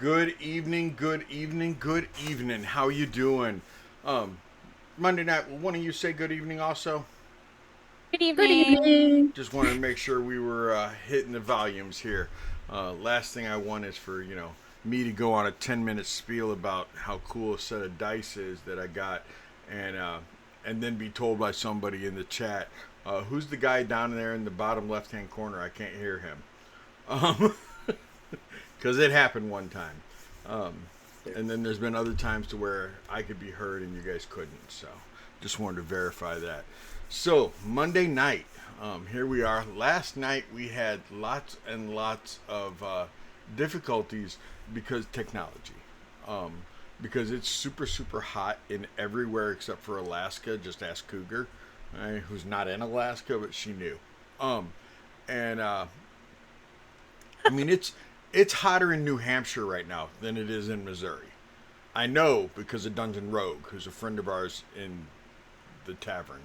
Good evening, good evening, good evening. How you doing? Monday night, will one of you say good evening also? Good Good evening. evening. Just wanted to make sure we were hitting the volumes here. Last thing I want is for, me to go on a 10-minute spiel about how cool a set of dice is that I got and and then be told by somebody in the chat, who's the guy down there in the bottom left-hand corner? I can't hear him. Um, because it happened one time. Um, and then there's been other times to where I could be heard and you guys couldn't. So just wanted to verify that. So Monday night, here we are. Last night we had lots and lots of difficulties because technology. Um, because it's super super hot in everywhere except for Alaska. Just ask Cougar, right, who's not in Alaska, but she knew. Um, and I mean it's hotter in New Hampshire right now than it is in Missouri. I know because of Dungeon Rogue, who's a friend of ours in the tavern,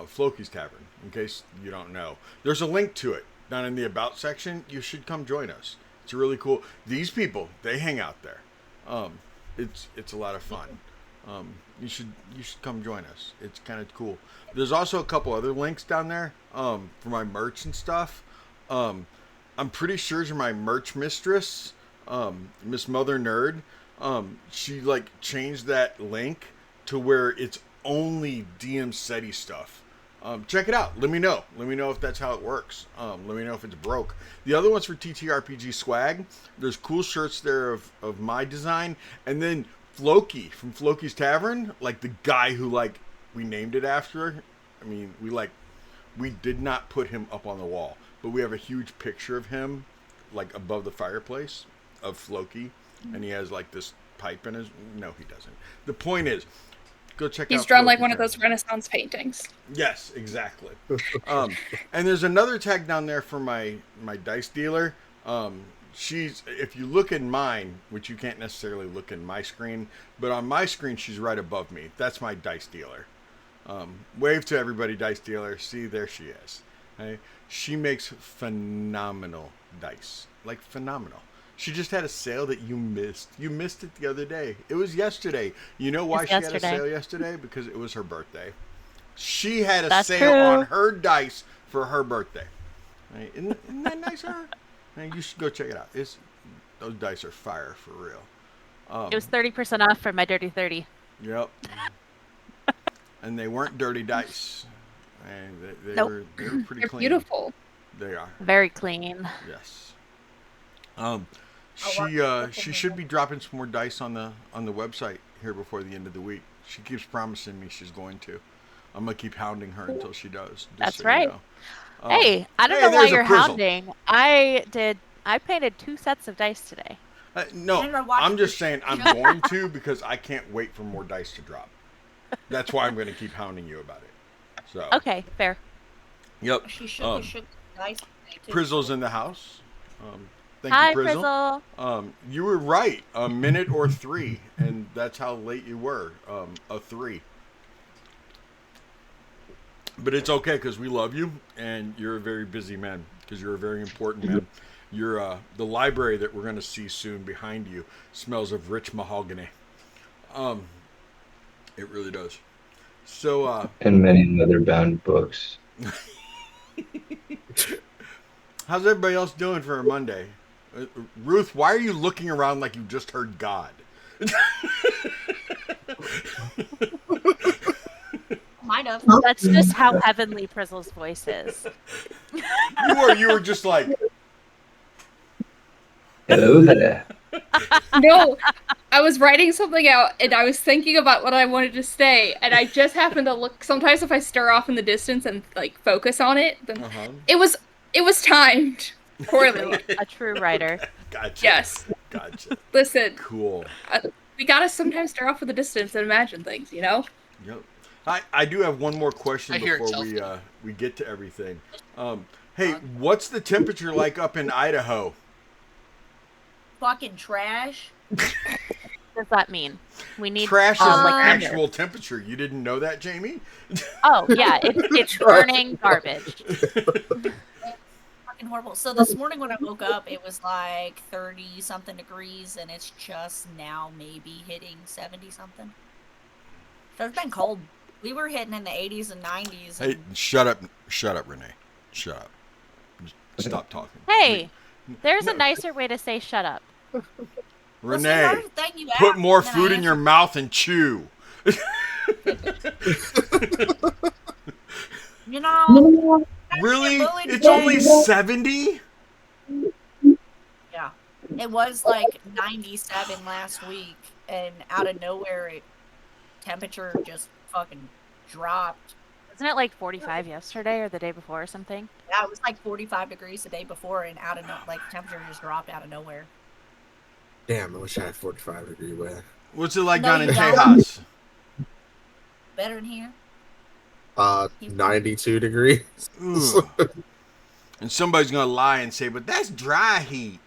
Floki's Tavern. In case you don't know, there's a link to it down in the About section. You should come join us. It's really cool. These people, they hang out there. Um, it's a lot of fun. You should come join us. It's kind of cool. There's also a couple other links down there for my merch and stuff. Um, I'm pretty sure you're my merch mistress, Miss Mother Nerd. She like changed that link to where it's only DM SETI stuff. Check it out. Let me know. Let me know if that's how it works. Let me know if it's broke. The other one's for TTRPG swag. There's cool shirts there of my design. And then Floki from Floki's Tavern, like the guy who like we named it after. I mean, we did not put him up on the wall, but we have a huge picture of him like above the fireplace of Floki, and he has like this pipe in his. No, he doesn't. The point is, go check He's out drawn like Floki's one of Tavern. those Renaissance paintings. Yes, exactly. And there's another tag down there for my dice dealer. She's if you look in mine, which you can't necessarily look in my screen, but on my screen she's right above me. That's my dice dealer. Wave to everybody, dice dealer. See, there she is. Okay? She makes phenomenal dice, like phenomenal. She just had a sale that you missed. You missed it the other day. It was yesterday. You know why It's she had a yesterday. sale yesterday? Because it was her birthday. She had a That's sale on true. her dice for her birthday. Right? Isn't that nice of her? Man, you should go check it out. Those dice are fire for real. It was Um, 30% off for my Dirty 30. yep. And they weren't dirty dice. And Nope. they were pretty They're clean. beautiful. They are. Very clean. Yes. Um, Oh, wow. she should be dropping some more dice on the website here before the end of the week. She keeps promising me she's going to. I'm gonna keep hounding her until she does. Just That's so right. you know. Hey, I don't Hey, know why there's a you're Prizzle. hounding. I painted 2 sets of dice today. No, And I watched I'm just the saying I'm show. going to because I can't wait for more dice to drop. That's why I'm going to keep hounding you about it. So, Okay, fair. yep. She shook dice today, too. Prizzle's in the house. Thank Hi, you, Prizzle. Frizzle. You were right. A minute or 3, and that's how late you were. A 3. But it's okay because we love you, and you're a very busy man because you're a very important man. You're the library that we're going to see soon behind you smells of rich mahogany. Um, it really does. So, And many other bound books. how's everybody else doing for a Monday? Ruth, why are you looking around like you just heard God? Might have. That's just how heavenly Frizzle's voice is. You were just like, Hello there. No, I was writing something out and I was thinking about what I wanted to say, and I just happened to look. Sometimes if I stare off in the distance and like focus on it, then uh-huh. it was timed poorly. A true writer. Gotcha. Yes. Gotcha. Listen, Cool. we gotta sometimes stare off in the distance and imagine things, you know? Yep. I do have one more question I hear it before we get to everything. Hey, what's the temperature like up in Idaho? Fucking trash. What does that mean? We need Trash is like actual numbers. temperature. You didn't know that, Jamie? Oh yeah, it's burning garbage. Fucking horrible. So this morning when I woke up, it was like 30 something degrees, and it's just now maybe hitting 70 something. So it's been cold. We were hitting in the 80s and 90s. Hey, shut up, Renee. Shut up. Just stop talking. Hey, there's No. a nicer way to say shut up. Well, see, Renee, here's the thing you put asked, more and then I food in your answered- mouth and chew. You know, Really? bullied It's only today. 70? Yeah. It was like 97 last week, and out of nowhere, temperature just fucking dropped. Wasn't it like 45 yesterday or the day before or something? Yeah, it was like 45 degrees the day before, and temperature just dropped out of nowhere. Damn, I wish I had 45-degree weather. What's it like No, down in you don't. Tejas? Better than here. 92 degrees. Ugh. And somebody's gonna lie and say, but that's dry heat.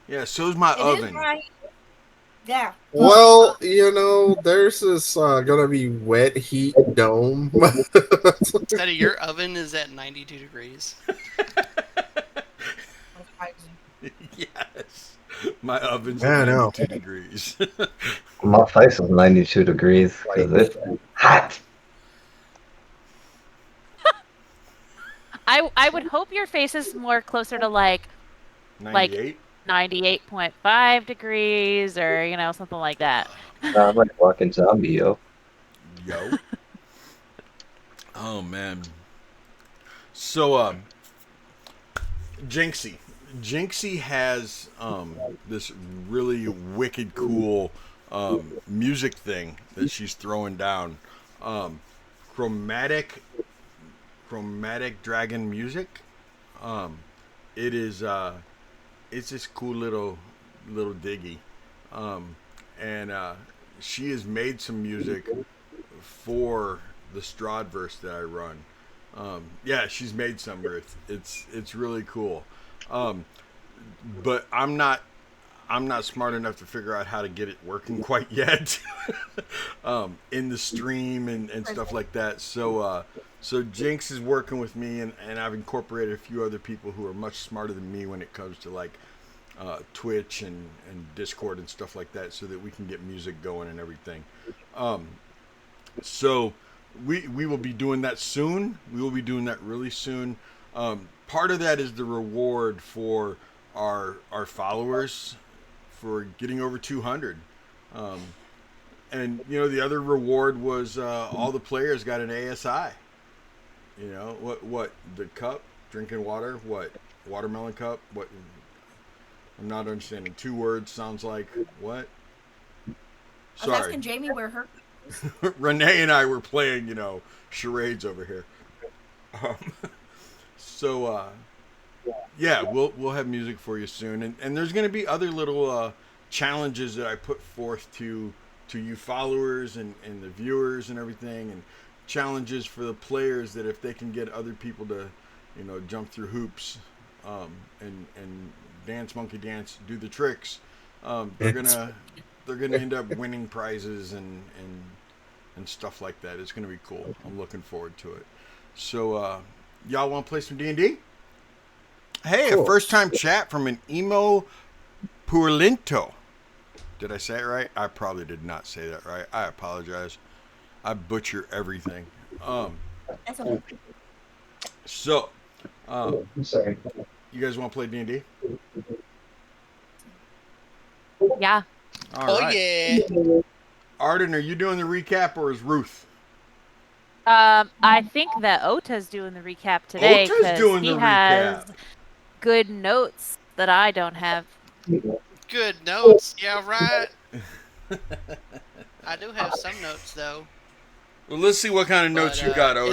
Yeah, so's my It is oven. right. Yeah. Well, there's this gonna be wet heat dome. Instead of your oven is at 92 degrees. That's crazy. Yes. My oven's Yeah, I at know. 92 degrees. My face is 92 degrees because it's hot. I would hope your face is more closer to like 98? 98.5 degrees or, something like that. I'm like a walking zombie, yo. Yo. Oh, man. So, Jinxie. Jinxie has this really wicked cool music thing that she's throwing down. Chromatic dragon music. It is it's this cool little diggy. And she has made some music for the Strahd verse that I run. Yeah, she's made some, Ruth. It's really cool. But I'm not smart enough to figure out how to get it working quite yet in the stream and stuff like that. So Jinx is working with me, and I've incorporated a few other people who are much smarter than me when it comes to like Twitch and Discord and stuff like that, so that we can get music going and everything. So we will be doing that soon. We will be doing that really soon. Part of that is the reward for our followers for getting over 200. And the other reward was all the players got an ASI. What the cup, drinking water, what watermelon cup, what I'm not understanding. 2 words sounds like what? I was Sorry. asking Jamie where her. Renee and I were playing, charades over here. Yeah, we'll have music for you soon, and there's going to be other little challenges that I put forth to you followers and the viewers and everything, and challenges for the players that if they can get other people to, jump through hoops, and dance, monkey dance, do the tricks, they're gonna end up winning prizes and stuff like that. It's gonna be cool. I'm looking forward to it. So y'all want to play some D&D? Hey, Cool. A first time chat from an emo Purlinto. Did I say it right? I probably did not say that right. I apologize. I butcher everything. That's okay. So, Sorry. you guys want to play D&D? Yeah. All right. Yeah. Arden, are you doing the recap or is Ruth? I think that Ota's doing the recap today Ota's because doing he the has recap. good notes that I don't have. Good notes. Yeah, right. I do have some notes though. Well, let's see what kind of notes but, you got, Oda.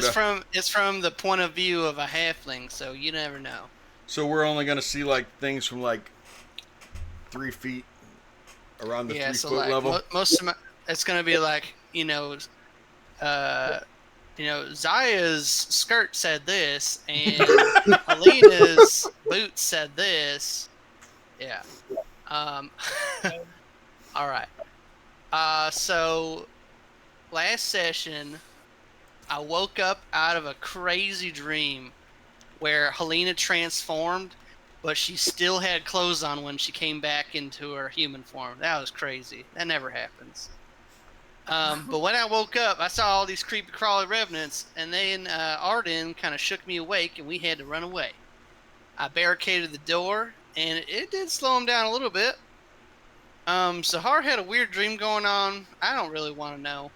It's from the point of view of a halfling, so you never know. So we're only going to see like things from like 3 feet around the 3 so foot like level. most of my, it's gonna be like Zaya's skirt said this, and Alina's boots said this. Yeah. All right. So last session, I woke up out of a crazy dream where Helena transformed but she still had clothes on when she came back into her human form. That was crazy. That never happens. But when I woke up, I saw all these creepy crawly revenants, and then Arden kind of shook me awake, and we had to run away. I barricaded the door, and it did slow him down a little bit. Sahar had a weird dream going on. I don't really want to know.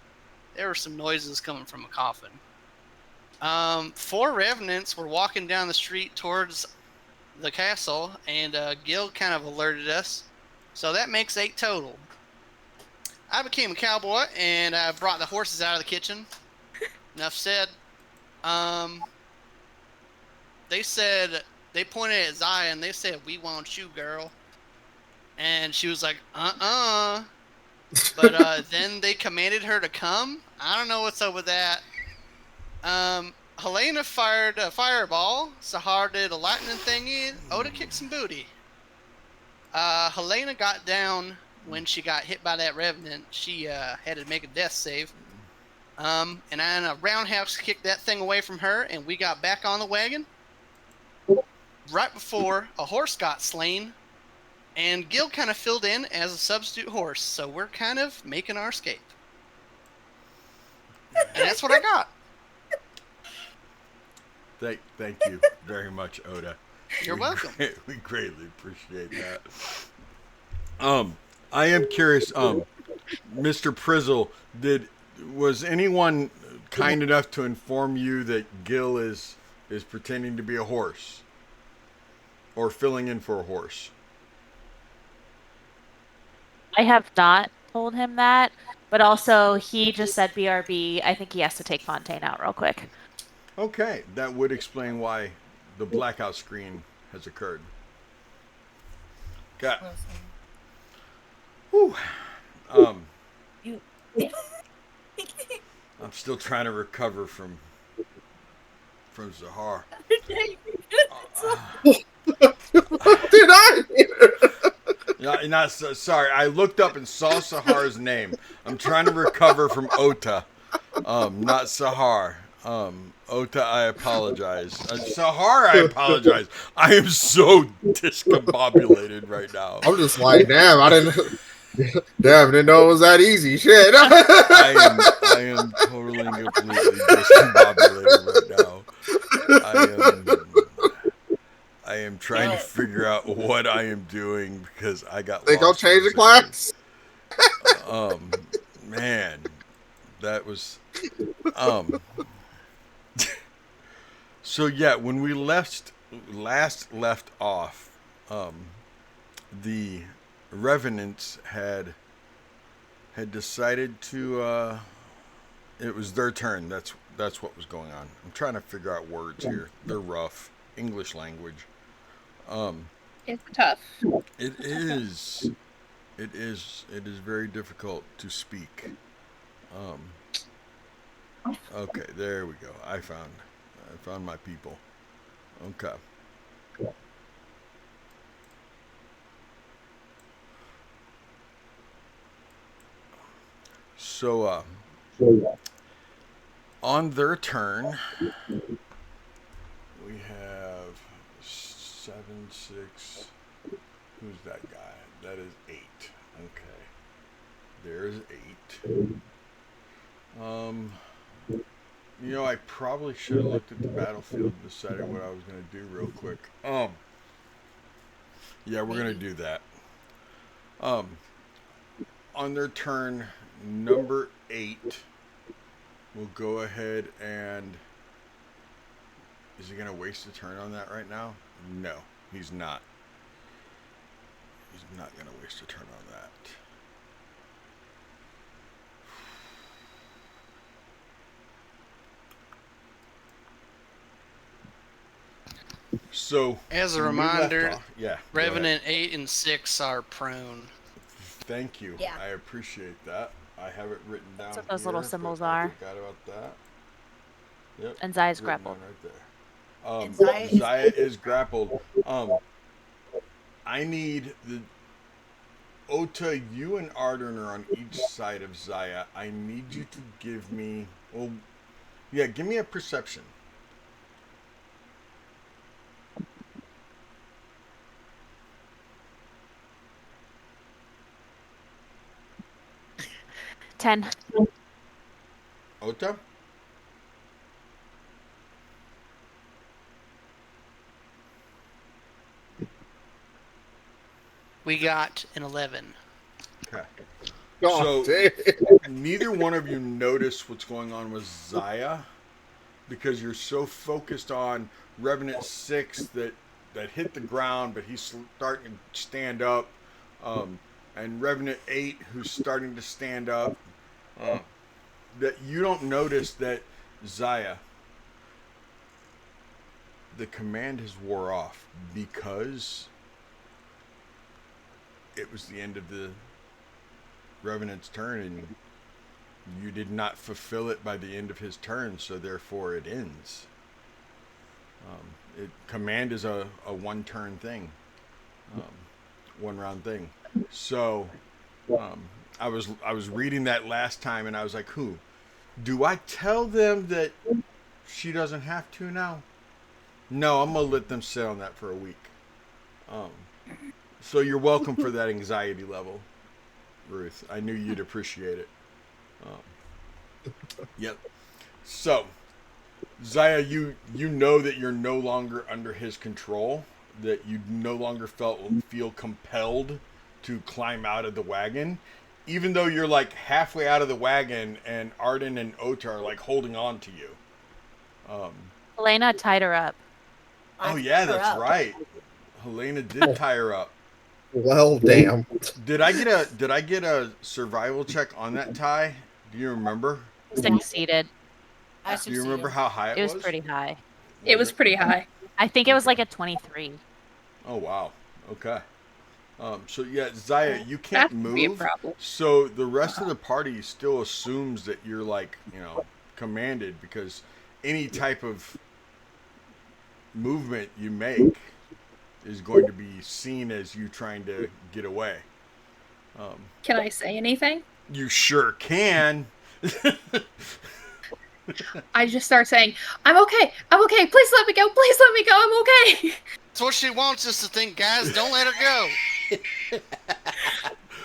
There were some noises coming from a coffin. 4 revenants were walking down the street towards the castle, and Gil kind of alerted us. So that makes 8 total. I became a cowboy, and I brought the horses out of the kitchen. Enough said. They pointed at Zaya, and they said, "We want you, girl." And she was like, But then they commanded her to come. I don't know what's up with that. Helena fired a fireball. Sahar did a lightning thingy. Oda kicked some booty. Helena got down when she got hit by that revenant. She had to make a death save. And then a roundhouse kicked that thing away from her, and we got back on the wagon. Right before a horse got slain, and Gil kind of filled in as a substitute horse, so we're kind of making our escape. And that's what I got. Thank you very much, Oda. You're welcome. We greatly appreciate that. I am curious, Mr. Prizzle, was anyone kind enough to inform you that Gil is pretending to be a horse? Or filling in for a horse? I have not told him that, but also he just said BRB. I think he has to take Fontaine out real quick. Okay, that would explain why the blackout screen has occurred. Got. Whew. I'm still trying to recover from Zahar. Did I? Not sorry. I looked up and saw Sahar's name. I'm trying to recover from Ota, not Sahar. Ota, I apologize. Sahar, I apologize. I am so discombobulated right now. I'm just like, damn, didn't know it was that easy. Shit. I am totally and completely discombobulated right now. I am trying to figure out what I am doing because I got. Think I'll change the class? Man, that was. So yeah, when we last left off, the Revenants had decided to. It was their turn. That's what was going on. I'm trying to figure out words here. They're rough. English language. It's tough. It is. It is very difficult to speak. Okay, there we go. I found my people. Okay. So, on their turn, we have 7, 6. Who's that guy? That is 8. Okay. There's 8. I probably should have looked at the battlefield and decided what I was going to do real quick. Yeah, we're going to do that. On their turn, number 8 will go ahead and... Is he going to waste a turn on that right now? No, he's not. He's not going to waste a turn on that. So, as a reminder, yeah, Revenant 8 and 6 are prone. Thank you. Yeah. I appreciate that. I have it written down. That's what those here, little symbols but I are. forgot about that. Yep. And Zaya's written grappled. down right there. Zaya is grappled. I need the Ota. You and Arden are on each side of Zaya. I need you to give me. Well, yeah, give me a perception. 10. Ota? We got an 11. Okay. God So- damn. Neither one of you notice what's going on with Zaya because you're so focused on Revenant 6 that hit the ground, but he's starting to stand up, and Revenant 8 who's starting to stand up, that you don't notice that Zaya, the command has wore off because it was the end of the Revenant's turn and you did not fulfill it by the end of his turn, so therefore it ends. Command is a one-turn thing, one-round thing. So I was reading that last time, and I was like, "Who? Do I tell them that she doesn't have to now? No, I'm gonna let them sit on that for a week." So you're welcome for that anxiety level, Ruth. I knew you'd appreciate it. Yep. So, Zaya, you know that you're no longer under his control, that you no longer feel compelled to climb out of the wagon, even though you're like halfway out of the wagon and Arden and Ota are like holding on to you. Helena tied her up. Oh I yeah, picked her that's up. right. Helena did tie her up. Well, damn. Did I get a survival check on that tie? Do you remember? Succeeded. I Do you remember how high It was pretty high. It was pretty high. I think it was Okay. like a 23. Oh wow. Okay. So yeah, Zaya, you can't That could be a move. problem. So the rest of the party still assumes that you're like, commanded, because any type of movement you make is going to be seen as you trying to get away. Can I say anything? You sure can. I just start saying, I'm okay. I'm okay. Please let me go. Please let me go. I'm okay. That's what she wants us to think, guys. Don't let her go.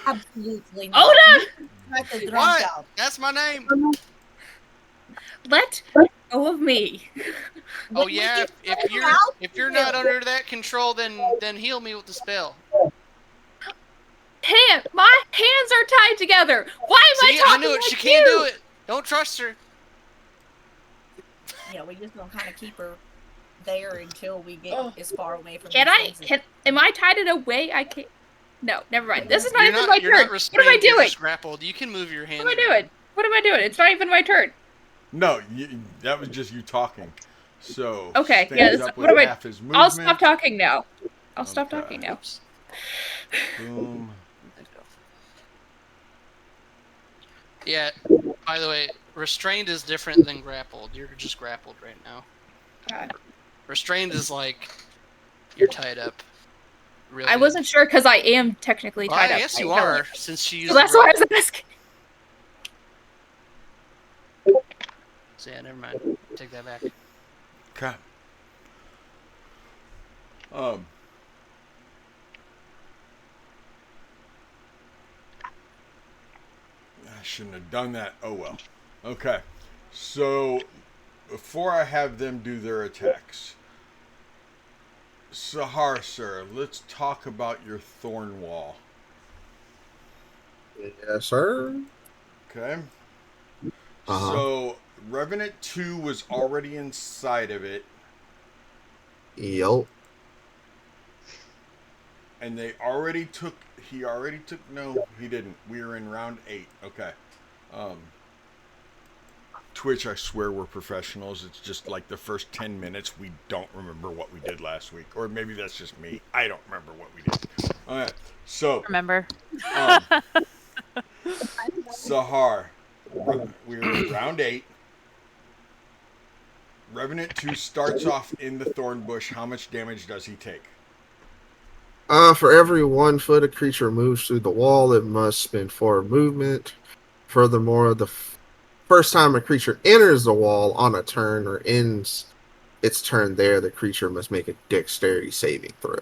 Absolutely not. Oda! Let the drunk What? out. That's my name. Let go of me. Oh When we yeah, get if her you're out, if you're not under that control, then heal me with the spell. My hands are tied together. Why am See, I talking I knew it. like She can't you? do it. Don't trust her. Yeah, we just gonna kind of keep her there until we get Oh. as far away from. Can these I? things as- Am I tied in a way I can't? No, never mind. This is not You're even not. my You're turn. not What am I restrained. You're doing? just grappled. You can move your hands. What am I doing? What am I doing? It's not even my turn. No, that was just you talking. So Okay, stands yeah, that's- up what with am I- half his movement. I'll stop talking now. I'll stop Okay. talking now. Oops. Boom. Yeah. By the way, restrained is different than grappled. You're just grappled right now. God. Restrained is like you're tied up. Real I good. wasn't sure because I am technically Well, tied I up. guess you by Helen. are, since she used So that's the why I rope. was asking. So yeah, never mind. Take that back. Okay. I shouldn't have done that. Oh well. Okay. So before I have them do their attacks, Sahar, sir, let's talk about your thorn wall. Yes, sir. Okay. Uh-huh. So Revenant 2 was already inside of it, Yup. and he already took. No, he didn't. We were in round 8. Okay. Twitch, I swear we're professionals. It's just like the first 10 minutes we don't remember what we did last week, or maybe that's just me. I don't remember what we did. All right. So Remember? Sahar, we were in round 8. Revenant 2 starts off in the thorn bush. How much damage does he take? For every 1 foot a creature moves through the wall, it must spend forward movement. Furthermore, the first time a creature enters the wall on a turn or ends its turn there, the creature must make a dexterity saving throw.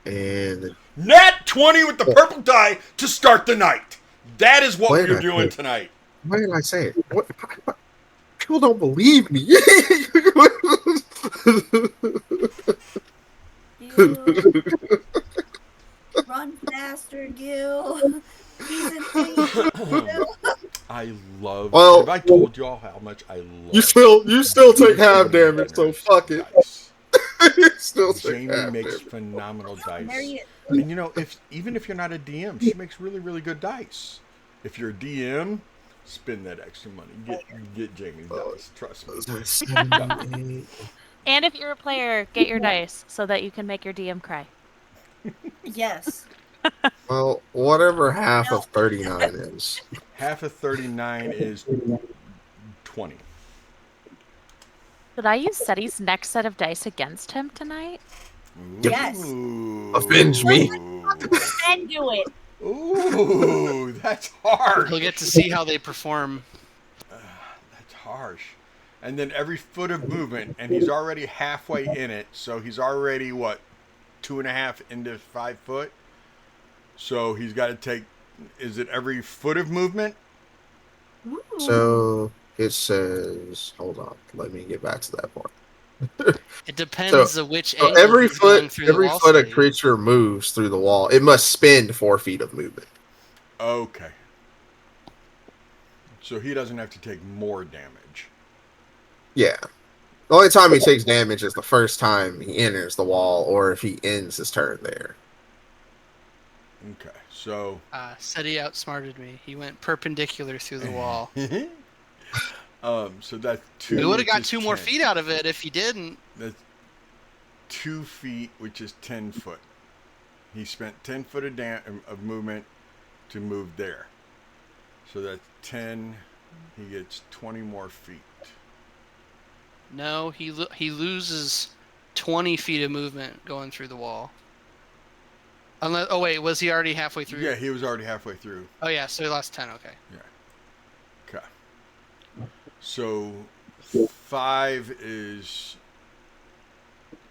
And Nat 20 with the purple die to start the night. That is what Wait we're a doing minute. tonight. why did I say it? What? People don't believe me. Gil, run faster, Gil. He's in danger. Gil. I love. Well, have I told y'all how much I love? you still take half Jamie damage, so Benner's fuck it. dice. Still take Jamie half makes damage. phenomenal There dice, he is. and you know, even if you're not a DM, she makes really, really good dice. If you're a DM, spend that extra money. Get Jamie's dice. Trust me. 78. And if you're a player, get your dice so that you can make your DM cry. Yes. Well, whatever half of 39 is. Half of 39 is 20. Should I use Seti's next set of dice against him tonight? Yes. Ooh. Avenge me. And do it. Ooh, that's harsh. He'll get to see how they perform. That's harsh. And then every foot of movement, and he's already halfway in it, so he's already, what, 2.5 into 5 foot? So he's got to take, is it every foot of movement? Ooh. So it says, hold on, let me get back to that part. It depends on which So angle every he's going foot, through the every wall foot a state. creature moves through the wall, it must spend 4 feet of movement. Okay. So he doesn't have to take more damage. Yeah. The only time he takes damage is the first time he enters the wall, or if he ends his turn there. Okay, so Seti outsmarted me. He went perpendicular through the wall. so that's 2. We would have got which is 2 more 10. feet out of it if he didn't. That's 2 feet, which is 10 foot. He spent 10 foot of movement to move there. So that's 10. He gets 20 more feet. No, he loses 20 feet of movement going through the wall. Unless, oh wait, was he already halfway through? Yeah, he was already halfway through. Oh yeah, so he lost 10. Okay. Okay. So 5 is,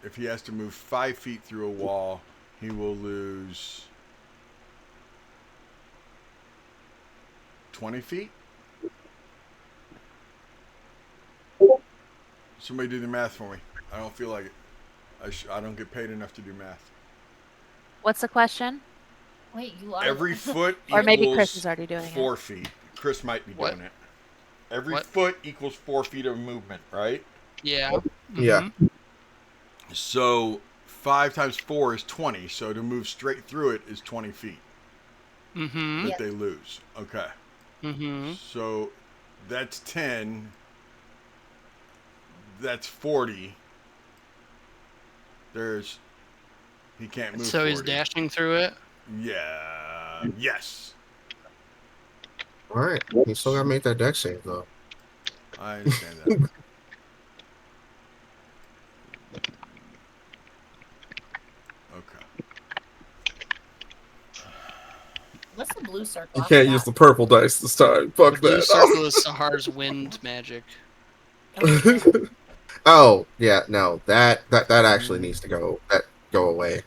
if he has to move 5 feet through a wall, he will lose 20 feet. Somebody do the math for me. I don't feel like it. I don't get paid enough to do math. What's the question? Wait, you are. Every foot Or maybe equals Chris is already doing 4 feet. Chris might be What? doing it. Every What? foot equals 4 feet of movement, right? Yeah. Yeah. So 5 times 4 is 20. So to move straight through it is 20 feet Mm-hmm. that they lose. Okay. Mm-hmm. So that's 10. That's 40. He can't move. So 40. he's dashing through it. Yeah. Yes. Alright. You still gotta make that deck save, though. I understand that. Okay. What's the blue circle? You I can't forgot. use the purple dice this time. Fuck The blue that. circle is Sahar's wind magic. Oh, yeah, no. That actually needs to go away.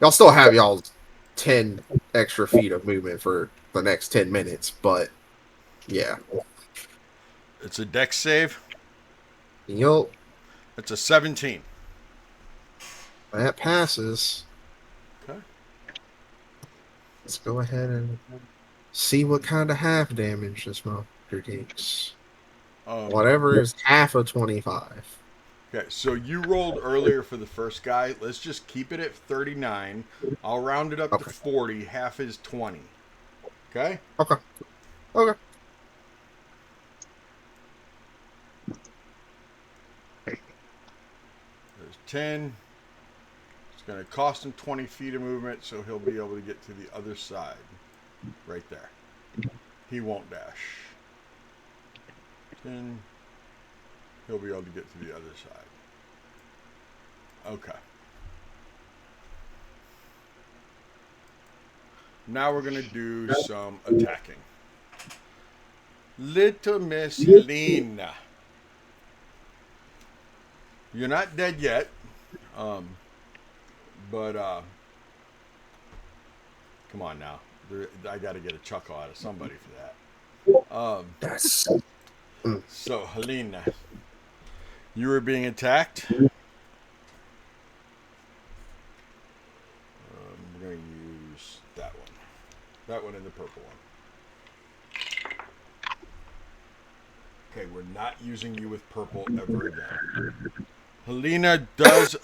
Y'all still have y'all's 10 extra feet of movement for the next 10 minutes, but yeah. It's a dex save. Yup, It's a 17. that passes. Okay. Let's go ahead and see what kind of half damage this motherfucker takes. Whatever is half of 25. Okay, so you rolled earlier for the first guy. Let's just keep it at 39. I'll round it up to Okay. 40. Half is 20. Okay? Okay. There's 10. It's going to cost him 20 feet of movement, so he'll be able to get to the other side. Right there. He won't dash. 10. He'll be able to get to the other side. Okay. Now we're going to do some attacking. Little Miss Lena. You're not dead yet. But come on now, I got to get a chuckle out of somebody for that. Yes. So Helena, you were being attacked. We're going to use that one. That one and the purple one. Okay, we're not using you with purple ever again. Helena, does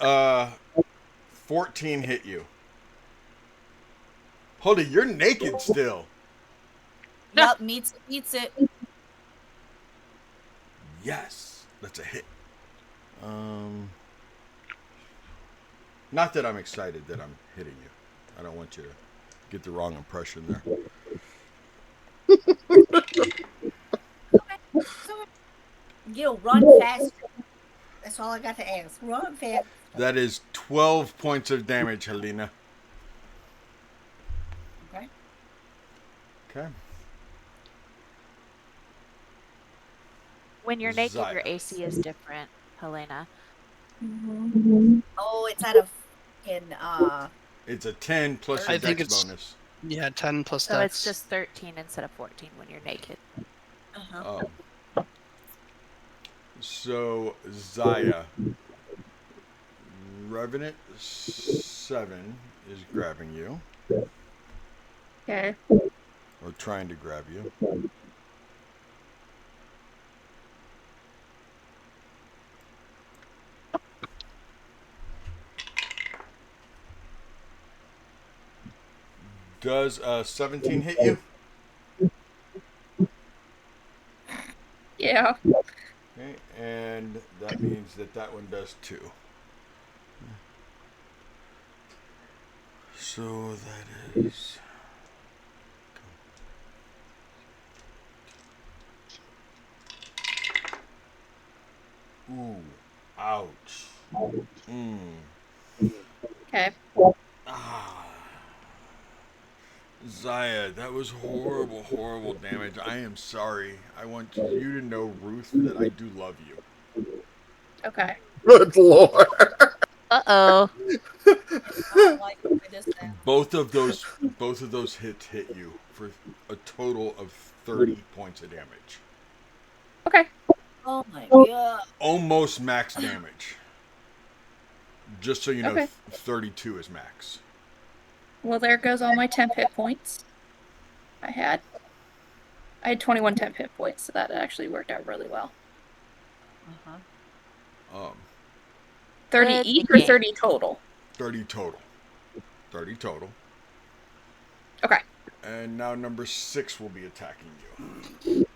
14 hit you? Holy, you're naked still. Yep, meets it. Yes, that's a hit. Not that I'm excited that I'm hitting you. I don't want you to get the wrong impression there. So, run faster. That's all I got to ask. Run fast. That is 12 points of damage, Helena. Okay. Okay. When you're naked, Zaya. your AC is different, Helena. Oh, it's at a fucking It's a 10 plus your I think dex it's- bonus. Yeah, 10 plus So dex. it's just 13 instead of 14 when you're naked. uh-huh. So, Zaya. Revenant 7 is grabbing you. Okay. Or trying to grab you. Does 17 hit you? Yeah. Okay, and that means that one does 2. So that is... Ooh, ouch. Okay. Ah. Zaya, that was horrible, horrible damage. I am sorry. I want you to know, Ruth, that I do love you. Okay. Good lord. Uh-oh. I don't like the way this sounds. Both of those hits hit you for a total of 30 points of damage. Okay. Oh my god. Almost max damage. Just so you know, Okay. 32 is max. Well, there goes all my temp hit points. I had 21 temp hit points, so that actually worked out really well. Uh-huh. 30 Good each or thinking. 30 total? 30 total. 30 total. Okay. And now number 6 will be attacking you.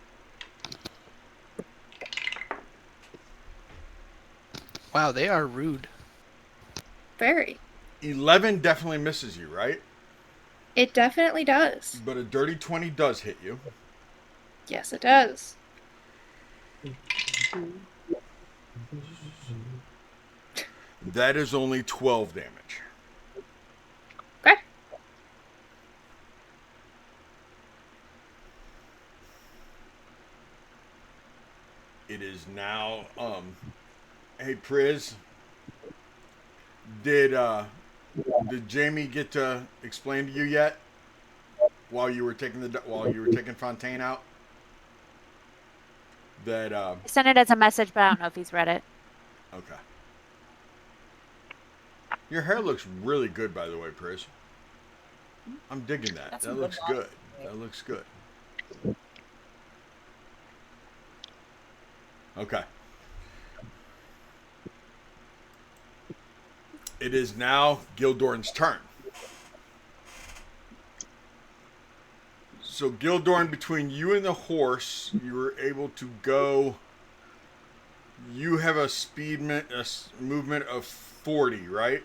Wow, they are rude. Very. 11 definitely misses you, right? It definitely does. But a dirty 20 does hit you. Yes, it does. That is only 12 damage. Okay. It is now hey Priz, did Jamie get to explain to you yet while you were taking Fontaine out? That I sent it as a message, but I don't know if he's read it. okay. Your hair looks really good, by the way, Priz. I'm digging that. That's That a looks good good. body. That looks good. Okay. It is now Gildorn's turn. So Gildorn, between you and the horse, you were able to go. You have a movement of 40, right?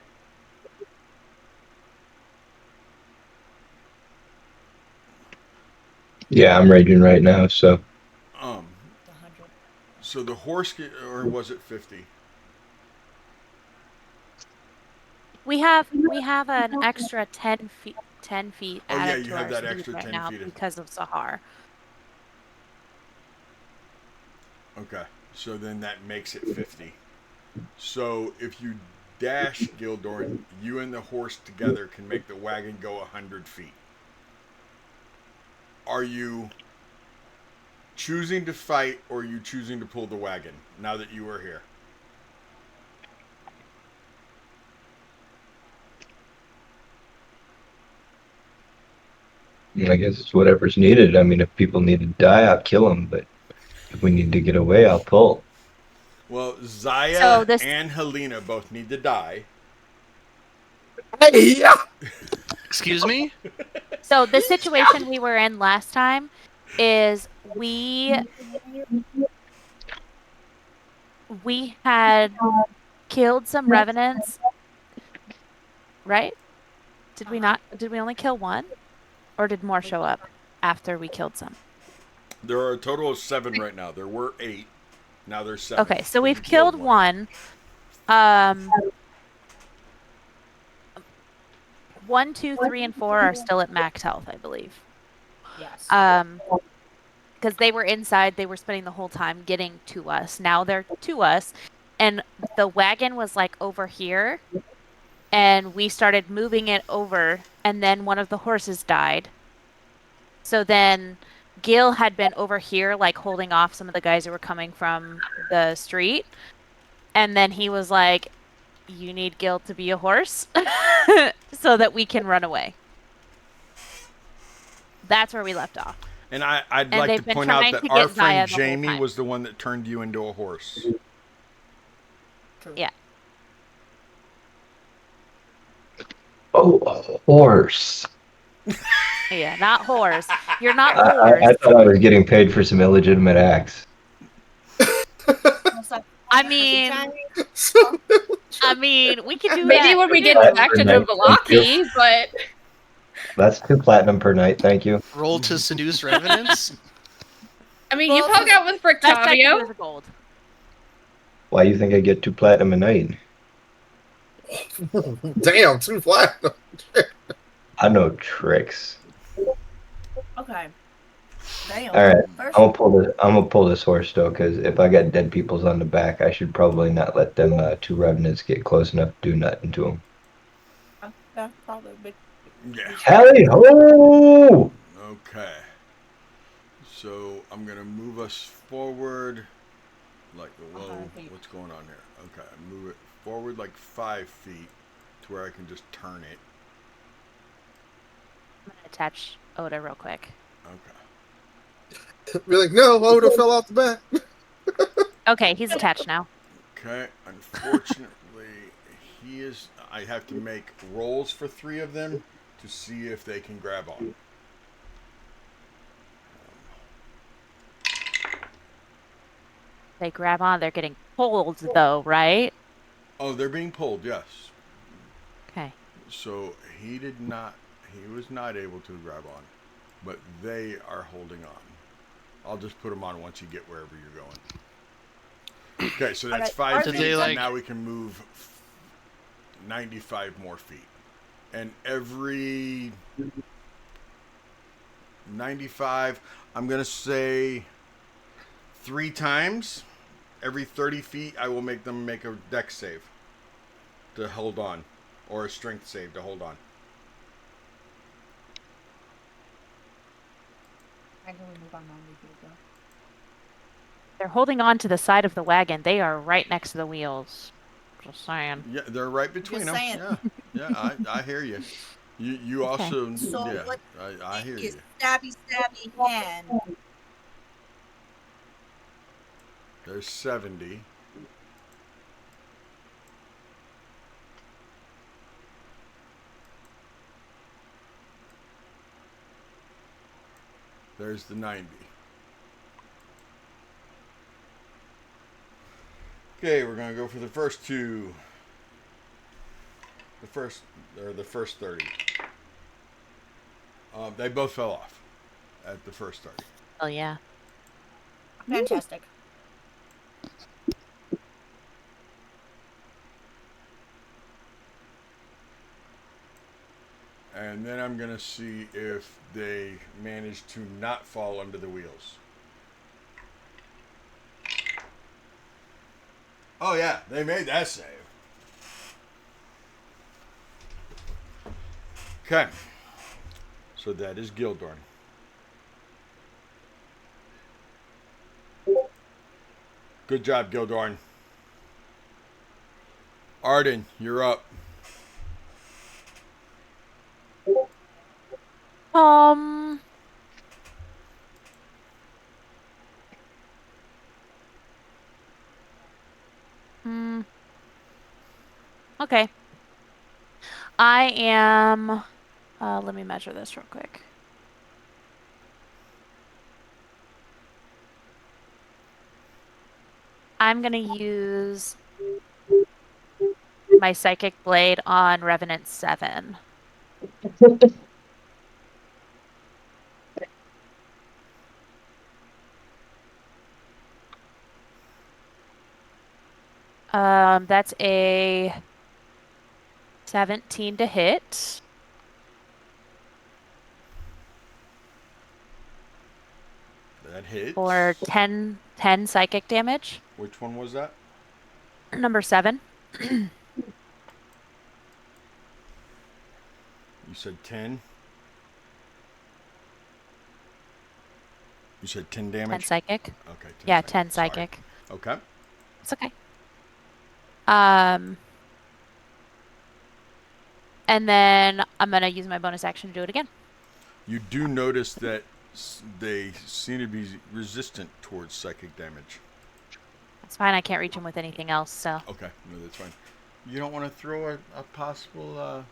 Yeah, I'm raging right now, so 100. So the horse, or was it 50? We have an extra 10 feet Oh, yeah, added you to have our that speed extra right 10 now feet. because of Sahar. Okay, so then that makes it 50. So if you dash, Gildorn, you and the horse together can make the wagon go 100 feet. Are you choosing to fight, or are you choosing to pull the wagon now that you are here? I guess it's whatever's needed. I mean, if people need to die, I'll kill them. But if we need to get away, I'll pull. Well, Zaya So this- and Helena both need to die. Hey, yeah. Excuse me? So the situation we were in last time is we had killed some revenants, right? Did we not? Did we only kill one, or did more show up after we killed some? There are a total of 7 right now. There were 8. Now there's 7. Okay, so But we've you killed one. 1, 2, 3, and 4 are still at max health, I believe. Yes. Because they were inside, they were spending the whole time getting to us. Now they're to us, and the wagon was like over here, and we started moving it over, and then one of the horses died. So then Gil had been over here, like holding off some of the guys who were coming from the street, and then he was like, "You need Gil to be a horse, so that we can run away." That's where we left off. And I'd And like they've to been point out trying that to our get Zaya friend the whole Jamie time. was the one that turned you into a horse. True. Yeah. Oh, a horse. Yeah, not horse. You're not I horse. thought I was getting paid for some illegitimate acts. It's like, I for mean- some we could do Maybe that when we too. get back to Thank you. Jabalaki, but That's 2 platinum per night. Thank you. Roll to seduce revenants? I mean, you Well, hung out with That's technically Brictavio. the gold. Why do you think I get 2 platinum a night? Damn, 2 platinum. I know tricks. Okay. Damn. All right, First, I'm gonna pull this horse though, because if I got dead peoples on the back, I should probably not let them 2 revenants get close enough to do nothing to them. that's probably a big. Yeah. Howdy ho! Okay. So I'm gonna move us forward. Like, whoa, 5 feet. what's going on here? Okay, move it forward like 5 feet to where I can just turn it. I'm gonna attach Oda real quick. Okay. Be like, no, Oda fell out the back. Okay, he's attached now. Okay. Unfortunately, I have to make rolls for 3 of them to see if they can grab on. They grab on. They're getting pulled though, right? Oh, they're being pulled. Yes. Okay. So he was not able to grab on, but they are holding on. I'll just put them on once you get wherever you're going. Okay, so that's Alright, 5 are feet, they, and like- now we can move 95 more feet. And every 95, I'm going to say 3 times. Every 30 feet, I will make them make a dex save to hold on, or a strength save to hold on. I can remove on non-lethal. They're holding on to the side of the wagon. They are right next to the wheels. Just saying. Yeah, they're right between Just them. saying. Yeah, I hear you. You Okay. also, So yeah, what I hear Is you. stabby hand. There's 70. There's the 90. Okay, we're gonna go for the first 2. The first 30. They both fell off at the first 30. Oh yeah. Fantastic. And then I'm gonna see if they manage to not fall under the wheels. Oh yeah, they made that save. Okay. So that is Gildorn. Good job, Gildorn. Arden, you're up. Um. hmm, Okay. I am. Let me measure this real quick. I'm gonna use my psychic blade on Revenant 7. That's a 17 to hit That hits. for 10 psychic damage. Which one was that? Number 7. You said 10. You said 10 damage? 10 psychic. Okay. 10 Yeah, psychic. 10 Sorry. psychic. Okay. It's okay. And then I'm gonna use my bonus action to do it again. You do notice that they seem to be resistant towards psychic damage. It's fine. I can't reach him with anything else, so. Okay. No, that's fine. You don't want to throw a possible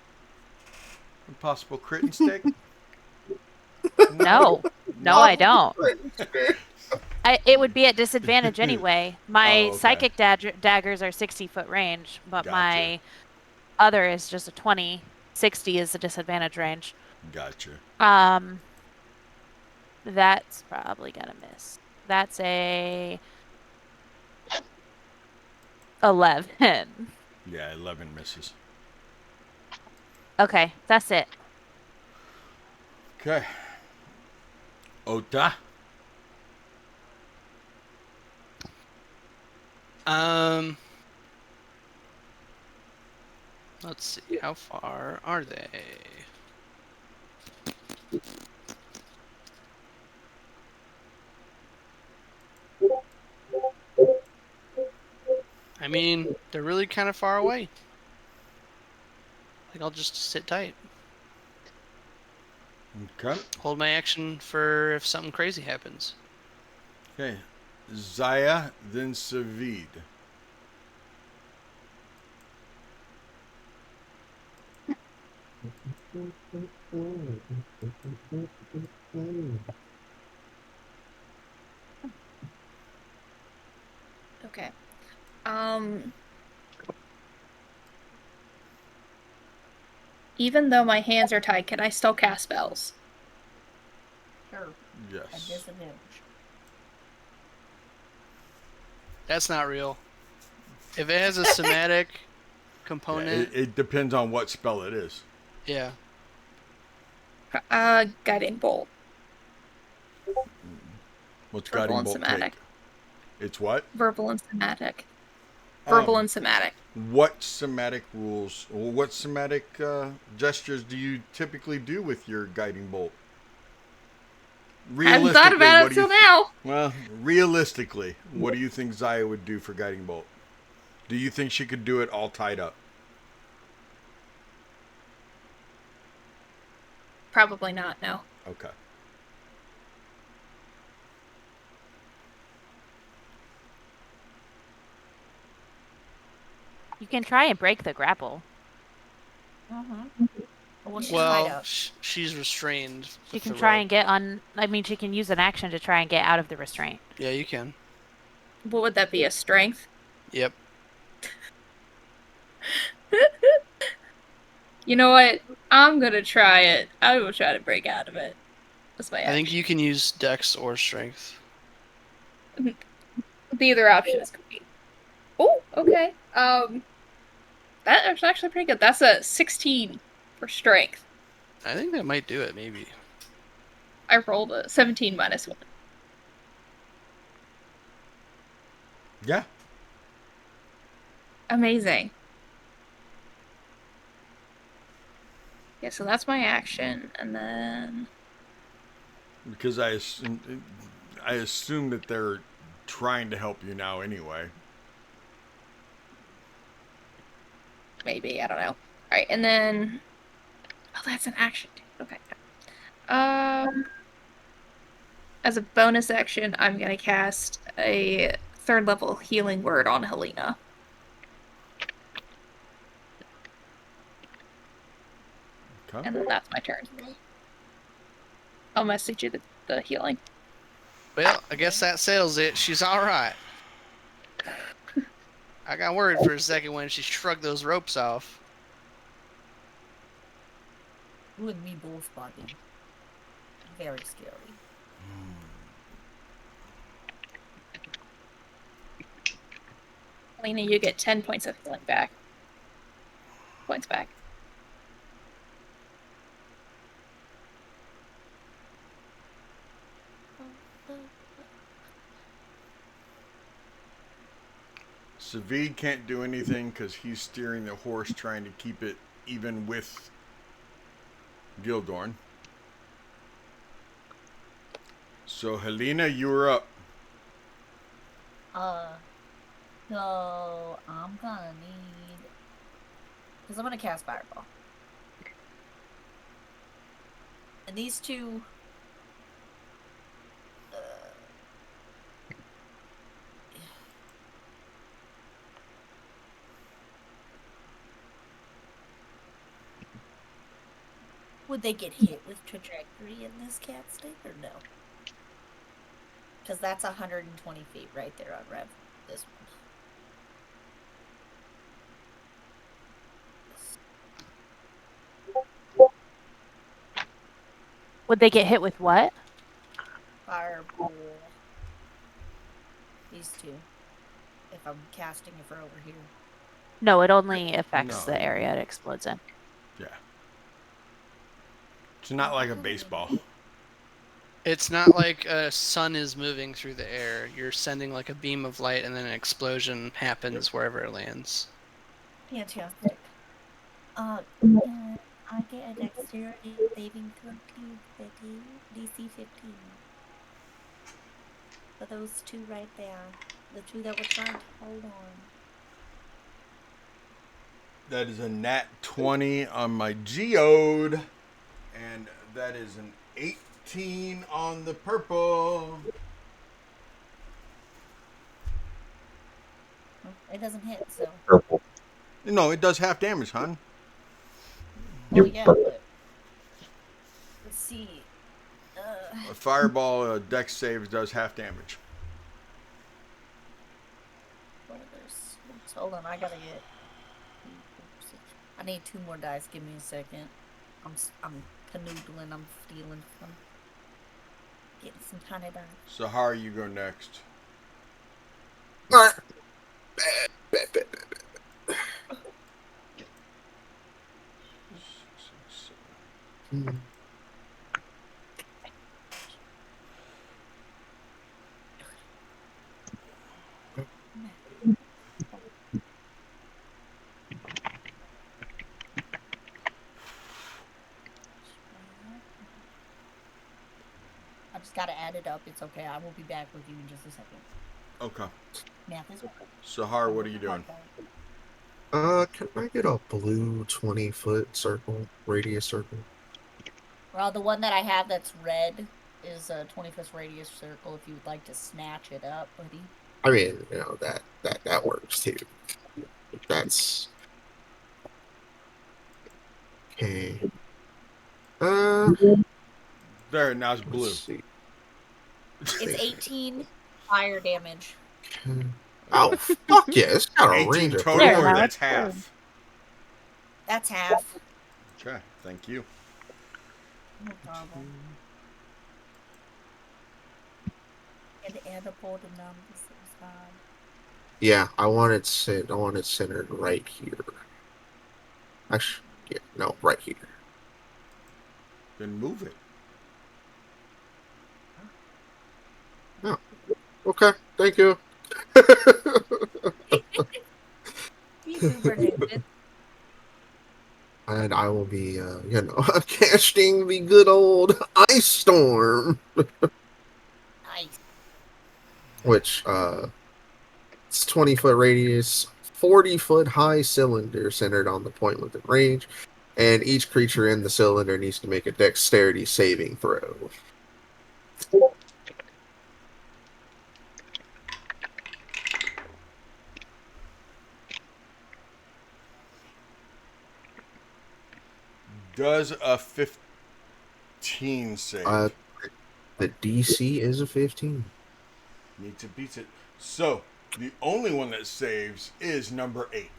crit and stick? No, I don't. It would be at disadvantage anyway. My Oh, okay. psychic daggers are 60-foot range, but Gotcha. my other is just a 20. 60 is the disadvantage range. Gotcha. That's probably gonna miss. That's a 11. Yeah, 11 misses. Okay, that's it. Okay. Ota. Let's see. How far are they? I mean, they're really kind of far away. I think I'll just sit tight. Okay. Hold my action for if something crazy happens. Okay. Zaya, then Savid. Okay. Even though my hands are tied, can I still cast spells? Sure. At Yes. disadvantage. That's not real. If it has a somatic Yeah, component, it depends on what spell it is. yeah. Guiding bolt. What's Verbal guiding and bolt somatic. take? It's what? Verbal and somatic. Verbal and somatic. What somatic rules, or what somatic gestures do you typically do with your guiding bolt? I hadn't thought about what it do you till now. Well, realistically, what do you think Zaya would do for guiding bolt? Do you think she could do it all tied up? Probably not, no. Okay. You can try and break the grapple. Mm-hmm. Well, she's tied Well, up. she's restrained. She with can the try rope. and get on. I mean, she can use an action to try and get out of the restraint. Yeah, you can. What would that be? A strength? Yep. You know what? I'm gonna try it. I will try to break out of it. That's my I action. think you can use Dex or Strength. The other option is complete. Oh, okay. That's actually pretty good. That's a 16 for strength. I think that might do it, maybe. I rolled a 17 minus 1. Yeah. Amazing. Okay, so that's my action, and then Because I assume that they're trying to help you now anyway. maybe, I don't know. Alright, and then oh, that's an action. Okay. As a bonus action, I'm gonna cast a 3rd level healing word on Helena. Okay. And then that's my turn. I'll message you the healing. Well, I guess that settles it. She's all right. I got worried for a second when she shrugged those ropes off. You and me both, Bobby. Very scary. Helena, you get 10 points of healing back. Points back. Savid can't do anything because he's steering the horse, trying to keep it even with Gildorn. So Helena, you're up. So I'm gonna need, because I'm gonna cast Fireball. And these two, would they get hit with trajectory in this cat state or no? Because that's 120 feet right there on Rev. This one. Would they get hit with what? Fireball. These two. If I'm casting it for over here. No, it only affects No. the area it explodes in. Yeah. It's not like a baseball. It's not like a sun is moving through the air. You're sending like a beam of light and then an explosion happens wherever it lands. Fantastic. I get a dexterity saving throw too, Betty. DC 15. For those two right there. The two that were trying to hold on. That is a nat 20 on my geode. And that is an 18 on the purple. It doesn't hit, so. Purple. No, it does half damage, hon. Well, yeah, but. Let's see. A fireball dex save does half damage. What are those? Hold on, I gotta get. I need 2 more dice. Give me a second. I'm canoodling. I'm stealing. I'm getting some tiny dice. Sahara, you go next. Alright. I just gotta add it up. It's okay. I will be back with you in just a second. Okay. Math is working. Sahara, what are you doing? Can I get a blue 20-foot circle, radius circle? Well, the one that I have that's red is a 20-foot radius circle if you would like to snatch it up, buddy. I mean, you know, that works too. That's okay. There, now it's blue. Let's see. It's 18 fire damage. Oh, fuck yeah, it's got a 18 range of total, There, or now that's it's half? That's half. Okay, thank you. No problem. And add up all the numbers. It's fine. Yeah, I want it centered right here. Actually, yeah, no, right here. Then move it. Oh, okay, thank you. You super named it. And I will be, casting the good old Ice Storm, Nice. which it's 20-foot radius, 40-foot high cylinder centered on the point within range, and each creature in the cylinder needs to make a dexterity saving throw. Does a 15 save? The DC is a 15. Needs to beat it. So, the only one that saves is number 8.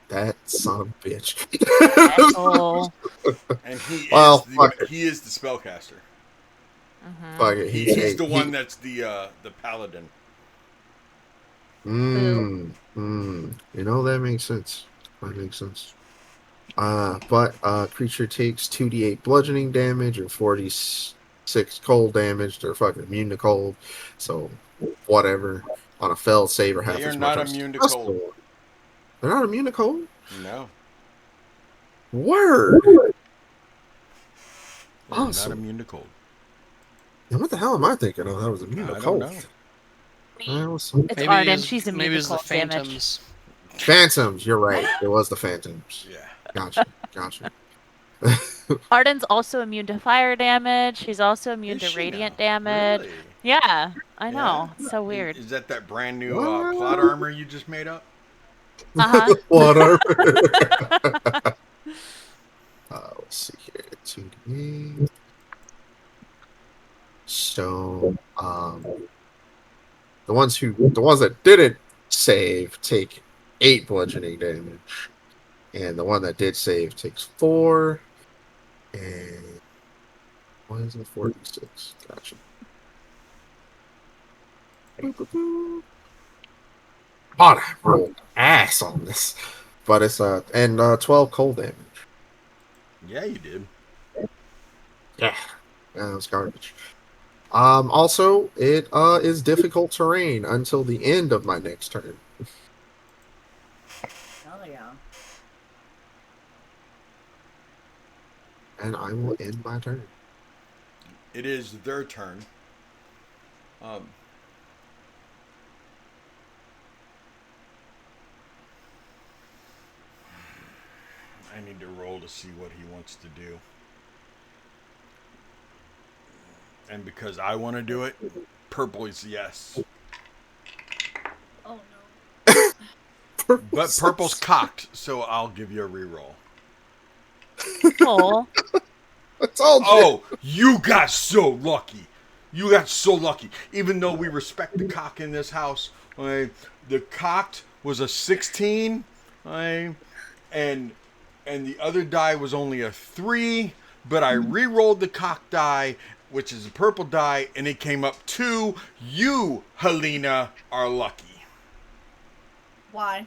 That son of a bitch. Oh. And he Fuck it. is the spellcaster. Fuck it. He's the one that's the paladin. That makes sense. That makes sense. But creature takes 2d8 bludgeoning damage and 46 cold damage. They're fucking immune to cold. So, whatever. On a failed save or half They are as not much. immune to cold. They're not immune to cold? No. Word! They're Awesome. not immune to cold. And what the hell am I thinking of? That was immune to cold. I don't know. It's Maybe Arden. it was- She's immune maybe to it was the cold damage. phantoms. Phantoms, you're right. It was the Phantoms. Yeah. Gotcha. Arden's also immune to fire damage. She's also immune Is to she radiant now? damage. Really? Yeah, I know. Yeah? It's so weird. Is that brand new What? plot armor you just made up? Uh-huh. Whatever. Let's see here. 2d8. So, the ones that didn't save take 8 bludgeoning damage, and the one that did save takes 4. And why is it 46? Gotcha. God, I rolled ass on this, but it's 12 cold damage. Yeah, you did. Yeah, it was garbage. Also, it is difficult terrain until the end of my next turn. Hell yeah. And I will end my turn. It is their turn. I need to roll to see what he wants to do. And because I want to do it, purple is yes. Oh no. But purple's cocked, so I'll give you a reroll. Oh. It's all Oh, you got so lucky. You got so lucky. Even though we respect the cock in this house, the cocked was a 16, and the other die was only a 3, but I re-rolled the cock die, which is a purple die, and it came up 2. You, Helena, are lucky. Why?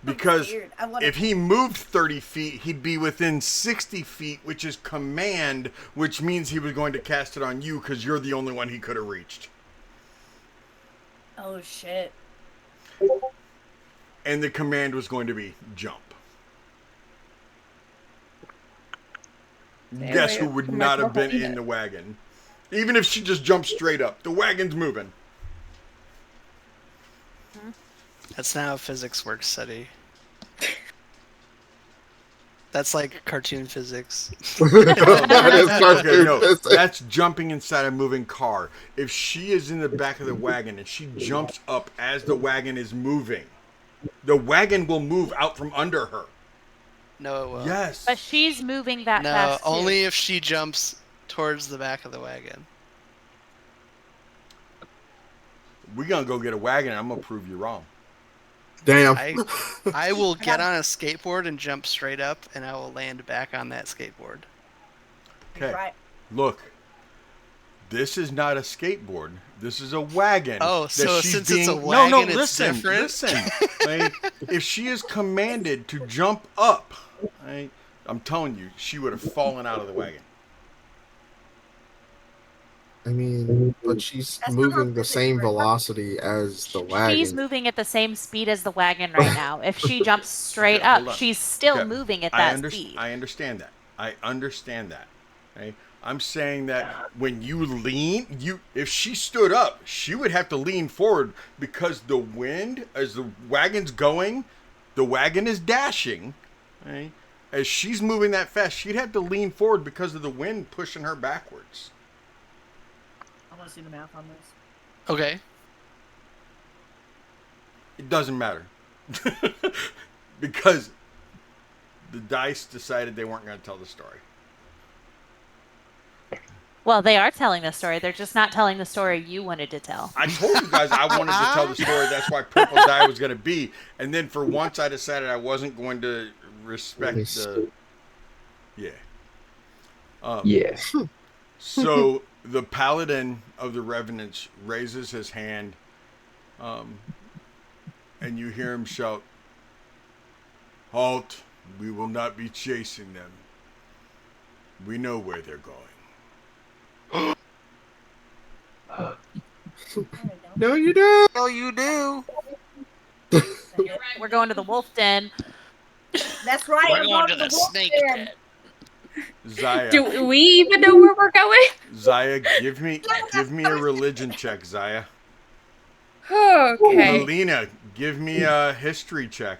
Because Weird. I wanna- if he moved 30 feet, he'd be within 60 feet, which is command, which means he was going to cast it on you because you're the only one he could have reached. Oh shit. And the command was going to be jump. Guess who would not have been in the wagon? Even if she just jumped straight up. The wagon's moving. That's not how physics works, Seti. That's like cartoon physics. That is cartoon Okay, no, physics. that's jumping inside a moving car. If she is in the back of the wagon and she jumps up as the wagon is moving, the wagon will move out from under her. No, it won't. Yes. But she's moving that No, fast too. only if she jumps towards the back of the wagon. We're going to go get a wagon and I'm going to prove you wrong. Damn. I will get on a skateboard and jump straight up, and I will land back on that skateboard. Okay. Right. Look. This is not a skateboard. This is a wagon. Oh, that so she's since being... it's a wagon, no, it's listen, different? Listen. Like, if she is commanded to jump up, right, I'm telling you, she would have fallen out of the wagon. I mean, but she's That's not how moving the physics same works. velocity as the She's wagon. moving at the same speed as the wagon right now. If she jumps straight Okay, hold up, on. she's still Okay, moving at I that under- speed. I understand that. I understand that. Okay? I'm saying that when you lean, if she stood up, she would have to lean forward because the wind, as the wagon's going, the wagon is dashing. Okay? As she's moving that fast, she'd have to lean forward because of the wind pushing her backwards. I want to see the math on this. Okay. It doesn't matter. Because the dice decided they weren't going to tell the story. Well, they are telling the story. They're just not telling the story you wanted to tell. I told you guys I wanted to tell the story. That's why Purple Die was going to be. And then for once I decided I wasn't going to respect the... Yeah. Yeah. So the Paladin of the Revenants raises his hand, and you hear him shout, "Halt! We will not be chasing them. We know where they're going." No, you don't. Oh, you do. We're going to the wolf den. That's right. We're I'm going to the the wolf snake den. pit. Zaya, Do we even know where we're going? Zaya, give me a religion check, Zaya. Okay. Helena, give me a history check.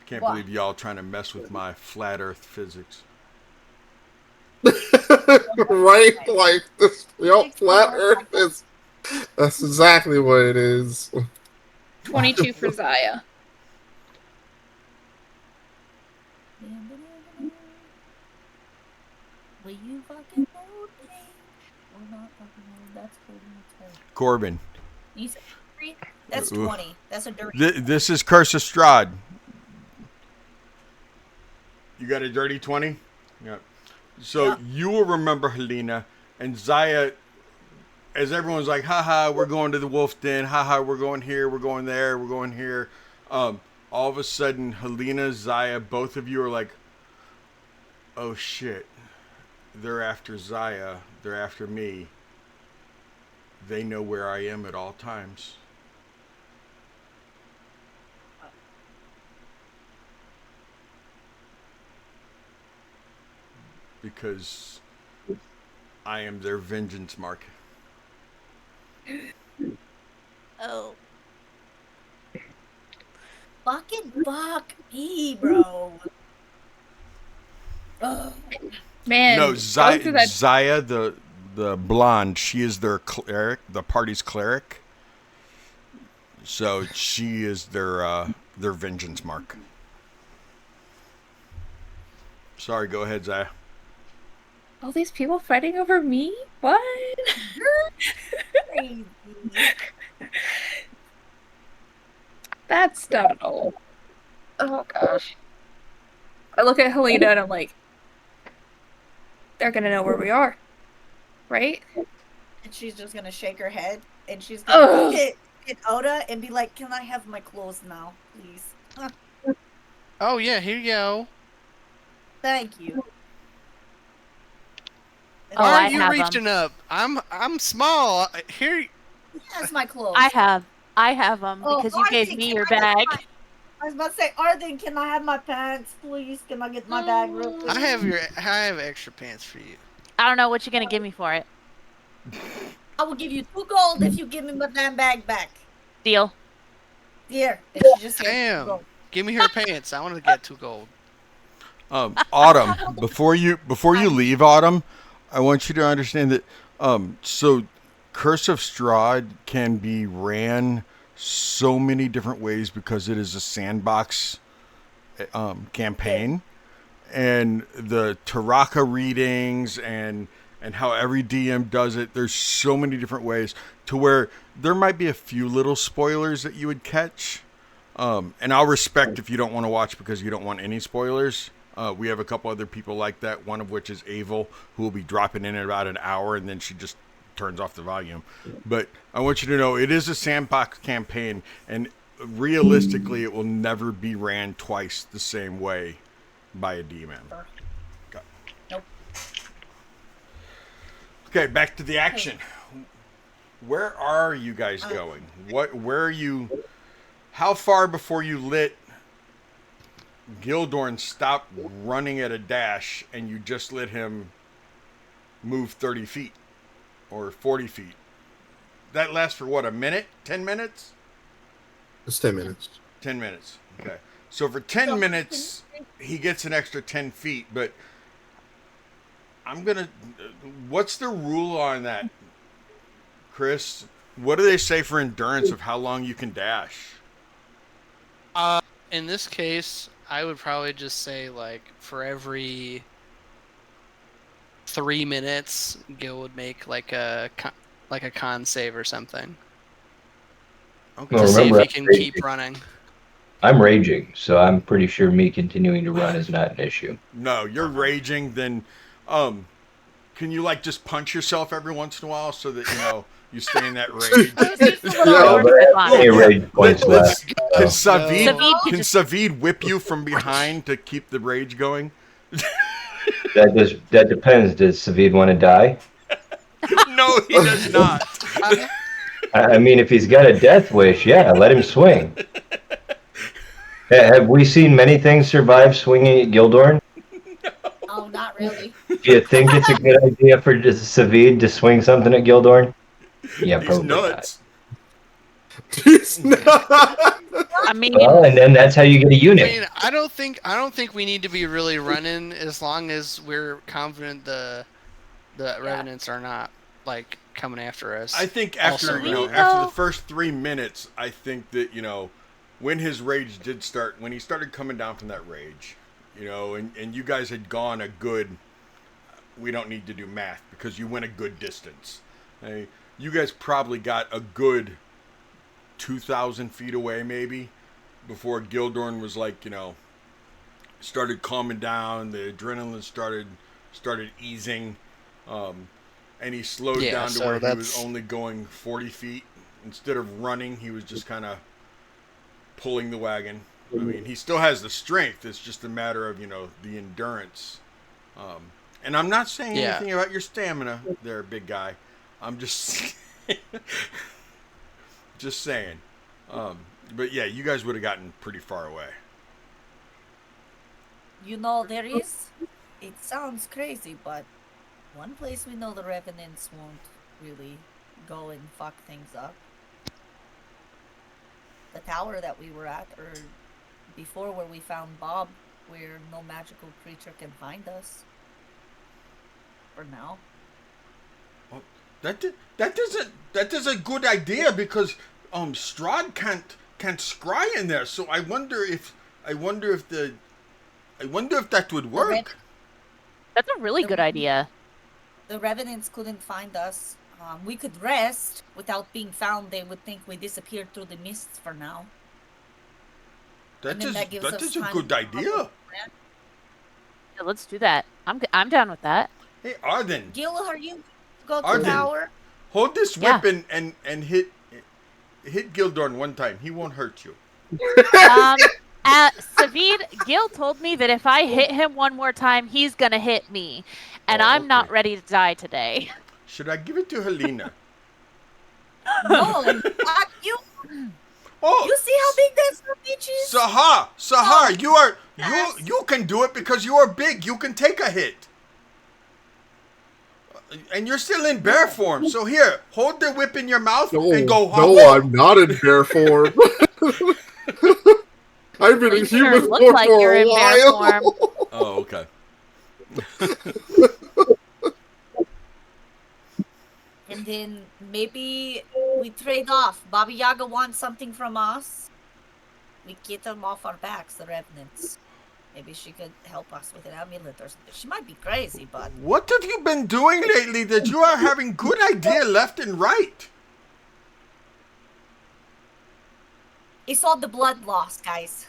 Can't What? believe y'all trying to mess with my flat Earth physics. Right? Like this, flat Earth is. That's exactly what it is. 22 for Zaya. Will you fucking hold me? Or not fucking hold? That's cool. Corbin, You said 3? That's Ooh. 20. That's a dirty. this is Curse of Strahd. You got a dirty 20? Yep. So Yeah. you will remember Helena and Zaya, as everyone's like, haha, we're going to the wolf den, haha, we're going here, we're going there, we're going here. All of a sudden, Helena, Zaya, both of you are like, oh shit, they're after Zaya, they're after me. They know where I am at all times. Because I am their vengeance mark. Oh. Fucking fuck me, bro. Ugh. Man, No, going through that. Zaya, the blonde, she is their cleric, the party's cleric. So she is their vengeance mark. Sorry, go ahead, Zaya. All these people fighting over me? What? Crazy. That's not at all. Oh gosh. I look at Helena and I'm like, they're gonna know where we are, right? And she's just gonna shake her head and she's gonna Ugh. hit Oda and be like, "Can I have my clothes now, please?" Oh yeah, here you go. Thank you. Oh, Why I are you have 'em. reaching up? I'm small. Here. That's my clothes. I have them Oh, because you gave Arden, me can your I have bag. I was about to say, Arden, can I have my pants, please? Can I get my bag real quick? I have extra pants for you. I don't know what you're gonna give me for it. I will give you 2 gold if you give me my damn bag back. Deal. Here, and she just said 2 Damn. gold. Give me her pants. I want to get 2 gold. Autumn, before you leave, Autumn, I want you to understand that. So Curse of Strahd can be ran so many different ways because it is a sandbox campaign, and the Taraka readings and how every DM does it. There's so many different ways to where there might be a few little spoilers that you would catch. And I'll respect if you don't want to watch because you don't want any spoilers. We have a couple other people like that, one of which is Avel, who will be dropping in about an hour, and then she just turns off the volume. But I want you to know it is a sandbox campaign, and realistically, it will never be ran twice the same way by a demon. Okay. Nope. Okay, back to the action. Where are you guys going? Where are you? How far before you lit Gildorn stop running at a dash and you just let him move 30 feet or 40 feet? That lasts for what, a minute? 10 minutes? It's 10 minutes. 10 minutes. Okay. So for 10 minutes, he gets an extra 10 feet, but what's the rule on that, Chris? What do they say for endurance of how long you can dash? In this case, I would probably just say like for every 3 minutes, Gil would make like a con save or something Okay. Well, to see if remember, he can keep running. I'm raging, so I'm pretty sure me continuing to run is not an issue. No, you're raging, then can you like just punch yourself every once in a while so that you stay in that rage? Just a little Yeah, more but to fun. Any rage points left. Can So. Savid, Savid can can just- Savid whip you from behind to keep the rage going? That depends. Does Savid want to die? No, he does not. I mean, if he's got a death wish, yeah, let him swing. Have we seen many things survive swinging at Gildorn? Oh, not really. Do you think it's a good idea for Savid to swing something at Gildorn? Yeah, He's probably nuts. It's not. I mean, not. Well, and then that's how you get a I unit. mean, I don't think we need to be really running as long as we're confident the revenants are not like coming after us. I think after Also, after the first 3 minutes, I think that when his rage did start, when he started coming down from that rage, and you guys had gone a good. We don't need to do math because you went a good distance. You guys probably got a good 2,000 feet away, maybe, before Gildorn was like, started calming down. The adrenaline started easing, and he slowed down to so where he was that's- only going 40 feet instead of running. He was just kind of pulling the wagon. I mean, he still has the strength. It's just a matter of the endurance. And I'm not saying anything about your stamina, there, big guy. I'm just just saying. But yeah, you guys would have gotten pretty far away. It sounds crazy, but one place we know the revenants won't really go and fuck things up. The tower that we were at, or before where we found Bob, where no magical creature can find us. For now. That is a good idea because Strahd can't scry in there. So I wonder if that would work. that's a really good idea. The revenants couldn't find us. We could rest without being found. They would think we disappeared through the mists for now. That then is that gives us a time good to idea. Yeah, let's do that. I'm down with that. Hey, Arden, Gil, are you go to Arden. tower? hold this Yeah. whip and hit Gildorn one time. He won't hurt you. Savid, Gil told me that if I hit him one more time, he's gonna hit me, and Oh, I'm not okay. ready to die today. Should I give it to Helena? No, fuck you. Oh, You see how big that bitch is? Sahar, yes. you can do it because you are big. You can take a hit. And you're still in bear form. So here, hold the whip in your mouth and go. No, I'm not in bear form. I've been You in sure human look form like for you're a in bear form. while. Oh, okay. And then maybe we trade off. Baba Yaga wants something from us. We get them off our backs, the revenants. Maybe she could help us with an amulet or something. She might be crazy, but What have you been doing lately that you are having good idea left and right? it's all the blood loss, guys.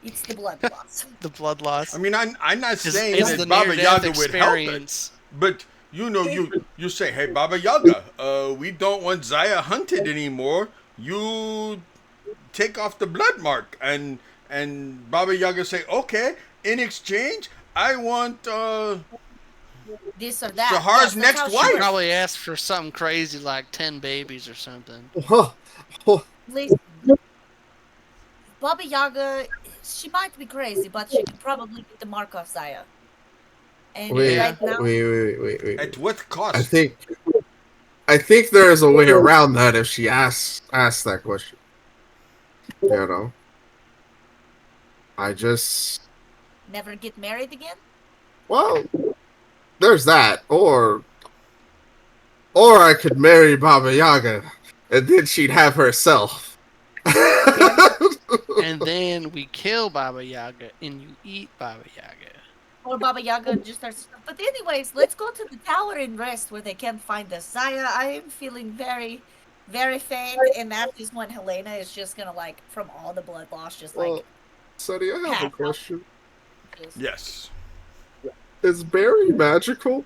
It's the blood loss. The blood loss. I mean, I'm not saying It's that the Baba near-death Yaga would help it, experience. but you say, hey, Baba Yaga, we don't want Zaya hunted anymore. You take off the blood mark, and Baba Yaga say, okay, in exchange, I want This or that. Sahar's Yes, that's next how she wife. works. Probably asked for something crazy like 10 babies or something. Listen, Baba Yaga, she might be crazy, but she could probably get the mark off Zaya. And right now, Wait. At what cost? I think there is a way around that if she asks that question. You know, I just never get married again. well, there's that, or I could marry Baba Yaga, and then she'd have herself. And then we kill Baba Yaga and you eat Baba Yaga. Or Baba Yaga just starts. But anyways, let's go to the tower and rest where they can't find us. Zaya, I am feeling very, very faint, and that is when Helena is just gonna like, from all the blood loss, just like. Well, Sonny, I have pass a out. question. Yes. Is Barry magical?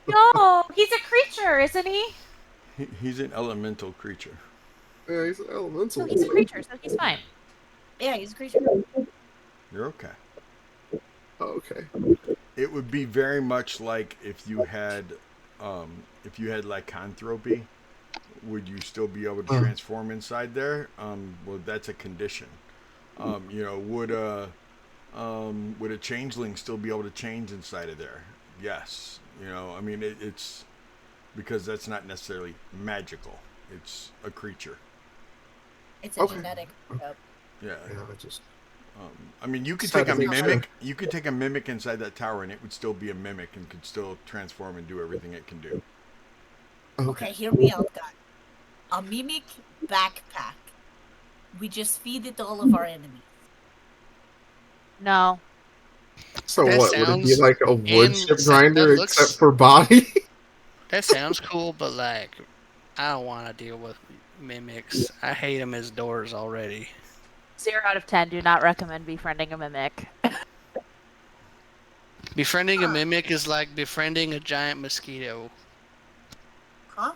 No, he's a creature, isn't he? He's an elemental creature. Yeah, he's an So elemental. he's a creature, so he's fine. Yeah, he's a creature. You're okay. Okay. It would be very much like if you had lycanthropy. Would you still be able to transform inside there? Well, that's a condition. You know, would a changeling still be able to change inside of there? Yes. You know, I mean, it's because that's not necessarily magical. It's a creature. It's a genetic. Yeah. I just. I mean, you could Just take a had to make sure. mimic. You could take a mimic inside that tower, and it would still be a mimic, and could still transform and do everything it can do. Okay, hear me out, guys. A mimic backpack. We just feed it to all of our enemies. No. So That what? Would it be sounds like a wood chip insane. grinder That looks- except for body? That sounds cool, but like, I don't want to deal with mimics. I hate them as doors already. 0 out of 10. Do not recommend befriending a mimic. Befriending a mimic is like befriending a giant mosquito. Huh?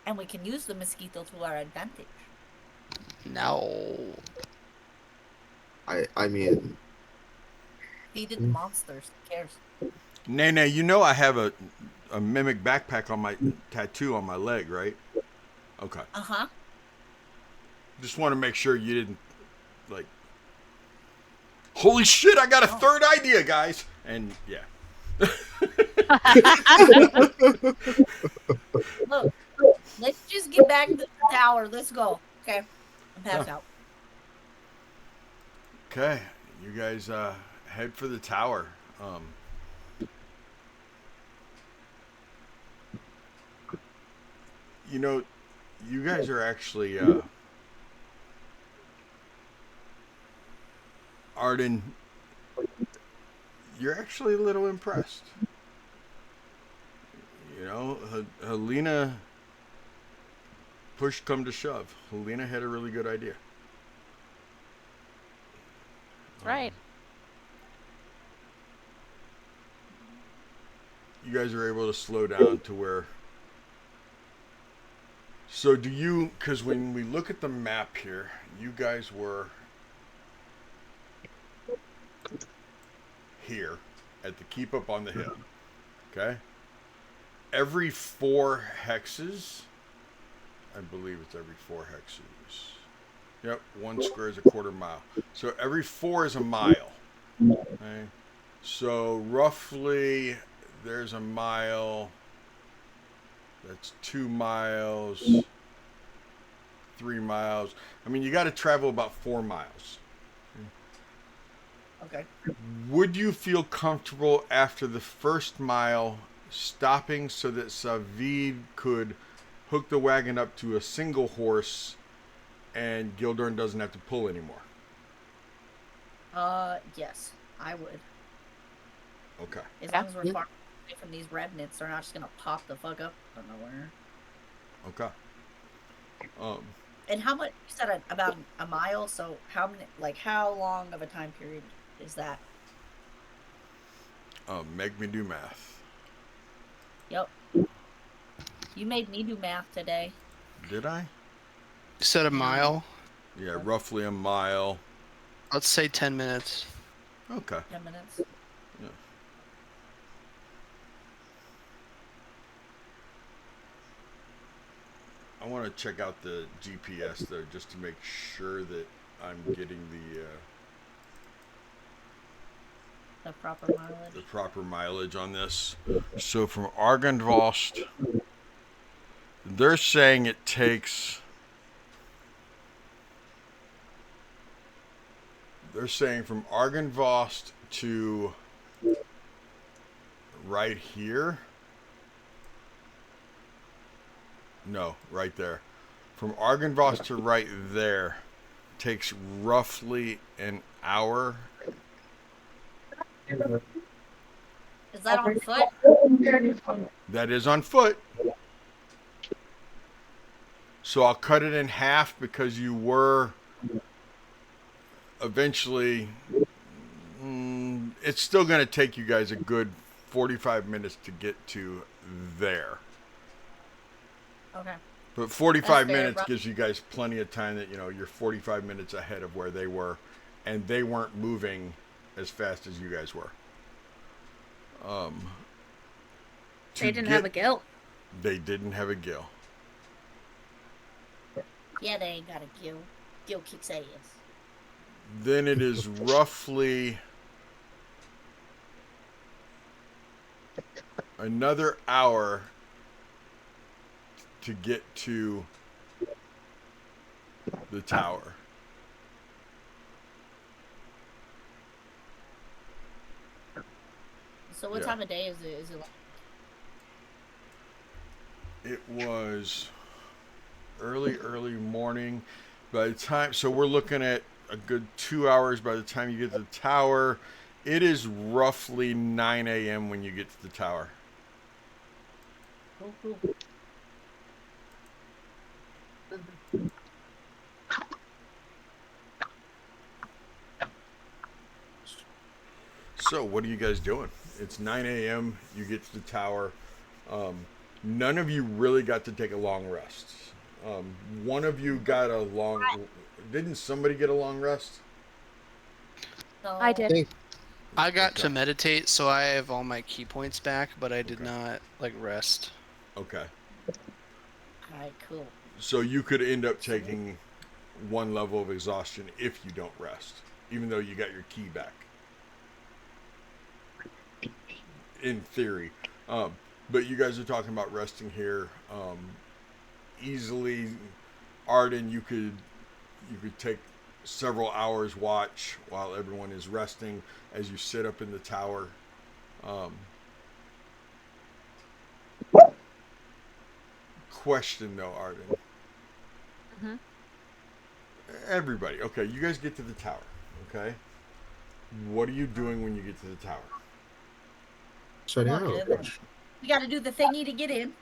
And we can use the mosquito to our advantage. No. I mean, Feed it to monsters. Who cares? Nay, you know I have a mimic backpack on my tattoo on my leg, right? Okay. Uh-huh. Just want to make sure you didn't like. Holy shit! I got a third idea, guys. And yeah. Look, let's just get back to the tower. Let's go. Okay. I'm passed out. Okay, you guys head for the tower. You know, you guys are actually Arden. You're actually a little impressed. You know, Helena, push come to shove, Helena had a really good idea. Right. You guys are able to slow down to where. So do you? Because when we look at the map here, you guys were here at the keep up on the hill. Okay. Every 4 hexes, I believe it's every 4 hexes. Yep, 1 square is a quarter mile. So every 4 is a mile. Okay. So roughly, there's a mile. That's 2 miles. 3 miles. I mean, you got to travel about 4 miles. Okay. Would you feel comfortable after the first mile stopping so that Savid could hook the wagon up to a single horse and Gildern doesn't have to pull anymore? Yes, I would. Okay. As long as we're far away from these revenants, they're not just gonna pop the fuck up from nowhere. Okay. And how much? You said about a mile. So how many? Like how long of a time period is that? Make me do math. Yep. You made me do math today. Did I? Set a mile. Yeah, roughly a mile. Let's say 10 minutes. Okay. 10 minutes. Yeah. I want to check out the GPS though, just to make sure that I'm getting The proper mileage. the proper mileage on this. So from Argynvost, they're saying it takes. They're saying from Argynvost to right here. No, right there. From Argynvost to right there takes roughly an hour. Is that on foot? That is on foot. So I'll cut it in half because you were eventually. It's still going to take you guys a good 45 minutes to get to there. Okay. But 45 That's fair, minutes bro. gives you guys plenty of time that, you're 45 minutes ahead of where they were. And they weren't moving as fast as you guys were. They didn't have a gill. They didn't have a gill. Yeah, they ain't got a gill. Gill kicks ass. Then it is roughly another hour to get to the tower. So what Yeah. time of day is it? Is it like It was early morning. By the time, so we're looking at a good 2 hours by the time you get to the tower. It is roughly 9 a.m. when you get to the tower. cool? So what are you guys doing? It's 9 a.m. You get to the tower. None of you really got to take a long rest. One of you got a long. Didn't somebody get a long rest? So, I did. I got Okay. to meditate, so I have all my key points back, but I did Okay. not rest. Okay. Alright, cool. So you could end up taking one level of exhaustion if you don't rest, even though you got your key back. In theory. But you guys are talking about resting here. Easily, Arden, you could take several hours watch while everyone is resting as you sit up in the tower. Question though, Arden. Mhm. Everybody, okay, you guys get to the tower, okay? What are you doing when you get to the tower? So now, Well, we gotta do the thingy to get in.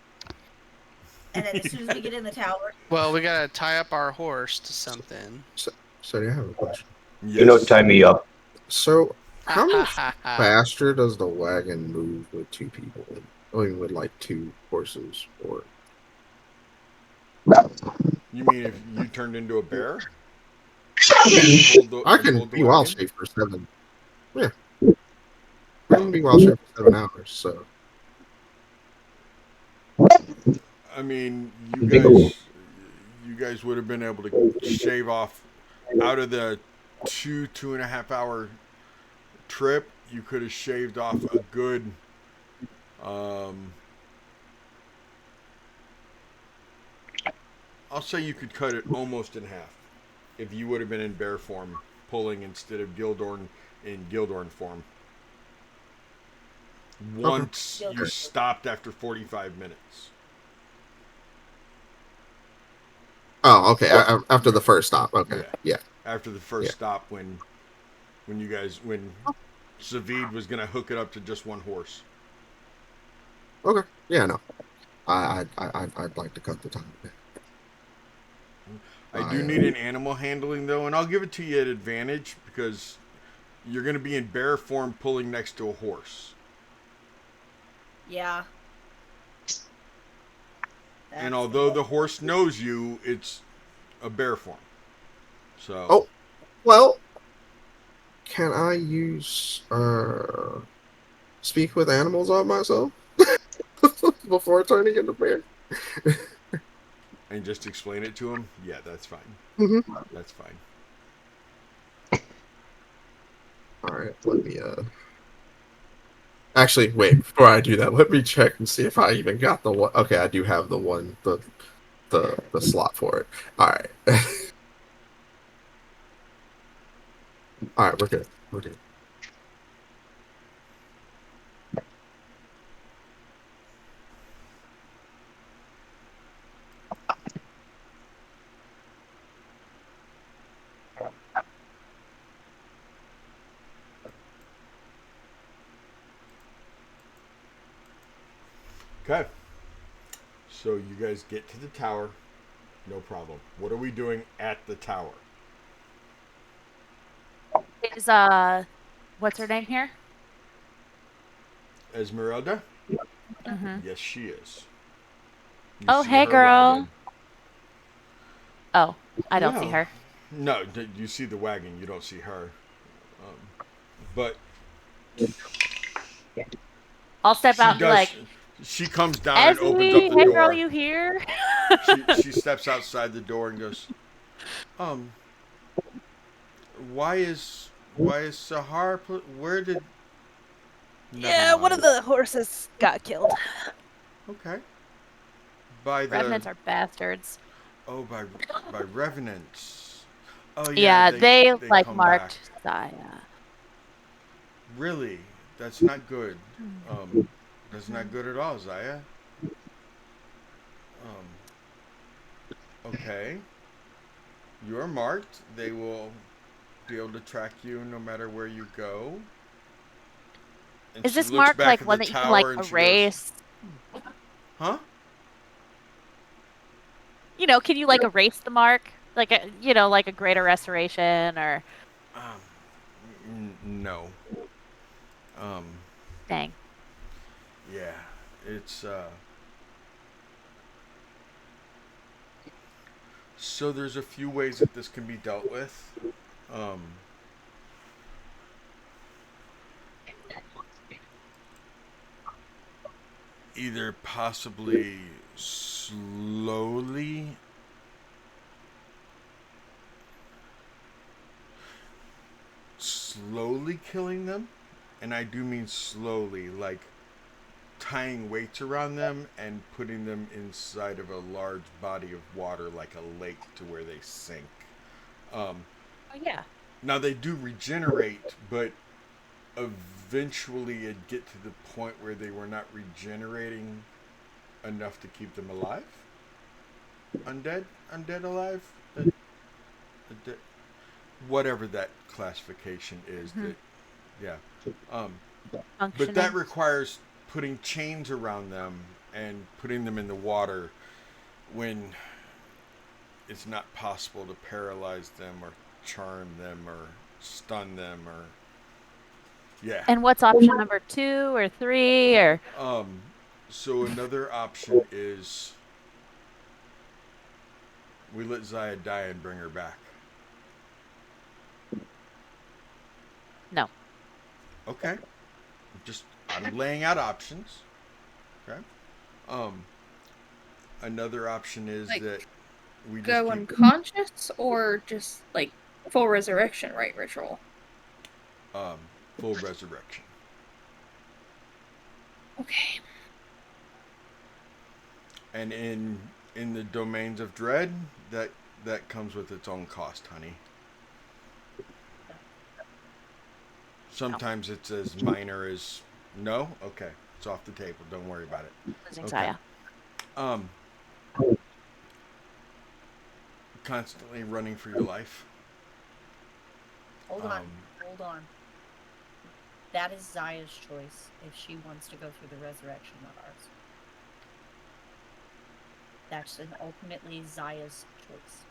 And then as soon as we get in the tower, Well, we gotta tie up our horse to something. so I have a question. Yes. tie me up. So how much Fast. faster does the wagon move with two people? I mean, with like two horses, or You mean if you turned into a bear? I can be wild shape for 7. Yeah, I can be wild shape for 7 hours. So I mean, you guys would have been able to shave off out of the 2.5 hour trip. You could have shaved off a good, I'll say you could cut it almost in half if you would have been in bear form, pulling instead of Gildorn in Gildorn form. Once you stopped after 45 minutes. oh, okay. After the first stop, okay, yeah. After the first stop, when Savid was gonna hook it up to just one horse. Okay, yeah, no. I'd like to cut the time. I do need an animal handling though, and I'll give it to you at advantage because you're gonna be in bear form pulling next to a horse. yeah. And although the horse knows you, it's a bear form. So. Oh, well, can I use speak with animals on myself before turning into bear? And just explain it to him? Yeah, that's fine. Mm-hmm. That's fine. All right, let me actually wait before I do that. Let me check and see if I even got the one. Okay, I do have the one the slot for it. All right. All right, we're good. We're good. Okay. So you guys get to the tower. No problem. What are we doing at the tower? Is what's her name here? Esmeralda? Mm-hmm. Yes, she is. You Oh, see hey, her girl. wagon. Oh, I don't see No. her. No, you see the wagon. You don't see her. But I'll step out and be like, she comes down and opens Esme, up the hey, door. girl, you here? She steps outside the door and goes, why is Sahar? Where did? Never One of mind. the horses got killed. Okay. By the Revenants are bastards. by revenants. Oh Yeah, they like come marked back. Saya. Really? That's not good. That's not good at all, Zaya. Okay. You're marked. They will be able to track you no matter where you go. And Is she this looks mark back like at one the that you can like tower and she goes, erase? huh? You know, can you like erase the mark? Like a like a greater restoration or No. dang. Yeah. It's so there's a few ways that this can be dealt with. Either possibly slowly killing them, and I do mean slowly, like tying weights around them and putting them inside of a large body of water like a lake to where they sink. Oh yeah. Now they do regenerate, but eventually it'd get to the point where they were not regenerating enough to keep them alive. Undead alive. Whatever that classification is. That, yeah. But that requires putting chains around them and putting them in the water when it's not possible to paralyze them or charm them or stun them or yeah. And what's option number 2 or 3 or? So another option is we let Zaya die and bring her back. No. Okay. I'm laying out options. Okay. Another option is Like, that we just go unconscious or just like full resurrection rite ritual? Full resurrection. Okay. And in the domains of dread, that comes with its own cost, honey. Sometimes it's as minor as no. Okay, it's off the table. Don't worry about it. Losing Saya. Constantly running for your life. Hold on. That is Zaya's choice if she wants to go through the resurrection, not ours. That's ultimately Zaya's choice.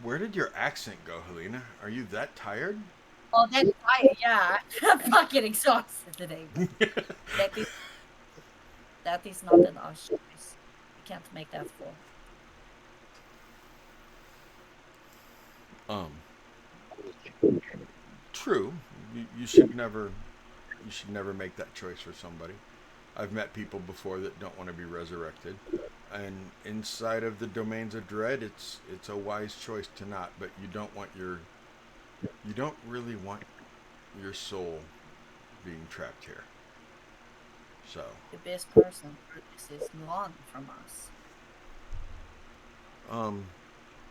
Where did your accent go, Helena? Are you that tired? Oh, that's Zaya, yeah. I'm fucking exhausted today. That is not an us choice. Can't make that full. True. You should never make that choice for somebody. I've met people before that don't want to be resurrected, and inside of the domains of dread, it's a wise choice to not. But you don't really want your soul being trapped here. So The best person for this is gone from us.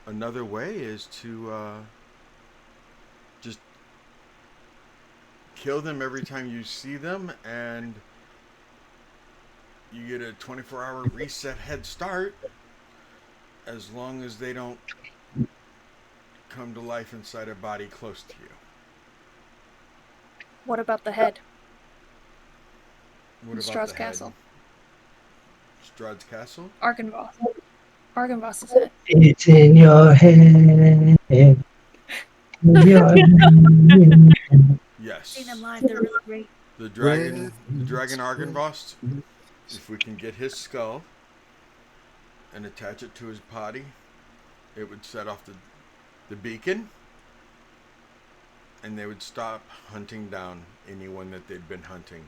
another way is to just kill them every time you see them, and you get a 24-hour reset head start as long as they don't come to life inside a body close to you. What about the head? What about Strahd's the head? castle. Strahd's castle? Argynvost. Argynvost's head. It's in your head. In your head. Yes. Seeing them live, they're really great. The dragon Argynvost. If we can get his skull and attach it to his body, it would set off the beacon, and they would stop hunting down anyone that they'd been hunting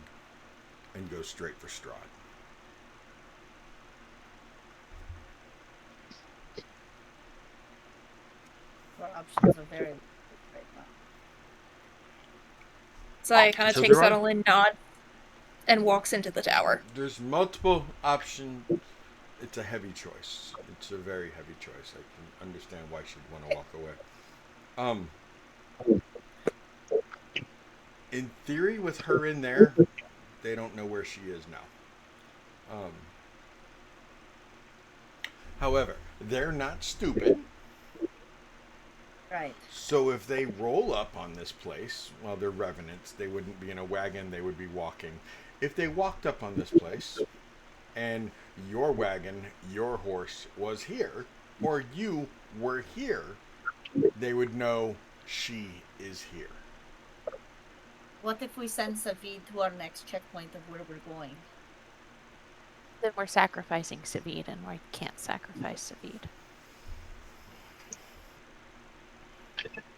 and go straight for Strahd. Our options are very right now. Zaya kind of So takes there that are- all in, nod, and walks into the tower. There's multiple options. It's a heavy choice. It's a very heavy choice. I can understand why she'd want to walk away. In theory, with her in there, they don't know where she is now. However, they're not stupid. Right. So if they roll up on this place, well, they're revenants. They wouldn't be in a wagon. They would be walking. If they walked up on this place and your wagon, your horse was here, or you were here, they would know she is here. What if we send Savid to our next checkpoint of where we're going? Then we're sacrificing Savid, and I can't sacrifice Savid.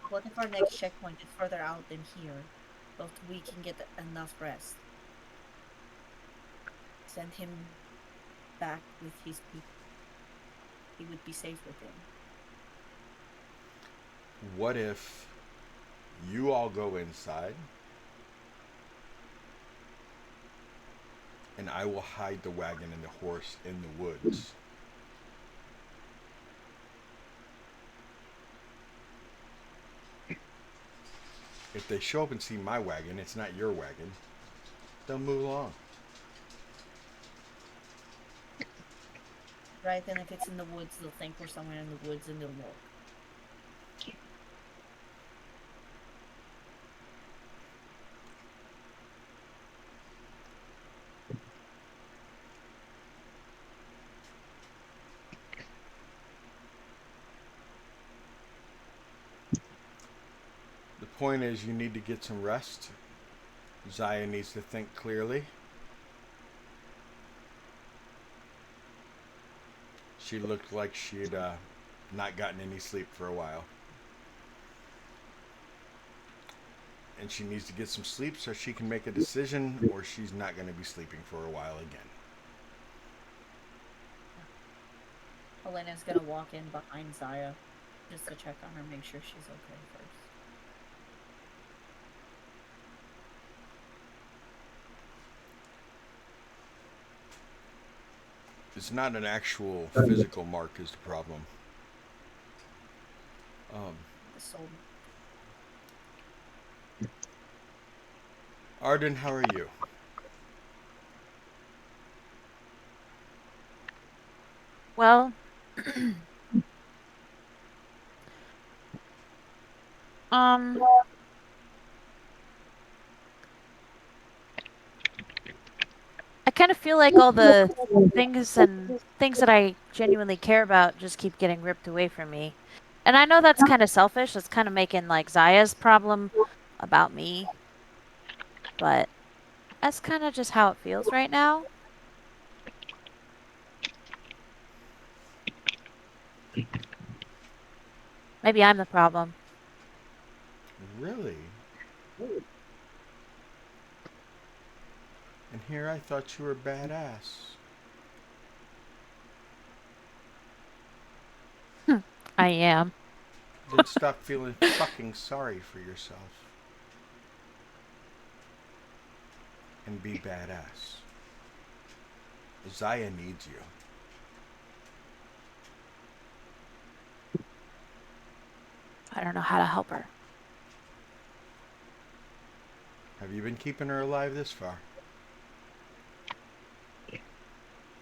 What if our next checkpoint is further out than here, but we can get enough rest? Send him back with his people. He would be safe with him. What if you all go inside and I will hide the wagon and the horse in the woods? If they show up and see my wagon, it's not your wagon, they'll move along. Right, and if it's in the woods, they'll think we're somewhere in the woods and they'll walk. The point is, you need to get some rest. Zaya needs to think clearly. She looked like she had not gotten any sleep for a while. And she needs to get some sleep so she can make a decision, or she's not going to be sleeping for a while again. Helena's gonna walk in behind Zaya just to check on her, make sure she's okay first. It's not an actual physical mark is the problem. The soul. Arden, how are you? Well, I kind of feel like all the things that I genuinely care about just keep getting ripped away from me. And I know that's kind of selfish. It's kind of making like Zaya's problem about me. But that's kind of just how it feels right now. Maybe I'm the problem. Really? And here I thought you were badass. I am. Then stop feeling fucking sorry for yourself. And be badass. Zaya needs you. I don't know how to help her. Have you been keeping her alive this far?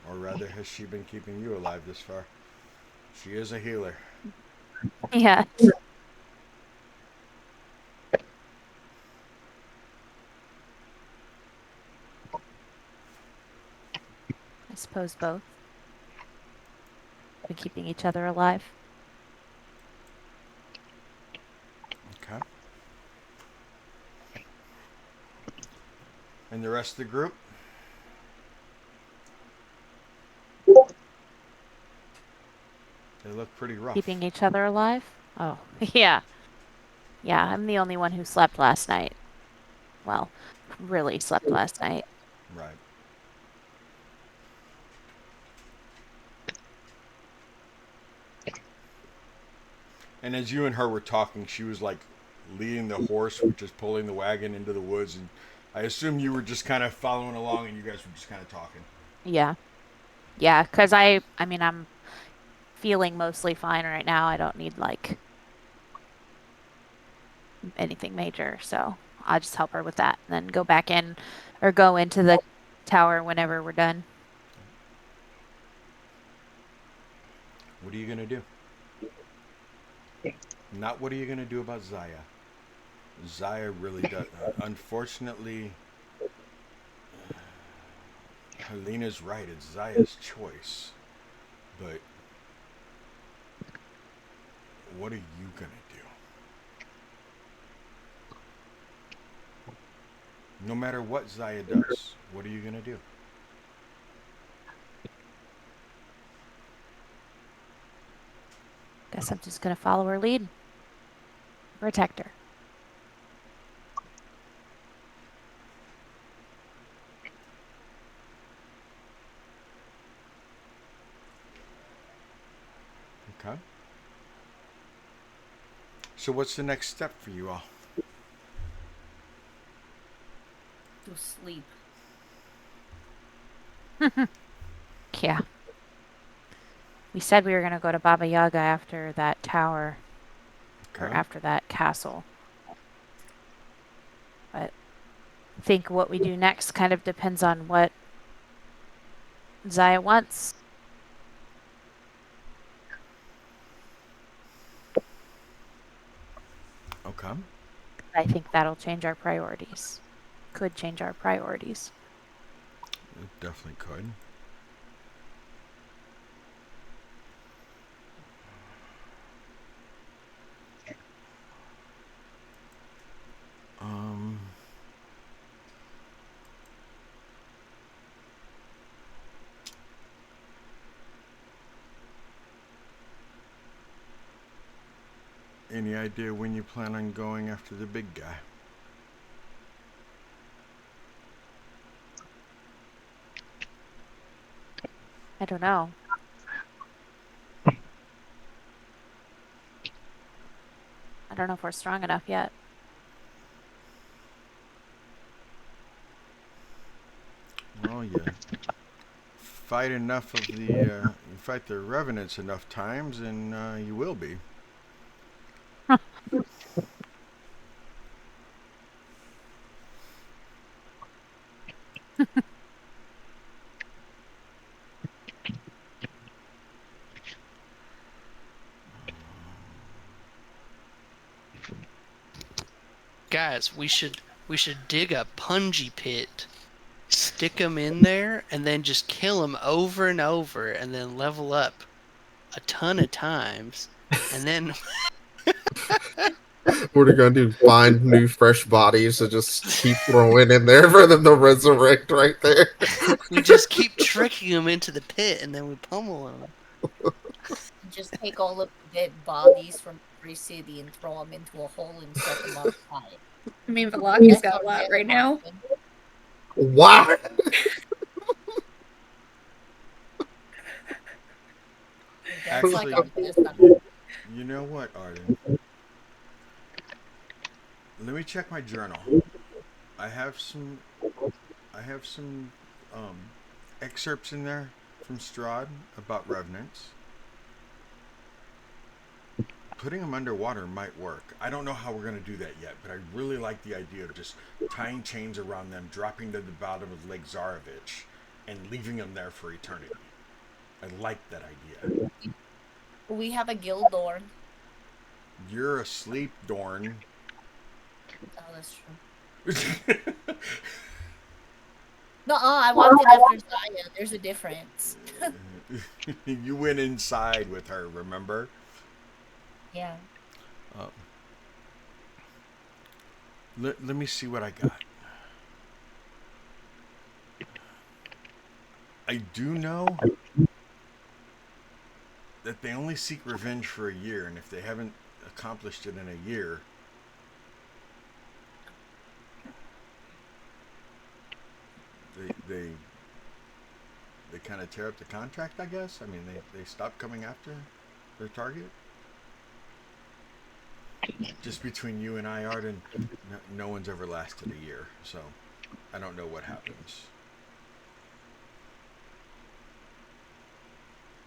Or rather, has she been keeping you alive this far? She is a healer. Yeah. I suppose both. Been keeping each other alive. Okay. And the rest of the group? They look pretty rough. Keeping each other alive? Oh, yeah. Yeah, I'm the only one who slept last night. Well, really slept last night. Right. And as you and her were talking, she was like leading the horse, which is pulling the wagon into the woods. And I assume you were just kind of following along and you guys were just kind of talking. Yeah. Yeah, because I mean, I'm feeling mostly fine right now. I don't need, like, anything major. So I'll just help her with that and then go back in or go into the tower whenever we're done. What are you going to do? Not what are you going to do about Zaya. Zaya really does. Unfortunately, Helena's right. It's Zaya's choice. But what are you going to do? No matter what Zaya does, what are you going to do? Guess I'm just gonna follow her lead. Protect her. Okay. So what's the next step for you all? To sleep. Yeah. We said we were gonna go to Baba Yaga after that tower. Or Okay. after that castle. But I think what we do next kind of depends on what Zaya wants. Okay. I think that'll change our priorities. Could change our priorities. It definitely could. Any idea when you plan on going after the big guy? I don't know. I don't know if we're strong enough yet. Well, you fight enough of the you fight the revenants enough times, and you will be. Guys, we should dig a punji pit, stick them in there, and then just kill them over and over, and then level up a ton of times, and then What are you gonna do? Find new fresh bodies and just keep throwing in there for them to resurrect right there? we just keep tricking them into the pit, and then we pummel them. Just take all of the dead bodies from every city and throw them into a hole and set them on fire. I mean, Valaki's That's got a lot already right now. happened. What? That's like Actually, our best on You know what, Arden? Let me check my journal. I have some excerpts in there from Strahd about revenants. Putting them underwater might work. I don't know how we're going to do that yet, but I really like the idea of just tying chains around them, dropping them to the bottom of Lake Zarovich, and leaving them there for eternity. I like that idea. We have a Gildorn. You're asleep, Dorn. Oh, that's true. No, I walked in after Zaya. There's a difference. You went inside with her, remember? Yeah. Let me see what I got. I do know that they only seek revenge for a year, and if they haven't accomplished it in a year, they kind of tear up the contract, I guess. I mean, they stop coming after their target. Just between you and I, Arden, no one's ever lasted a year, so I don't know what happens.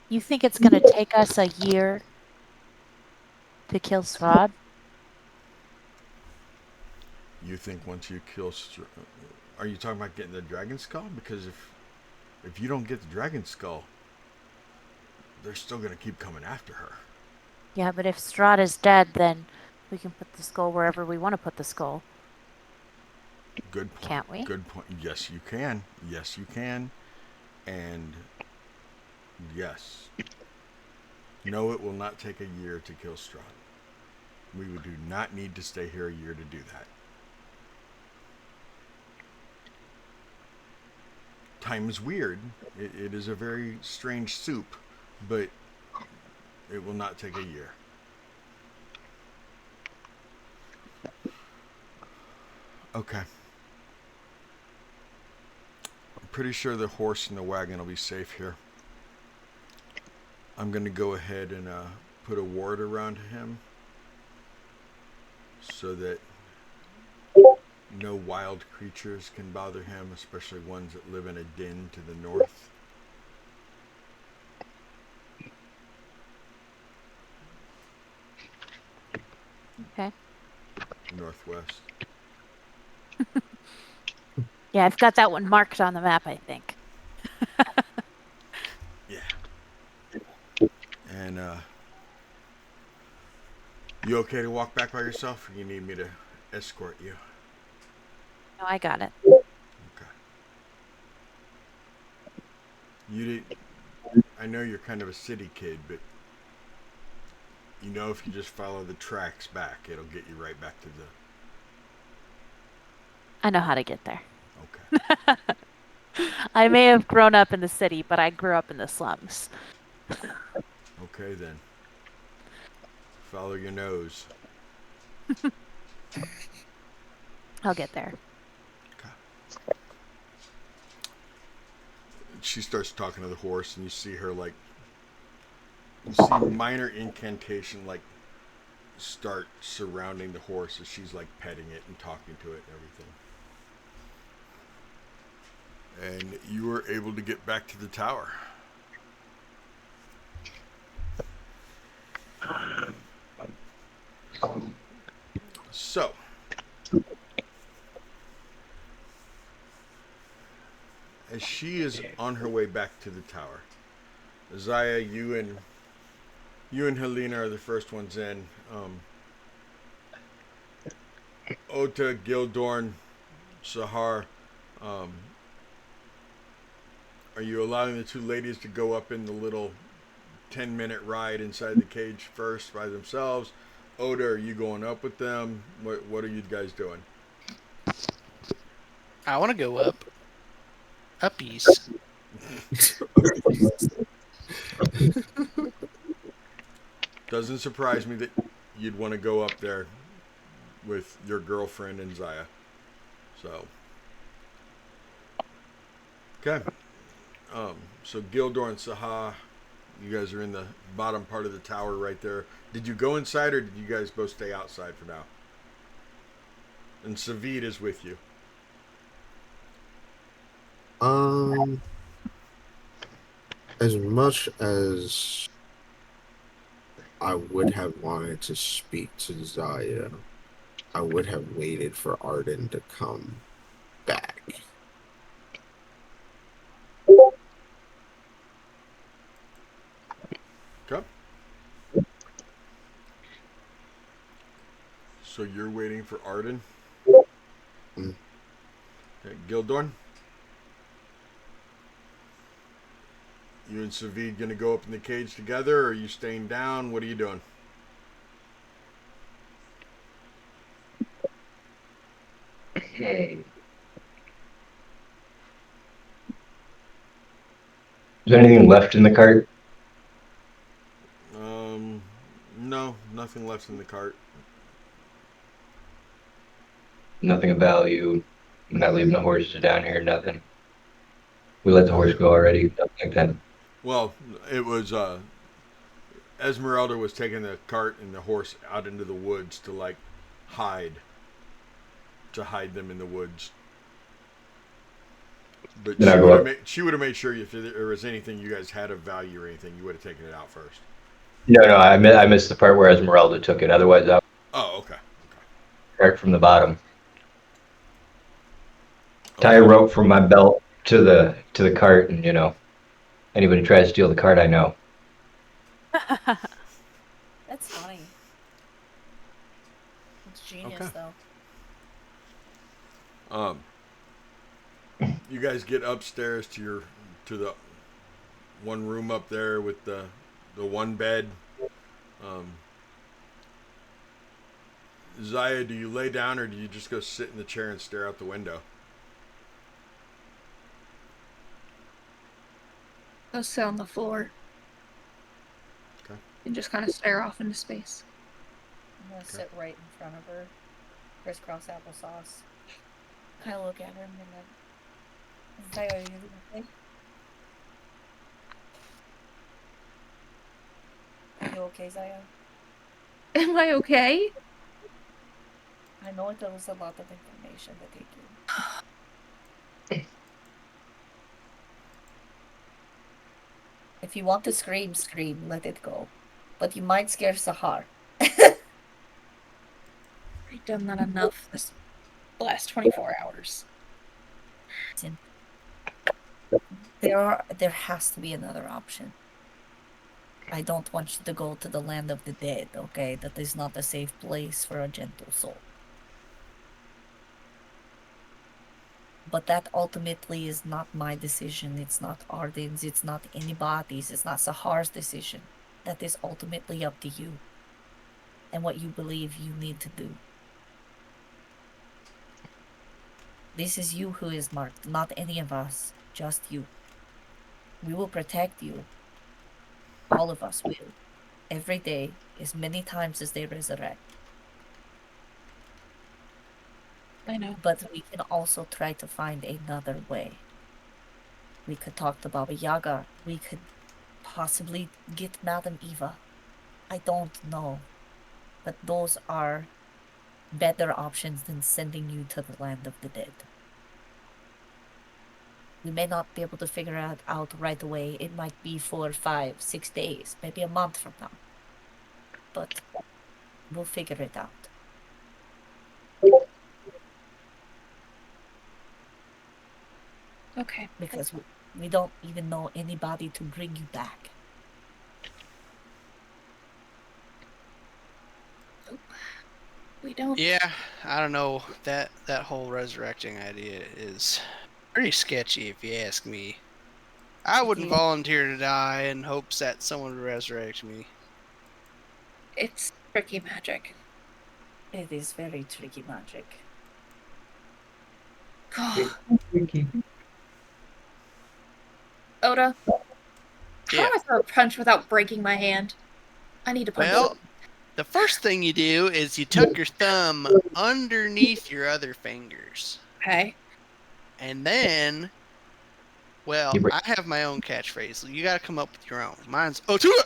You think it's going to take us a year to kill Strahd? You think once you kill, are you talking about getting the dragon skull? Because if you don't get the dragon skull, they're still going to keep coming after her. Yeah, but if Strahd is dead, then we can put the skull wherever we want to put the skull. Good point. Can't we? Good point. Yes, you can. Yes, you can. And yes. No, it will not take a year to kill Strahd. We do not need to stay here a year to do that. Time is weird. It is a very strange soup, but it will not take a year. Okay. I'm pretty sure the horse and the wagon will be safe here. I'm going to go ahead and put a ward around him so that no wild creatures can bother him, especially ones that live in a den to the north. Okay. Northwest. Yeah, I've got that one marked on the map, I think. Yeah. And you okay to walk back by yourself, or you need me to escort you? No, I got it. Okay. I know you're kind of a city kid, but you know if you just follow the tracks back, it'll get you right back to the... I know how to get there. Okay. I may have grown up in the city, but I grew up in the slums. Okay, then. Follow your nose. I'll get there. Okay. She starts talking to the horse, and you see her, like... You see minor incantation, like, start surrounding the horse as she's, like, petting it and talking to it and everything. And you were able to get back to the tower. So, as she is on her way back to the tower, Zaya, you and Helena are the first ones in. Ota, Gildorn, Sahar, are you allowing the two ladies to go up in the little 10-minute ride inside the cage first by themselves? Oda, are you going up with them? What are you guys doing? I want to go up. Uppies. Doesn't surprise me that you'd want to go up there with your girlfriend and Zaya. So, okay. So Gildor and Saha, you guys are in the bottom part of the tower right there. Did you go inside or did you guys both stay outside for now? And Savid is with you. As much as I would have wanted to speak to Zaya, I would have waited for Arden to come back. Okay. So you're waiting for Arden? Mm. Okay, Gildorn? You and Savid gonna go up in the cage together, or are you staying down? What are you doing? Is there anything left in the cart? No, nothing left in the cart. Nothing of value. I'm not leaving the horses down here. Nothing. We let the horse go already. Nothing like that. Well, it was Esmeralda was taking the cart and the horse out into the woods to like hide them in the woods. But Then I go up. she would have made sure if there was anything you guys had of value or anything, you would have taken it out first. No, I missed the part where Esmeralda took it. Otherwise, I'll Oh, okay. start from the bottom. Tie a Okay. rope from my belt to the cart, and anybody tries to steal the cart, I know. That's funny. It's genius, Okay. though. You guys get upstairs to the one room up there with the one bed. Zaya, do you lay down or do you just go sit in the chair and stare out the window? Go sit on the floor. Okay. And just kind of stare off into space. I'm gonna sit right in front of her. Crisscross applesauce. Kind of look at her and then say, "Are you okay? Are you okay, Zaya?" Am I okay? I know there was a lot of information to take in. If you want to scream, scream. Let it go. But you might scare Sahar. I've done that enough this last 24 hours. There has to be another option. I don't want you to go to the land of the dead, okay? That is not a safe place for a gentle soul. But that ultimately is not my decision. It's not Arden's. It's not anybody's. It's not Sahar's decision. That is ultimately up to you. And what you believe you need to do. This is you who is marked, not any of us. Just you. We will protect you. All of us will. Every day, as many times as they resurrect. I know. But we can also try to find another way. We could talk to Baba Yaga. We could possibly get Madame Eva. I don't know. But those are better options than sending you to the land of the dead. We may not be able to figure it out right away. It might be 4, 5, 6 days, maybe a month from now. But we'll figure it out. Okay. Because we don't even know anybody to bring you back. We don't. Yeah, I don't know. That whole resurrecting idea is pretty sketchy, if you ask me. I wouldn't volunteer to die in hopes that someone would resurrect me. It's tricky magic. It is very tricky magic. Oda, how Yeah. do I throw a punch without breaking my hand? I need to punch. Well, The first thing you do is you tuck your thumb underneath your other fingers. Okay. And then, well, You bring- I have my own catchphrase. You gotta come up with your own. Mine's Otua!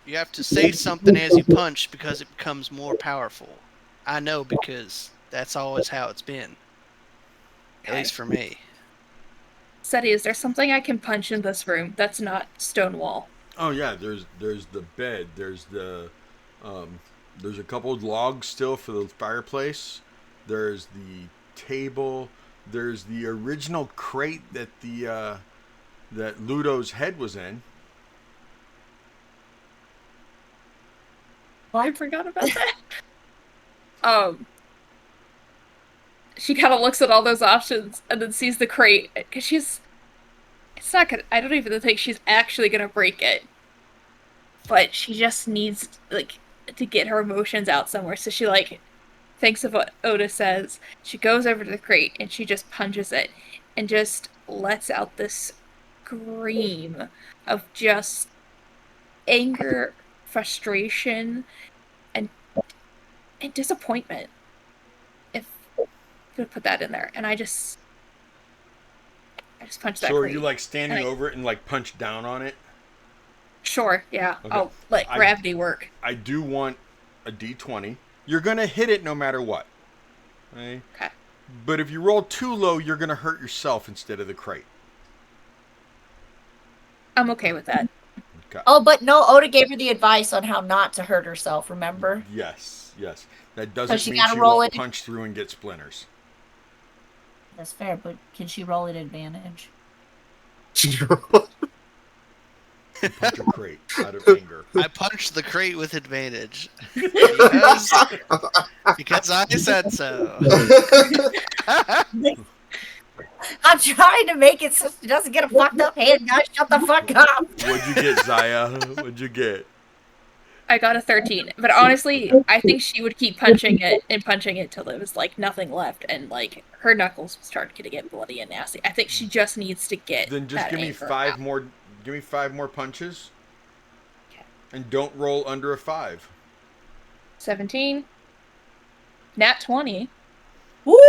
You have to say something as you punch because it becomes more powerful. I know because that's always how it's been. At Okay. least for me. Seti, is there something I can punch in this room that's not stone wall? Oh yeah, there's the bed. There's there's a couple of logs still for the fireplace. There's the table. There's the original crate that that Ludo's head was in. I forgot about that. She kind of looks at all those options and then sees the crate because it's not gonna. I don't even think she's actually gonna break it, but she just needs like to get her emotions out somewhere. So she thinks of what Oda says. She goes over to the crate and she just punches it and just lets out this scream of just anger, frustration, and disappointment. If you could put that in there, and I just punched that So are crate. you like standing And over it and like punch down on it? Sure, yeah. Okay. I'll let gravity work. I do want a D20. You're gonna hit it no matter what. Okay. Okay. But if you roll too low, you're gonna hurt yourself instead of the crate. I'm okay with that. Okay. Oh, but no, Oda gave her the advice on how not to hurt herself, remember? Yes. That So doesn't she mean gotta she roll won't it. punch through and get splinters. That's fair, but can she roll at advantage? Punch a crate out of anger. I punched the crate with advantage. Because I said so. I'm trying to make it so she doesn't get a fucked up hand, guys. Shut the fuck up. What'd you get, Zaya? What'd you get? I got a 13, but honestly, I think she would keep punching it till there was like nothing left, and like her knuckles would start to get bloody and nasty. I think she just needs to get. Then just that give me anger five out. more. Give me 5 more punches. Okay. And don't roll under a 5. 17. Nat 20.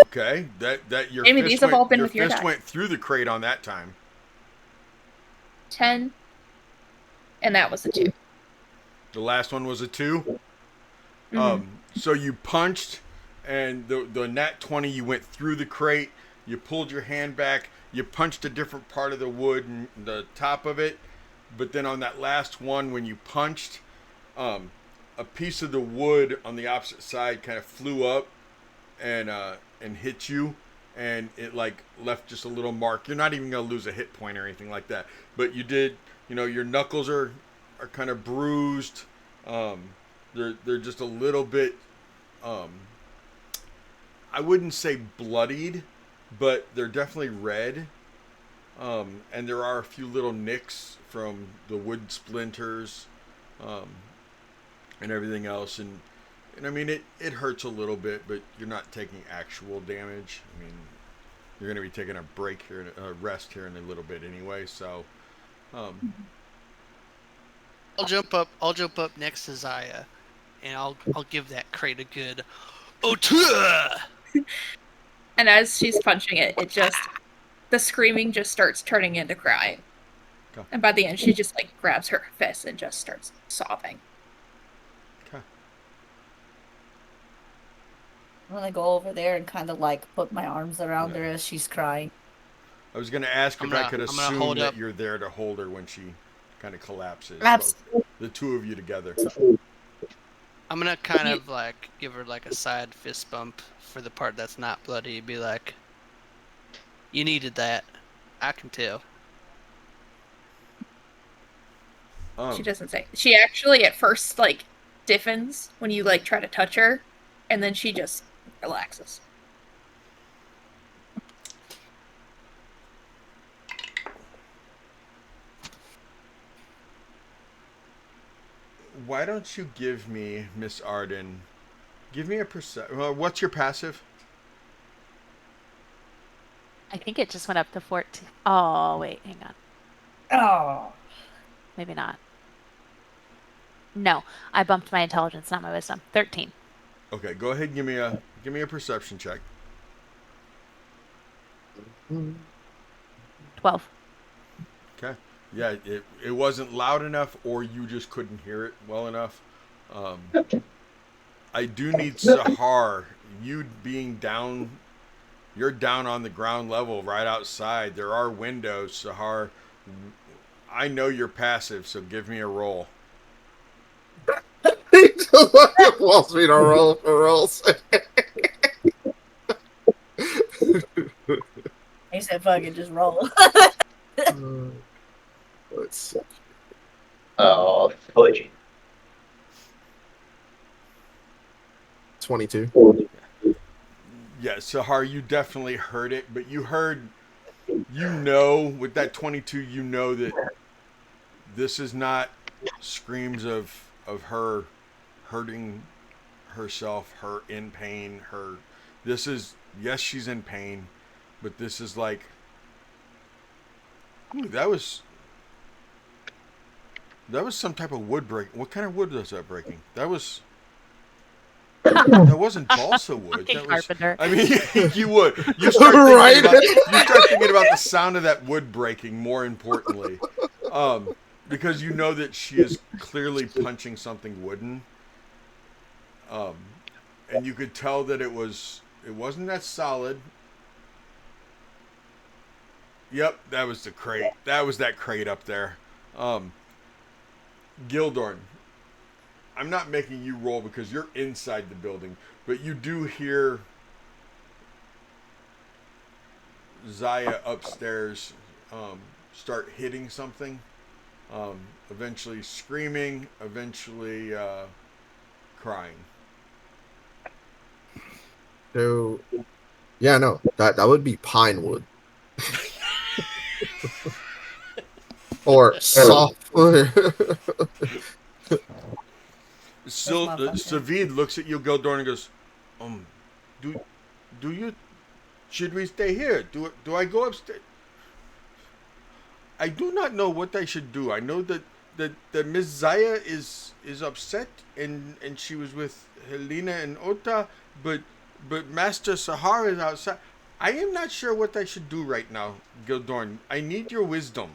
Okay, that your Amy, fist these have went, all been your with your fist die. went through the crate on that time. 10. And that was a 2. The last one was a 2. Mhm. So you punched, and the nat 20, you went through the crate. You pulled your hand back. You punched a different part of the wood and the top of it. But then on that last one, when you punched, a piece of the wood on the opposite side kind of flew up and hit you, and it like left just a little mark. You're not even gonna lose a hit point or anything like that, but you did. You know, your knuckles are kind of bruised. They're just a little bit. I wouldn't say bloodied, but they're definitely red. And there are a few little nicks from the wood splinters, and everything else. And I mean, it hurts a little bit, but you're not taking actual damage. I mean, you're going to be taking a break here, a rest here in a little bit anyway. So, I'll jump up next to Zaya, and I'll give that crate a good Otua! And as she's punching it, the screaming just starts turning into crying. Okay. And by the end, she just like grabs her fist and just starts sobbing. Okay. I'm gonna go over there and kind of like put my arms around her as she's crying. I was going to ask if I could I'm gonna assume hold that up. you're there to hold her when she kind of collapses. Absolutely. Both, the two of you together. I'm gonna kind of like give her like a side fist bump for the part that's not bloody. Be like, you needed that. I can tell. She doesn't say. She actually at first like stiffens when you like try to touch her, and then she just relaxes. Why don't you give me, Miss Arden, give me a what's your passive? I think it just went up to 14. Oh, wait, hang on. Oh. Maybe not. No, I bumped my intelligence, not my wisdom. 13. Okay, go ahead and give me a perception check. 12. Okay. Yeah, it wasn't loud enough, or you just couldn't hear it well enough. I do need Sahar. You being down, you're down on the ground level right outside. There are windows, Sahar. I know you're passive, so give me a roll. He just wants me to roll for rolls. He said, "Fucking just roll." Let's see. Oh, fudge. 22. Yeah, Sahar, you definitely heard it, but you know, with that 22, you know that this is not screams of her hurting herself, her in pain, her. This is, yes, she's in pain, but this is like, ooh, that was some type of wood break. What kind of wood was that breaking? That wasn't balsa wood. Fucking That was. carpenter. I mean, you would. You start thinking Right? about. You start thinking about the sound of that wood breaking. More importantly, because you know that she is clearly punching something wooden. And you could tell that it wasn't that solid. Yep, that was the crate. That was that crate up there. Gildorn, I'm not making you roll because you're inside the building, but you do hear Zaya upstairs start hitting something, eventually screaming, eventually crying. So, yeah, no, that would be pine wood. Or soft. Savid looks at you, Gildorn, and goes, do you, should we stay here? Do I go upstairs? I do not know what I should do. I know that Miss Zaya is upset and she was with Helena and Ota, but Master Sahar is outside. I am not sure what I should do right now, Gildorn. I need your wisdom.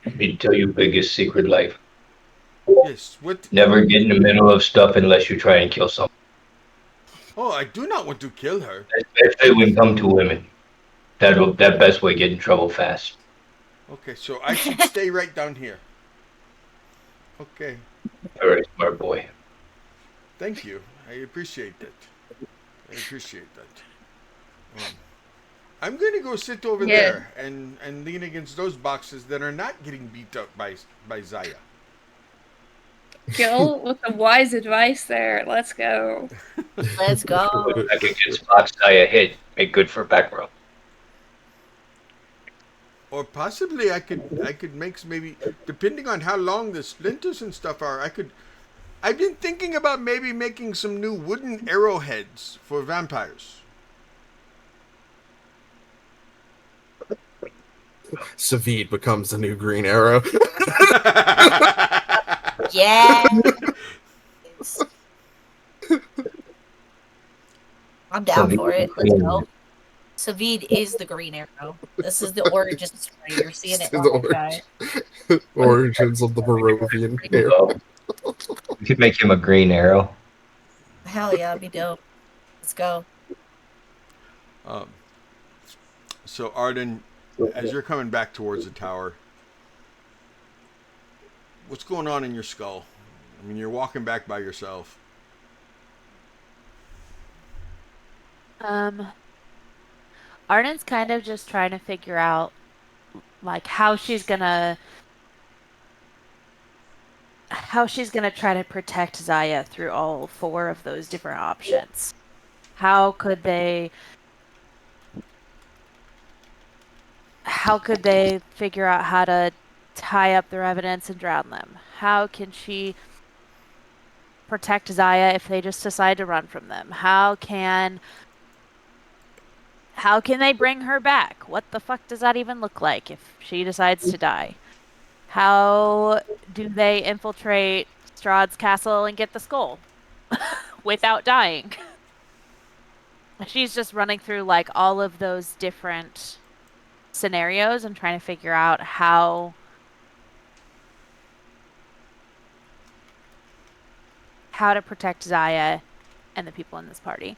Let me tell you biggest secret life. Yes, what? Never get in the middle of stuff unless you try and kill someone. Oh, I do not want to kill her. Especially when it comes to women. That best way to get in trouble fast. Okay, so I should stay right down here. Okay, Very smart boy. thank you. I appreciate that. I appreciate that. I'm going to go sit over Yeah. there and lean against those boxes that are not getting beat up by Zaya. Gil with the wise advice there. Let's go. Let's go. I could get spots Zaya hit. Make good for back row. Or possibly I could make maybe, depending on how long the splinters and stuff are, I've been thinking about maybe making some new wooden arrowheads for vampires. Savid becomes the new Green Arrow. Yeah. I'm down for it. Let's go. Savid is the Green Arrow. This is the origin story. You're seeing it now, guys. Origins of the Barovian Arrow. We could make him a green arrow. Hell yeah, it'd be dope. Let's go. So Arden, as you're coming back towards the tower, what's going on in your skull? I mean, you're walking back by yourself. Arden's kind of just trying to figure out, like, how she's gonna try to protect Zaya through all 4 of those different options. How could they figure out how to tie up their evidence and drown them? How can she protect Zaya if they just decide to run from them? How can they bring her back? What the fuck does that even look like if she decides to die? How do they infiltrate Strahd's castle and get the skull without dying? She's just running through like all of those different scenarios and trying to figure out how to protect Zaya and the people in this party.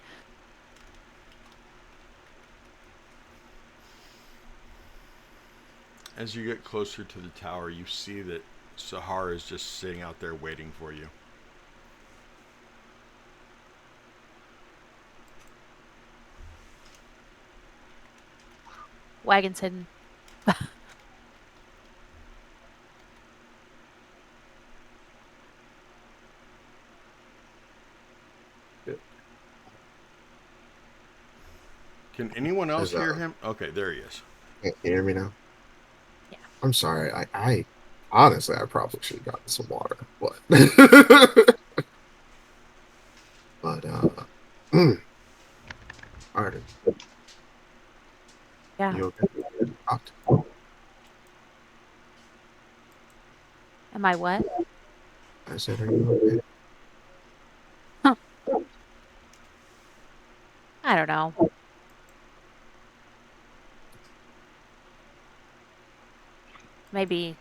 As you get closer to the tower, you see that Sahar is just sitting out there waiting for you. Wagon's hidden. Can anyone else Is, hear him? Okay, there he is. Can you hear me now? Yeah. I'm sorry. I honestly, I probably should have gotten some water, but all right. Yeah. You okay? Am I what? I said, are you okay? I don't know. Maybe.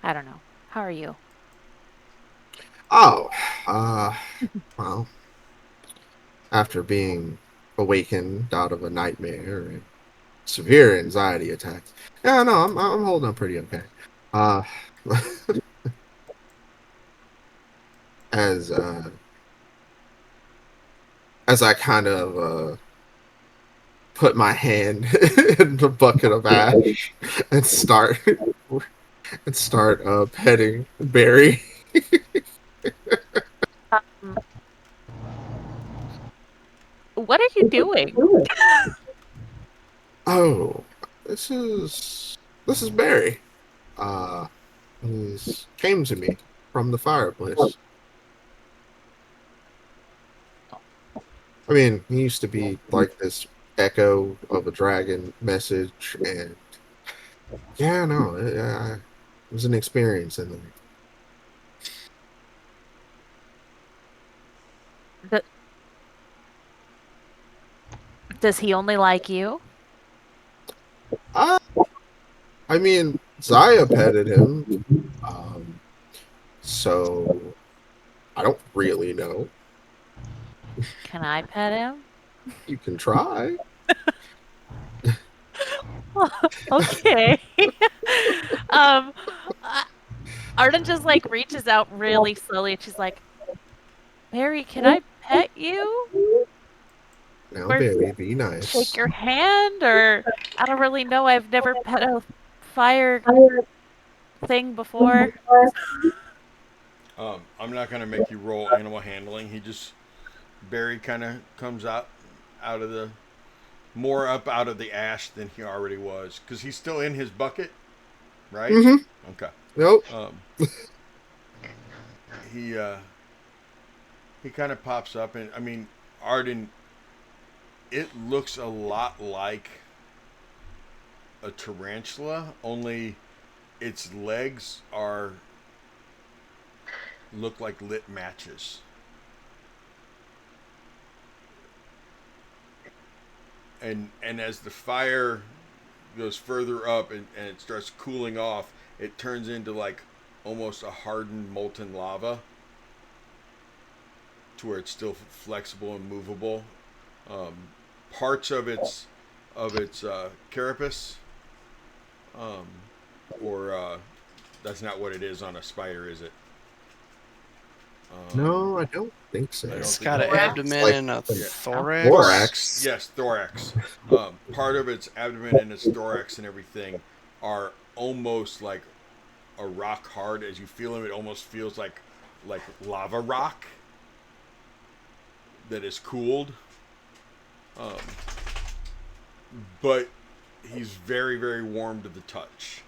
I don't know. How are you? Oh, well, after being awakened out of a nightmare and severe anxiety attacks, yeah, no, I'm holding up pretty okay. Uh, as uh, as I kind of put my hand in the bucket of ash and start petting Barry. Um, what are you doing? Oh, this is Barry. Uh, he's came to me from the fireplace. I mean, he used to be like this echo of a dragon message, and yeah, no, it was an experience in there. The, does he only like you? Uh, I mean, Zaya petted him, so I don't really know. Can I pet him? You can try. Okay. um, uh, Arden just like reaches out really slowly and she's like, Barry, can I pet you? Now, Or Barry, be shake nice. your hand? Or I don't really know. I've never pet a fire thing before. I'm not gonna make you roll animal handling. Barry kind of comes out of the more up out of the ash than he already was because he's still in his bucket, right? Mm-hmm. Okay. Nope. He he kind of pops up, and I mean, Arden. It looks a lot like a tarantula, only its legs look like lit matches. And as the fire goes further up and it starts cooling off, it turns into like almost a hardened molten lava to where it's still flexible and movable. Um, Parts of its carapace, um, or that's not what it is on a spider, is it? No, I don't think so. I don't It's think got an it is. abdomen Like- and a Yeah. thorax. Thorax. Yes, thorax. Part of its abdomen and its thorax and everything are almost like a rock hard. As you feel him, it almost feels like lava rock that is cooled. Um, but he's very, very warm to the touch.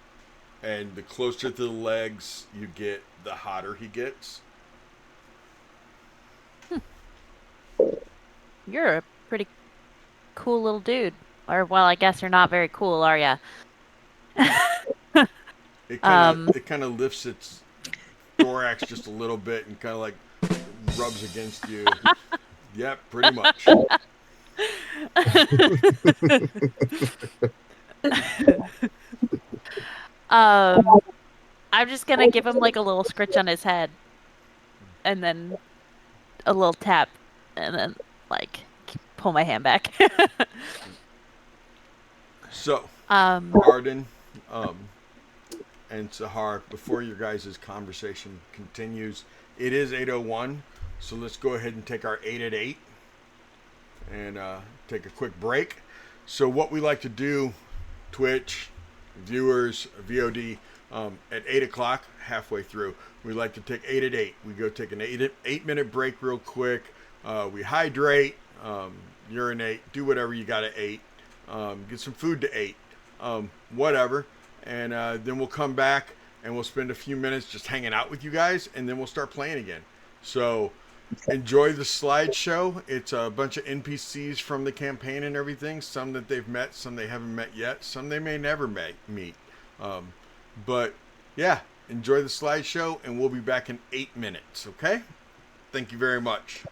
And the closer to the legs you get, the hotter he gets. You're a pretty cool little dude. Or, well, I guess you're not very cool, are ya? It kind of lifts its thorax just a little bit and kind of like rubs against you. Yep, pretty much. I'm just gonna give him like a little scritch on his head, and then a little tap, and then like pull my hand back. So, um, Arden and Sahar, before your guys' conversation continues, it is 8:01, so let's go ahead and take our 8 at 8 and take a quick break. So, what we like to do, Twitch, viewers, VOD, at 8 o'clock, halfway through, we like to take 8 at 8. We go take an 8 minute break real quick. We hydrate, urinate, do whatever you got to eat, get some food to eat, whatever. And then we'll come back and we'll spend a few minutes just hanging out with you guys, and then we'll start playing again. So enjoy the slideshow. It's a bunch of NPCs from the campaign and everything. Some that they've met, some they haven't met yet, some they may never meet. But yeah, enjoy the slideshow, and we'll be back in 8 minutes. Okay? Thank you very much.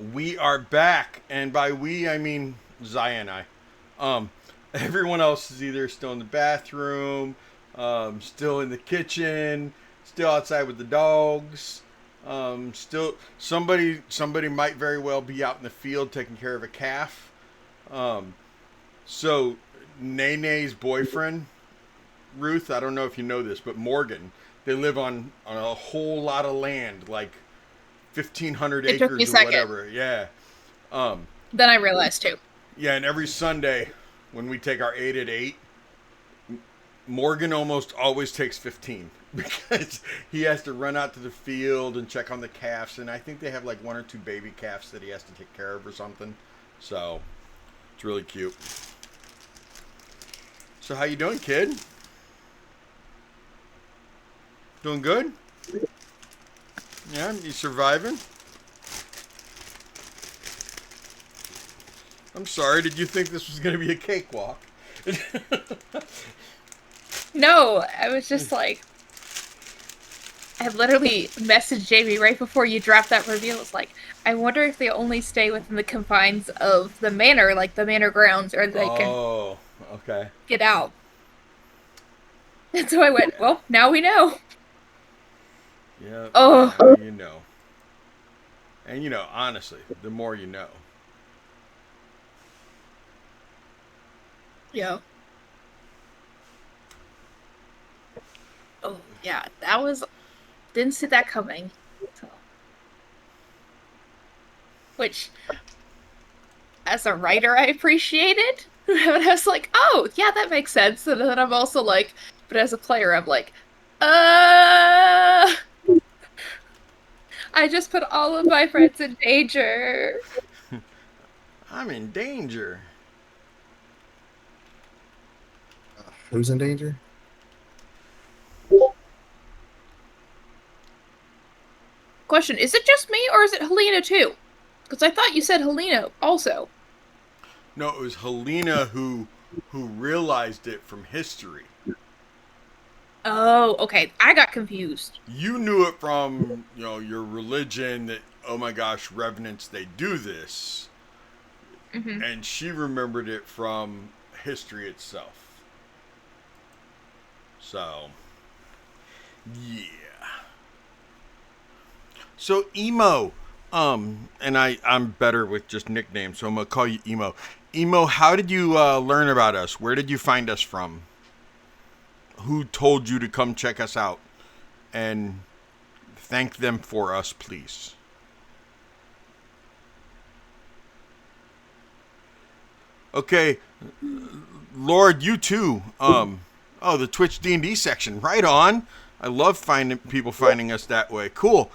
We are back, and by we I mean Zaya and I. Um, Everyone else is either still in the bathroom, still in the kitchen, still outside with the dogs. Still, somebody might very well be out in the field taking care of a calf. Um, so, Nene's boyfriend, Ruth, I don't know if you know this, but Morgan, they live on a whole lot of land, like 1,500 It took me a acres or second. whatever. Yeah. Then I realized too. Yeah, and every Sunday when we take our 8 at 8, Morgan almost always takes 15 because he has to run out to the field and check on the calves, and I think they have like 1 or 2 baby calves that he has to take care of or something. So it's really cute. So how you doing, kid? Doing good? Yeah, you surviving? I'm sorry, did you think this was going to be a cakewalk? No, I was just like, I literally messaged Jamie right before you dropped that reveal. It's like, I wonder if they only stay within the confines of the manor, like the manor grounds, or they can Oh, okay. get out. And so I went, well, now we know. Yeah. Oh. Now you know. And you know, honestly, the more you know. Yeah. Oh, yeah, that was... Didn't see that coming. So. Which, as a writer, I appreciated. And I was like, oh, yeah, that makes sense. And then I'm also like, but as a player, I'm like, I just put all of my friends in danger. I'm in danger. Who's in danger? Question, is it just me, or is it Helena too? Because I thought you said Helena also. No, it was Helena who realized it from history. Oh, okay. I got confused. You knew it from, your religion that, oh my gosh, revenants, they do this. Mm-hmm. And she remembered it from history itself. So, yeah. So, Emo, and I'm better with just nicknames, so I'm going to call you Emo. Emo, how did you learn about us? Where did you find us from? Who told you to come check us out? And thank them for us, please. Okay, Lord, you too. The Twitch D&D section, right on. I love people finding us that way. Cool.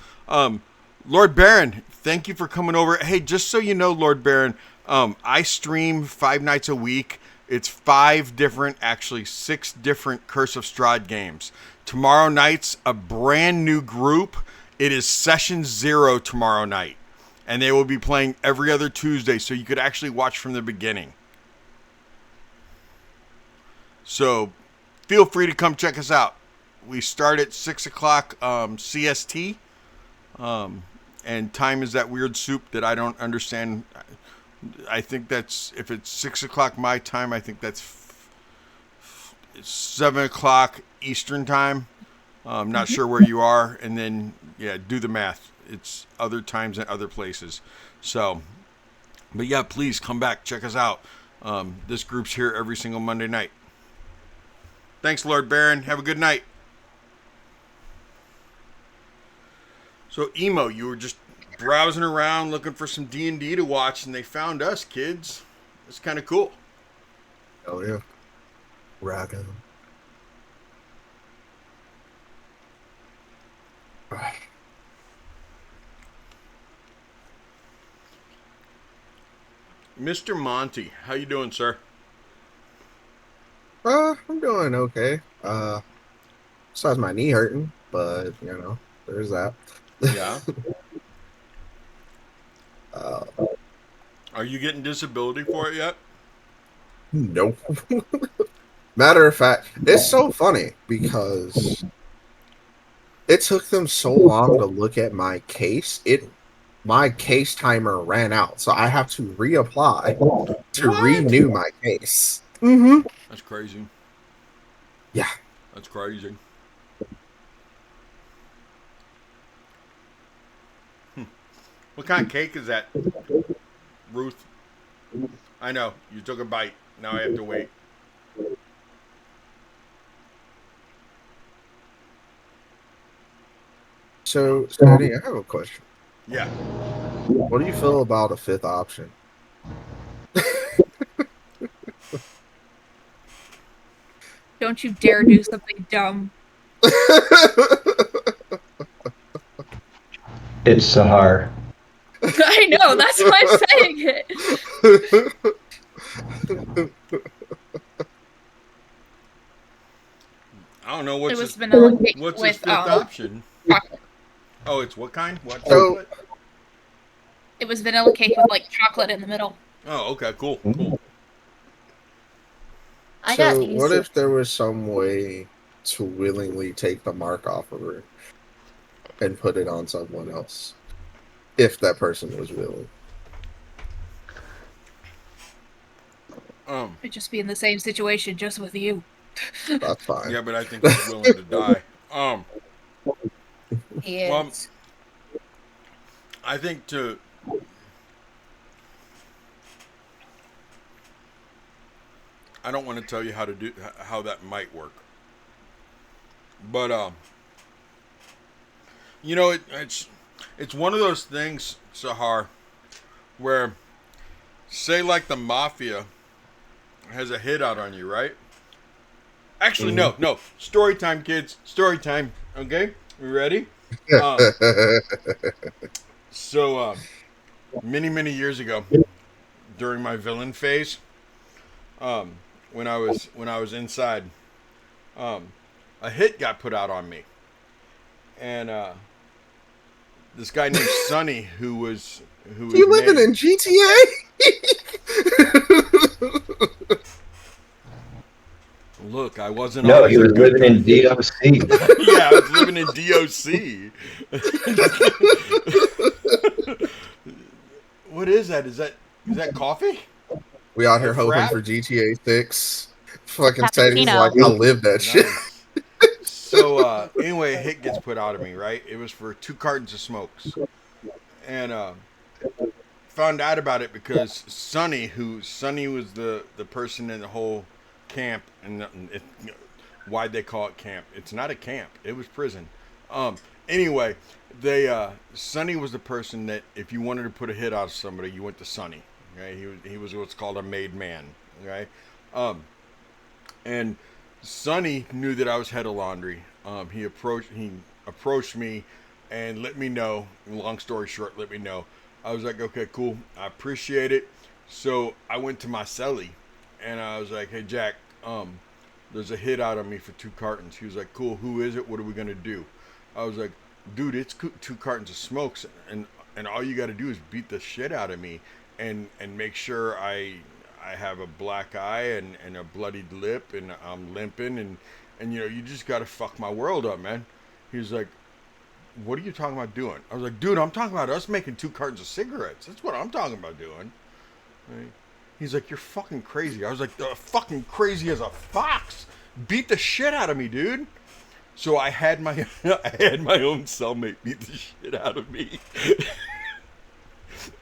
Lord Baron, thank you for coming over. Hey, just so you know, Lord Baron, I stream 5 nights a week. It's 6 different Curse of Strahd games. Tomorrow night's a brand new group. It is session 0 tomorrow night. And they will be playing every other Tuesday, so you could actually watch from the beginning. So feel free to come check us out. We start at 6 o'clock CST. And time is that weird soup that I don't understand. I think that's, if it's 6 o'clock my time, I think that's 7 o'clock Eastern time. I'm not sure where you are. And then, yeah, do the math. It's other times and other places. So, but yeah, please come back. Check us out. This group's here every single Monday night. Thanks, Lord Baron. Have a good night. So, Emo, you were just browsing around looking for some D&D to watch, and they found us, kids. It's kind of cool. Oh, yeah. Rockin'. Mr. Monty, how you doing, sir? I'm doing okay. Besides my knee hurting, but, there's that. Yeah. uh, Are you getting disability for it yet? Nope. Matter of fact, it's so funny because it took them so long to look at my case. my case timer ran out, so I have to reapply to What? renew my case. Mm-hmm. That's crazy. Yeah. That's crazy. What kind of cake is that, Ruth? I know. You took a bite. Now I have to wait. So, Steady, I have a question. Yeah. What do you feel about a fifth option? Don't you dare do something dumb. It's Sahar. I know, that's why I'm saying it. I don't know It what's was his, vanilla cake what's his with fifth option. chocolate. Oh, it's what kind? What So- chocolate? It was vanilla cake with like chocolate in the middle. Oh, okay, cool, cool. I got So, these. what if there was some way to willingly take the mark off of her and put it on someone else? If that person was willing. It'd just be in the same situation, just with you. That's fine. Yeah, but I think he's willing to die. Well, Yes. I think to I don't want to tell you how that might work, but you know, it's one of those things, Sahar, where say like the mafia has a hit out on you, right? Actually, no. Story time, kids. Story time. Okay, you ready? So, many years ago, during my villain phase, when I was inside, a hit got put out on me, and this guy named Sonny, who was You living in GTA? Look, I wasn't. No, always he a was good living guy. in DOC. Yeah, I was living in DOC. What is that? Is that coffee? We out here That hoping frap? for GTA 6. Fucking Teddy's Cappuccino. like, I live that shit. Nice. So anyway, a hit gets put out of me, right? It was for 2 cartons of smokes, and found out about it because Sonny was the person in the whole camp, and why'd they call it camp? It's not a camp. It was prison. Anyway, they Sonny was the person that if you wanted to put a hit out of somebody, you went to Sonny. Right? He was what's called a made man. Right? And Sonny knew that I was head of laundry. He approached me and let me know. Long story short, let me know. I was like, okay, cool. I appreciate it. So I went to my celly and I was like, hey Jack, there's a hit out on me for 2 cartons. He was like, cool. Who is it? What are we gonna do? I was like, dude, it's 2 cartons of smokes, and all you got to do is beat the shit out of me, and make sure I have a black eye and a bloodied lip, and I'm limping, and you know, you just got to fuck my world up, man. He was like, what are you talking about doing? I was like, dude, I'm talking about us making 2 cartons of cigarettes. That's what I'm talking about doing. Right? He's like, you're fucking crazy. I was like, fucking crazy as a fox. Beat the shit out of me, dude. So I had my own cellmate beat the shit out of me,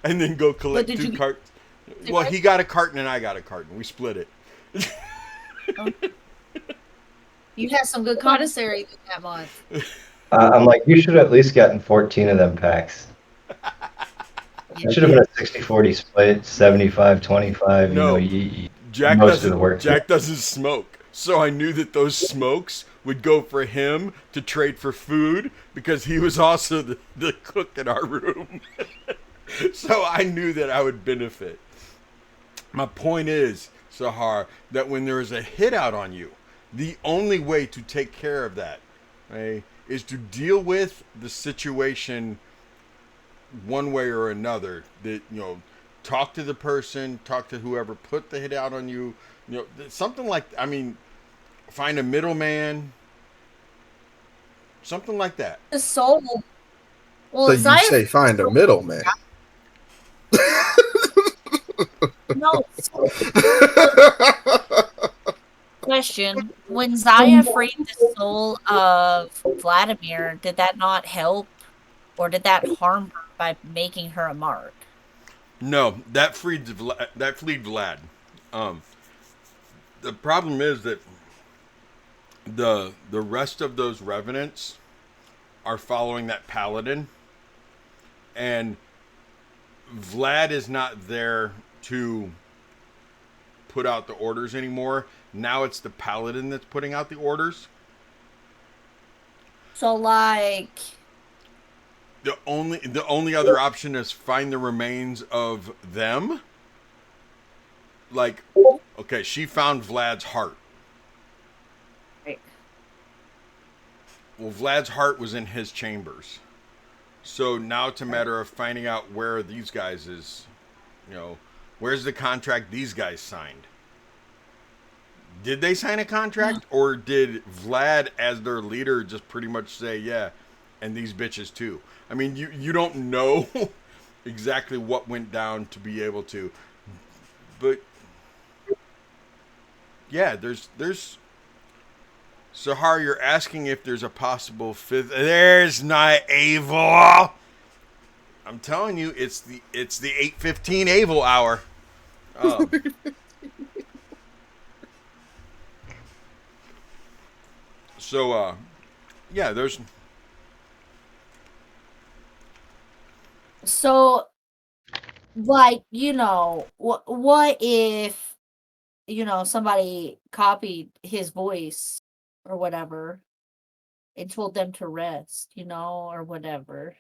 and then go collect did 2 you- cartons. Well, he got a carton and I got a carton. We split it. You had some good commissary that month. I'm like, you should have at least gotten 14 of them packs. It should have been a 60-40 split, 75-25. You No. know, you Jack most of the work. doesn't smoke, so I knew that those smokes would go for him to trade for food because he was also the cook in our room. So I knew that I would benefit. My point is, Sahar, that when there is a hit out on you, the only way to take care of that, right, is to deal with the situation one way or another. That, you know, talk to the person, talk to whoever put the hit out on you. You know, something like, I mean, find a middleman, something like that. The soul. Well, So you Zaya say find a middleman. No. Question: when Zaya freed the soul of Vladimir, did that not help, or did that harm her by making her a mark? No, that freed Vlad. Um, the problem is that the rest of those revenants are following that paladin, and Vlad is not there to put out the orders anymore. Now it's the paladin that's putting out the orders. So, like, The only other option is find the remains of them. Like, okay, she found Vlad's heart. right. Well, Vlad's heart was in his chambers. So now it's a matter of finding out where these guys is, where's the contract these guys signed? Did they sign a contract, or did Vlad, as their leader, just pretty much say, yeah, and these bitches too? I mean, you don't know exactly what went down to be able to, but yeah, there's Sahar, you're asking if there's a possible fifth. There's not Avil. I'm telling you, it's the 8:15 Avil hour. So yeah, there's. So, like, what if, somebody copied his voice or whatever and told them to rest, or whatever,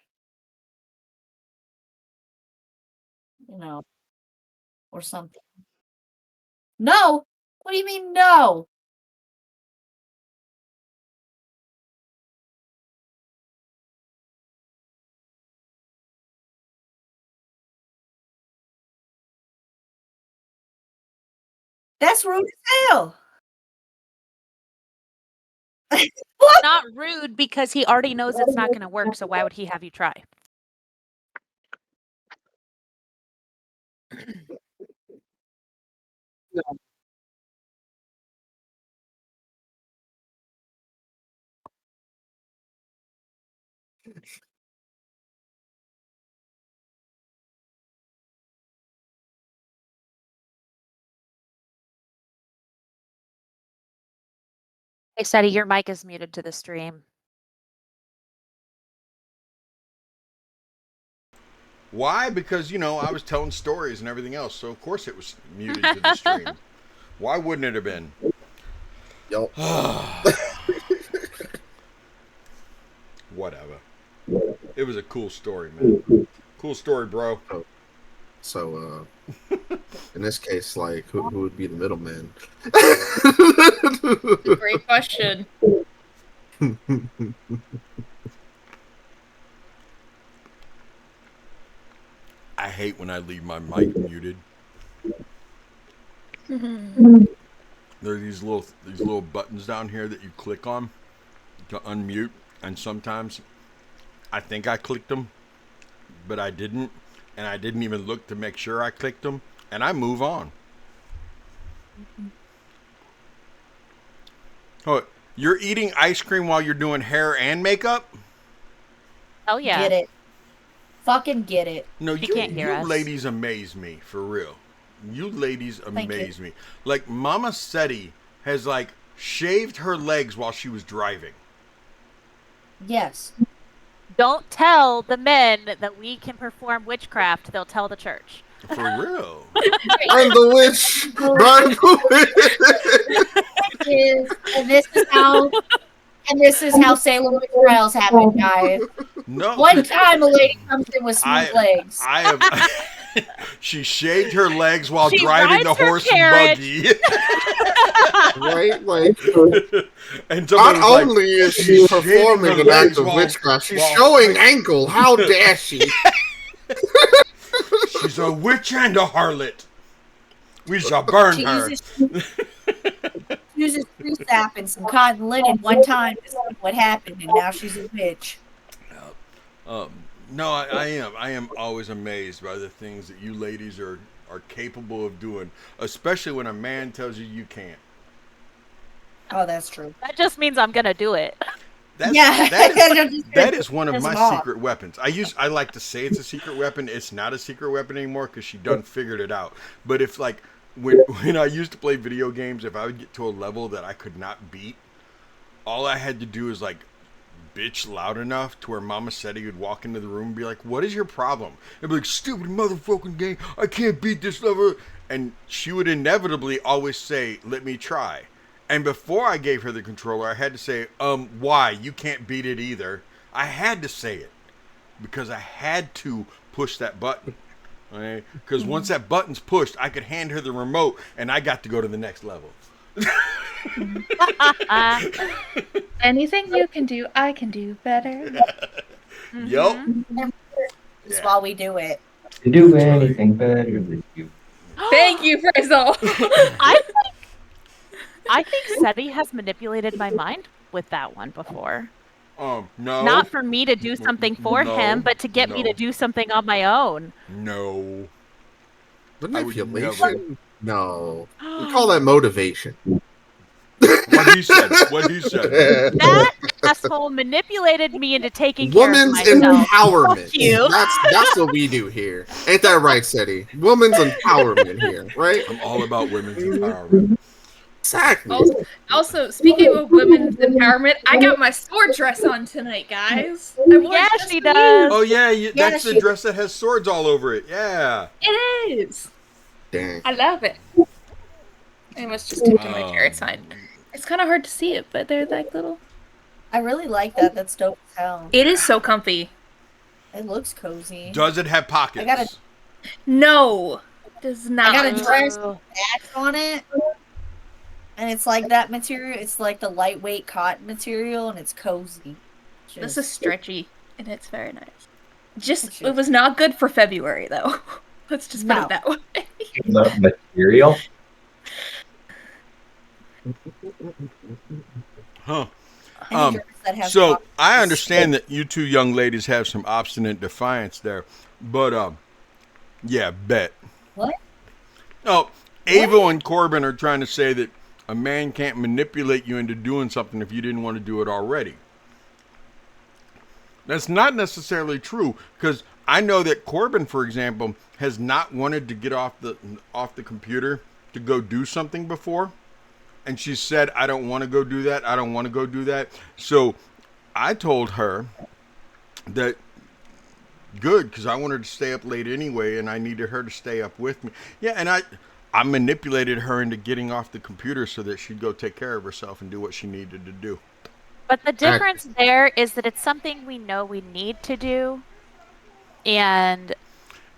or something. No! What do you mean, no? That's rude as hell. Not rude because he already knows it's not going to work. So why would he have you try? Hey, Sadie, your mic is muted to the stream. Why? Because I was telling stories and everything else, so of course it was muted to the stream. Why wouldn't it have been? Yup. Whatever. It was a cool story, man. Cool story, bro. So, in this case, like, who would be the middleman? Great question. I hate when I leave my mic muted. There are these little buttons down here that you click on to unmute, and sometimes I think I clicked them, but I didn't, and I didn't even look to make sure I clicked them, and I move on. Oh, you're eating ice cream while you're doing hair and makeup? Oh yeah. Get it. Fucking get it. No, She you can't hear us. ladies amaze me, for real. You ladies Thank you. amaze me. Like, Mama Seti has, like, shaved her legs while she was driving. Yes. Don't tell the men that we can perform witchcraft. They'll tell the church. For real. I'm the witch. Burn the witch. And this is how Salem witch trials happen, guys. No. One time a lady comes in with smooth legs. I have. She shaved her legs while She driving the rides her horse carriage. and buggy. Right? Like, And not somebody was like, only is she "She's performing shaving an her act legs of while- witchcraft, she's while- showing ankle. How dare she? She's a witch and a harlot. We shall burn She her." uses tree sap and some cotton linen one time to see what happened, and now she's a witch. No, I am always amazed by the things that you ladies are capable of doing, especially when a man tells you you can't. Oh, that's true. That just means I'm gonna do it. That's, Yeah. that is one of Piss my him off. secret weapons. I like to say it's a secret weapon. It's not a secret weapon anymore because she done figured it out. But if like when I used to play video games, if I would get to a level that I could not beat, all I had to do is like bitch loud enough to where Mama Seti would walk into the room and be like, "What is your problem?" And be like, "Stupid motherfucking game, I can't beat this level." And she would inevitably always say, "Let me try." And before I gave her the controller, I had to say, why? You can't beat it either. I had to say it because I had to push that button. Okay? Because once that button's pushed, I could hand her the remote and I got to go to the next level. Anything you can do, I can do better. Yup. That's Yeah. why we do it. To do That's right. anything better than you. Thank you, Frizzle. I think Seti has manipulated my mind with that one before. No. Not for me to do something for No, him, but to get me no. to do something on my own. No. would Manipulation? No. We call that motivation. What he said. What he said. That asshole manipulated me into taking care of Woman's myself. empowerment. Fuck you. That's what we do here. Ain't that right, Seti? Woman's empowerment here, right? I'm all about women's empowerment. Exactly. Also, speaking of women's empowerment, I got my sword dress on tonight, guys. I wore Yeah, it just she for you. does. Oh yeah, that's the she- dress that has swords all over it. Yeah. It is. Dang. I love it. I must just tip to my chair. It's fine. It's kind of hard to see it, but they're like little. I really like that. That's dope as hell. It is so comfy. It looks cozy. Does it have pockets? I gotta- No, it does not. I got a dress Ugh. patch on it. And it's like that material. It's like the lightweight cotton material, and it's cozy. This Just- is stretchy, and it's very nice. Just, it was not good for February, though. Let's just put No. it that way. The material. Huh. any dress that has So pockets I is- understand that you two young ladies have some obstinate defiance there, but yeah, bet. What? Oh, Avo and Corbin are trying to say that a man can't manipulate you into doing something if you didn't want to do it already. That's not necessarily true because I know that Corbin, for example, has not wanted to get off the computer to go do something before. And she said, I don't want to go do that. I don't want to go do that. So I told her that good because I wanted to stay up late anyway and I needed her to stay up with me. Yeah, and I manipulated her into getting off the computer so that she'd go take care of herself and do what she needed to do. But the difference there is that it's something we know we need to do, and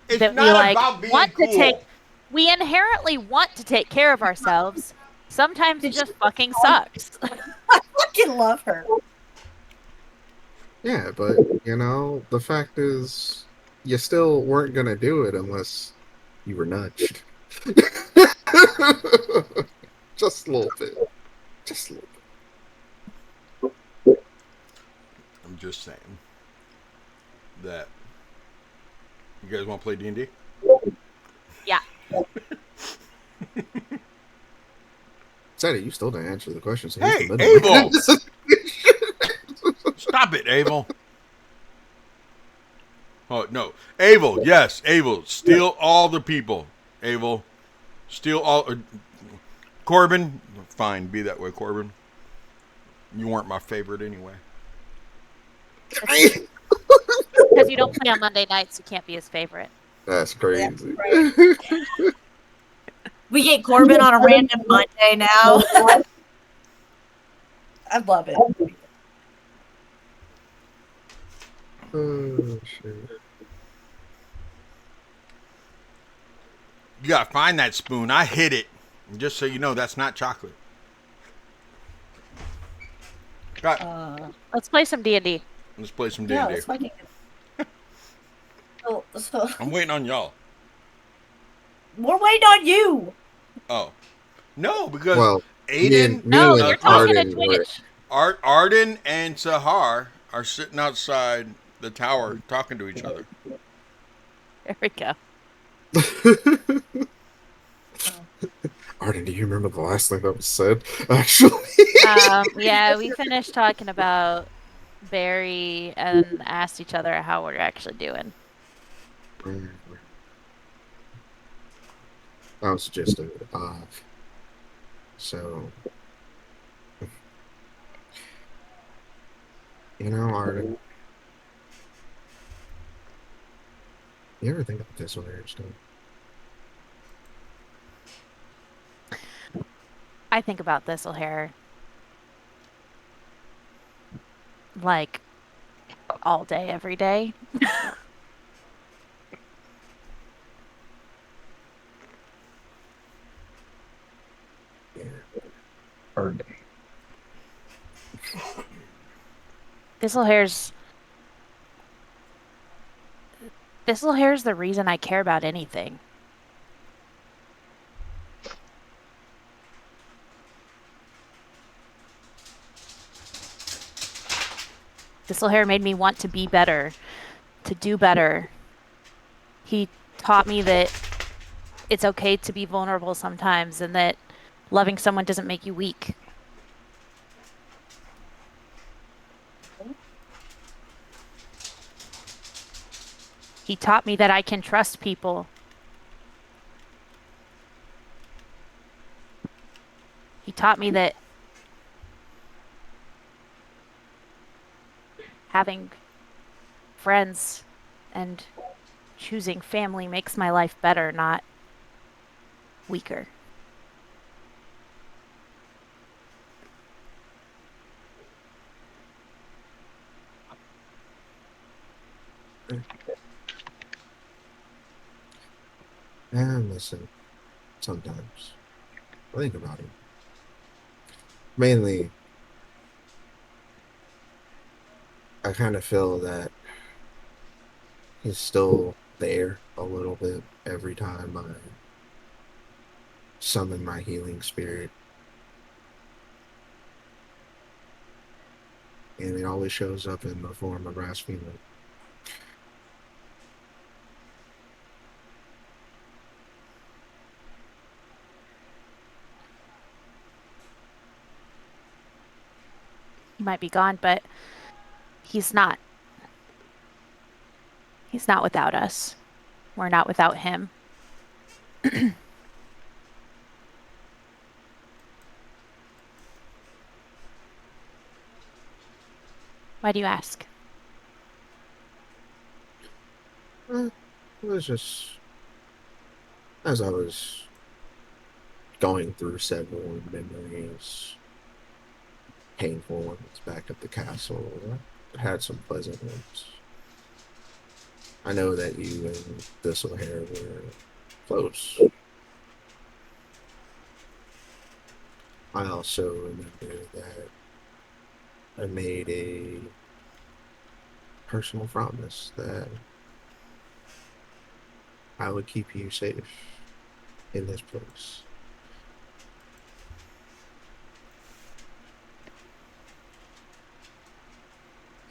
It's that we not like about being want cool. to take. We inherently want to take care of ourselves. Sometimes it just fucking sucks. I fucking love her. Yeah, but the fact is, you still weren't gonna do it unless you were nudged. Just a little bit. Just a little bit. I'm just saying that. You guys want to play D&D? Yeah. Sadie, you still didn't answer the question. So Hey, here's the middle. Abel! Stop it, Abel. Oh, no. Abel, yes, Abel. Steal all the people. Abel. Steal all... Corbin. Fine, be that way, Corbin. You weren't my favorite anyway. Because you don't play on Monday nights, you can't be his favorite. That's crazy. We get Corbin on a random Monday now. I love it. Oh, shit. You gotta find that spoon. I hid it. And just so you know, that's not chocolate. God, Let's play some D&D. let's play some D&D. Yeah, let's fucking. So I'm waiting on y'all. we're waiting on you. Oh. No, because Well, Aiden, me No, and you're talking to Arden were- Twitch. Arden and Sahar are sitting outside the tower talking to each other. There we go. Arden, do you remember the last thing that was said? Actually. Yeah, we finished talking about Barry and asked each other how we're actually doing. That was just a so Arden, you ever think about this weird stuff? I think about thistle hair like all day, every day. Yeah. Or Thistle hair's the reason I care about anything. Thistle hair made me want to be better, to do better. He taught me that it's okay to be vulnerable sometimes and that loving someone doesn't make you weak. He taught me that I can trust people. He taught me that having friends and choosing family makes my life better, not weaker. And listen, sometimes I think about it. Mainly, I kind of feel that he's still there a little bit every time I summon my healing spirit. And it always shows up in the form of Rasputin. He might be gone, but he's not. He's not without us. We're not without him. Why do you ask? It was just as I was going through several memories, painful ones back at the castle. I had some pleasant ones. I know that you and Thistlehair were close. I also remember that I made a personal promise that I would keep you safe in this place.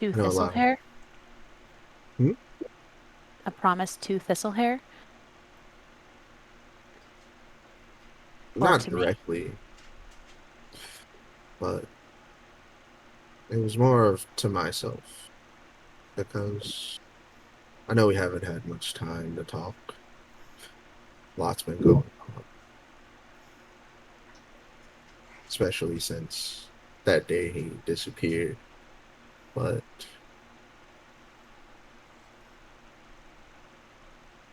To I know a lot of Thistlehair? Hmm? A promise to Thistlehair? Or not to me? directly, but it was more of to myself because I know we haven't had much time to talk. Lots been going on, especially since that day he disappeared. But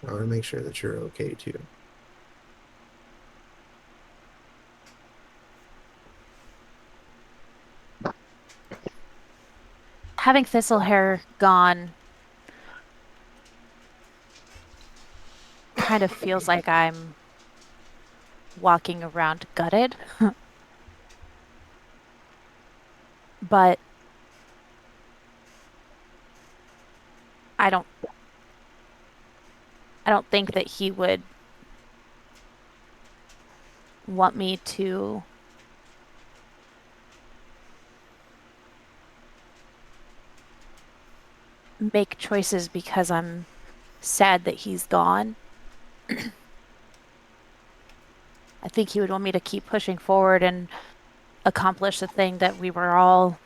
I want to make sure that you're okay too. Having Thistlehair gone kind of feels like I'm walking around gutted. But I don't think that he would want me to make choices because I'm sad that he's gone. I think he would want me to keep pushing forward and accomplish the thing that we were all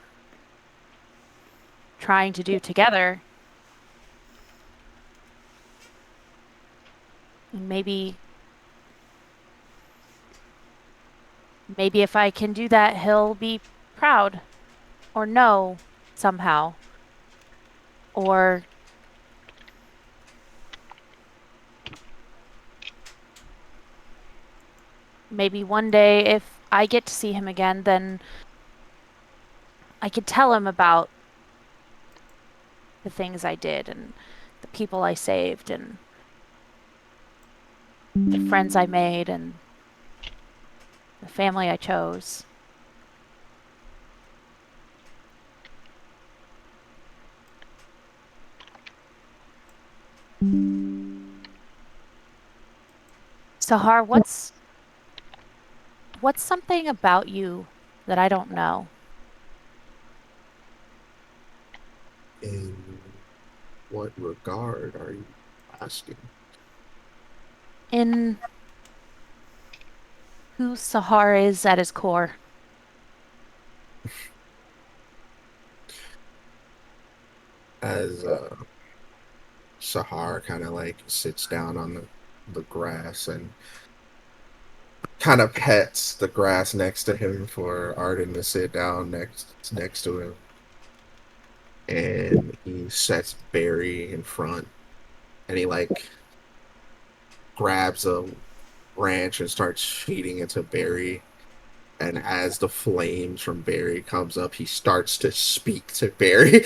trying to do together. And maybe if I can do that, he'll be proud or know somehow. Or maybe one day if I get to see him again, then I could tell him about the things I did and the people I saved and the friends I made and the family I chose. Sahar, what's something about you that I don't know? In what regard are you asking? In who Sahar is at his core. As Sahar kind of like sits down on the grass and kind of pets the grass next to him for Arden to sit down next to him, and he sets Barry in front, and he like grabs a branch and starts feeding it to Barry. And as the flames from Barry comes up, he starts to speak to Barry.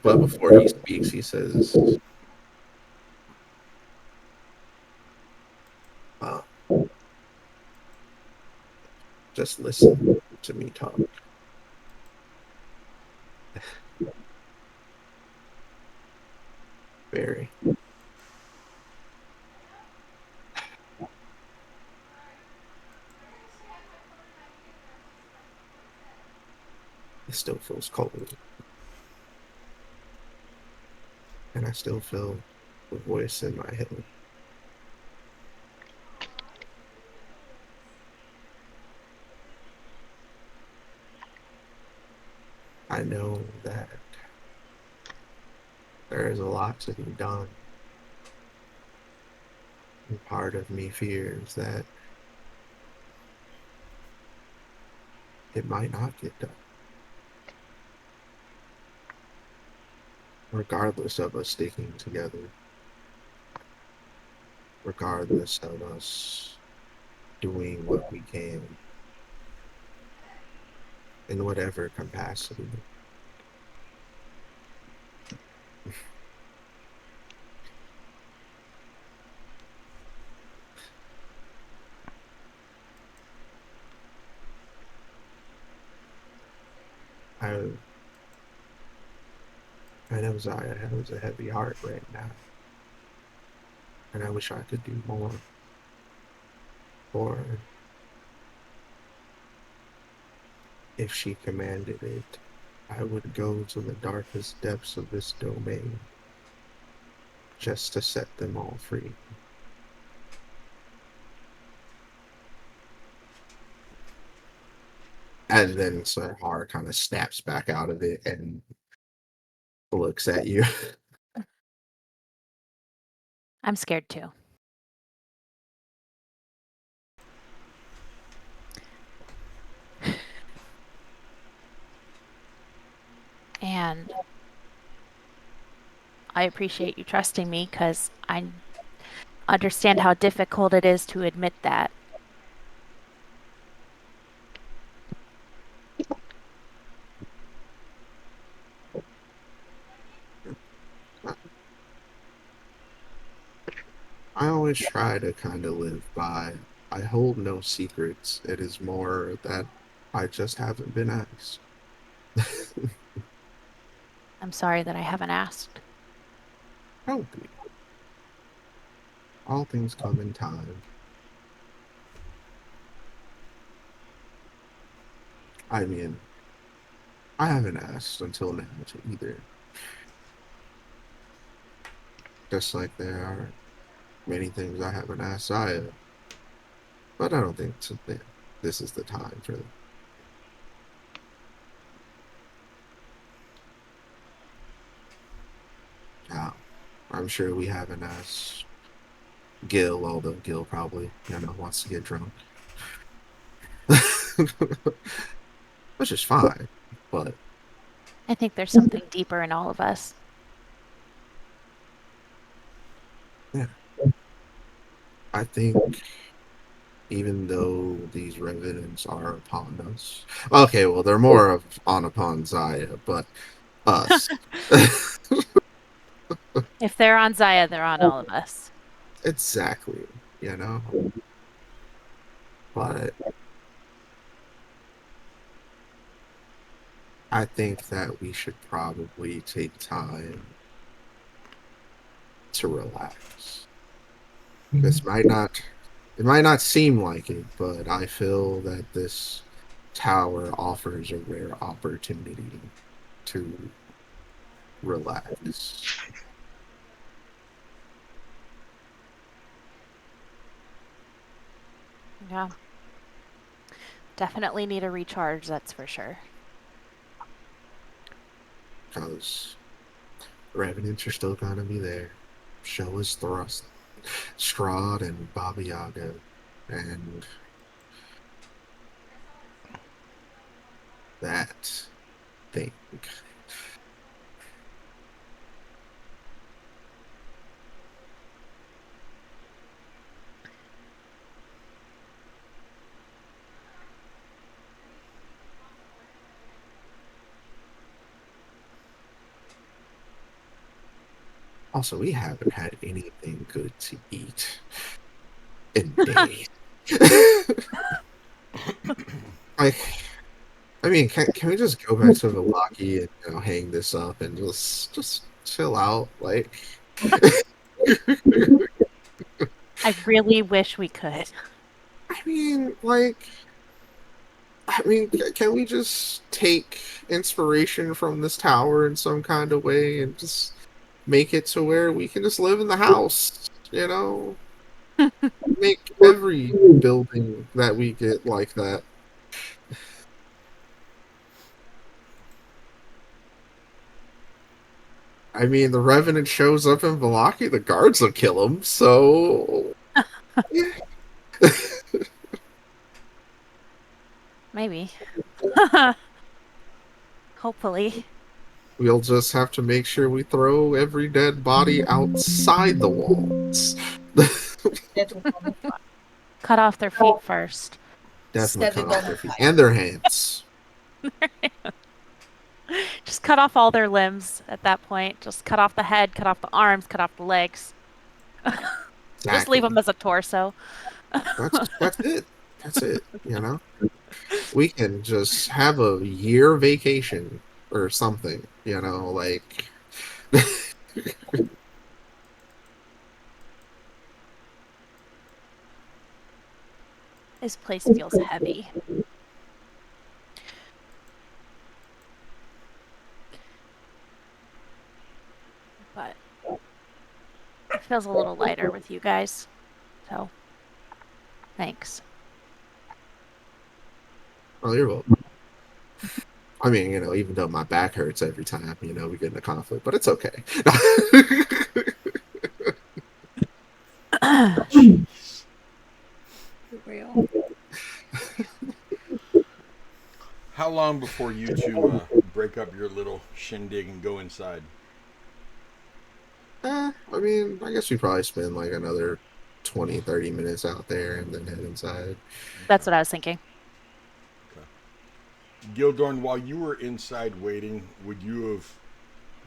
But before he speaks, he says, uh, "Just listen to me talk." Barry, it still feels cold, and I still feel the voice in my head. I know that there is a lot to be done. And part of me fears that it might not get done, regardless of us sticking together, regardless of us doing what we can in whatever capacity. I I was a heavy heart right now, and I wish I could do more. Or if she commanded it, I would go to the darkest depths of this domain just to set them all free. And then Sahar kind of snaps back out of it and looks at you. I'm scared too. And I appreciate you trusting me because I understand how difficult it is to admit that. I always try to kind of live by, I hold no secrets. It is more that I just haven't been asked. I'm sorry that I haven't asked. Don't be. All things come in time. I mean, I haven't asked until now to either. Just like there are many things I haven't asked Zaya. But I don't think this is the time for them. Now, I'm sure we haven't asked Gil, although Gil probably, wants to get drunk. Which is fine, but I think there's something deeper in all of us. yeah. I think even though these revenants are upon us. Okay, well, they're more of upon Zaya, but us. If they're on Zaya, they're on all of us. Exactly, But I think that we should probably take time to relax. It might not seem like it, but I feel that this tower offers a rare opportunity to relax. Yeah. Definitely need a recharge, that's for sure. Because revenants are still gonna be there. Show us thrust. Strahd and Baba Yaga. And that thing. Also, we haven't had anything good to eat in days. Like, I mean, can we just go back to Vallaki and hang this up and just chill out? Like, I really wish we could. I mean, can we just take inspiration from this tower in some kind of way and just make it to where we can just live in the house? Make every building that we get like that. I mean, the Revenant shows up in Vallaki, the guards will kill him, so... yeah. Maybe. Hopefully. We'll just have to make sure we throw every dead body outside the walls. Cut off their feet first. Definitely cut off their feet. And their hands. Just cut off all their limbs at that point. Just cut off the head, cut off the arms, cut off the legs. Exactly. Just leave them as a torso. That's it. That's it, We can just have a year vacation or something, like... This place feels heavy. But it feels a little lighter with you guys. So, thanks. Oh, you're welcome. I mean, even though my back hurts every time, we get in a conflict, but it's okay. Real. How long before you two break up your little shindig and go inside? I mean, I guess we probably spend like another 20, 30 minutes out there and then head inside. That's what I was thinking. Gildorn, while you were inside waiting, would you have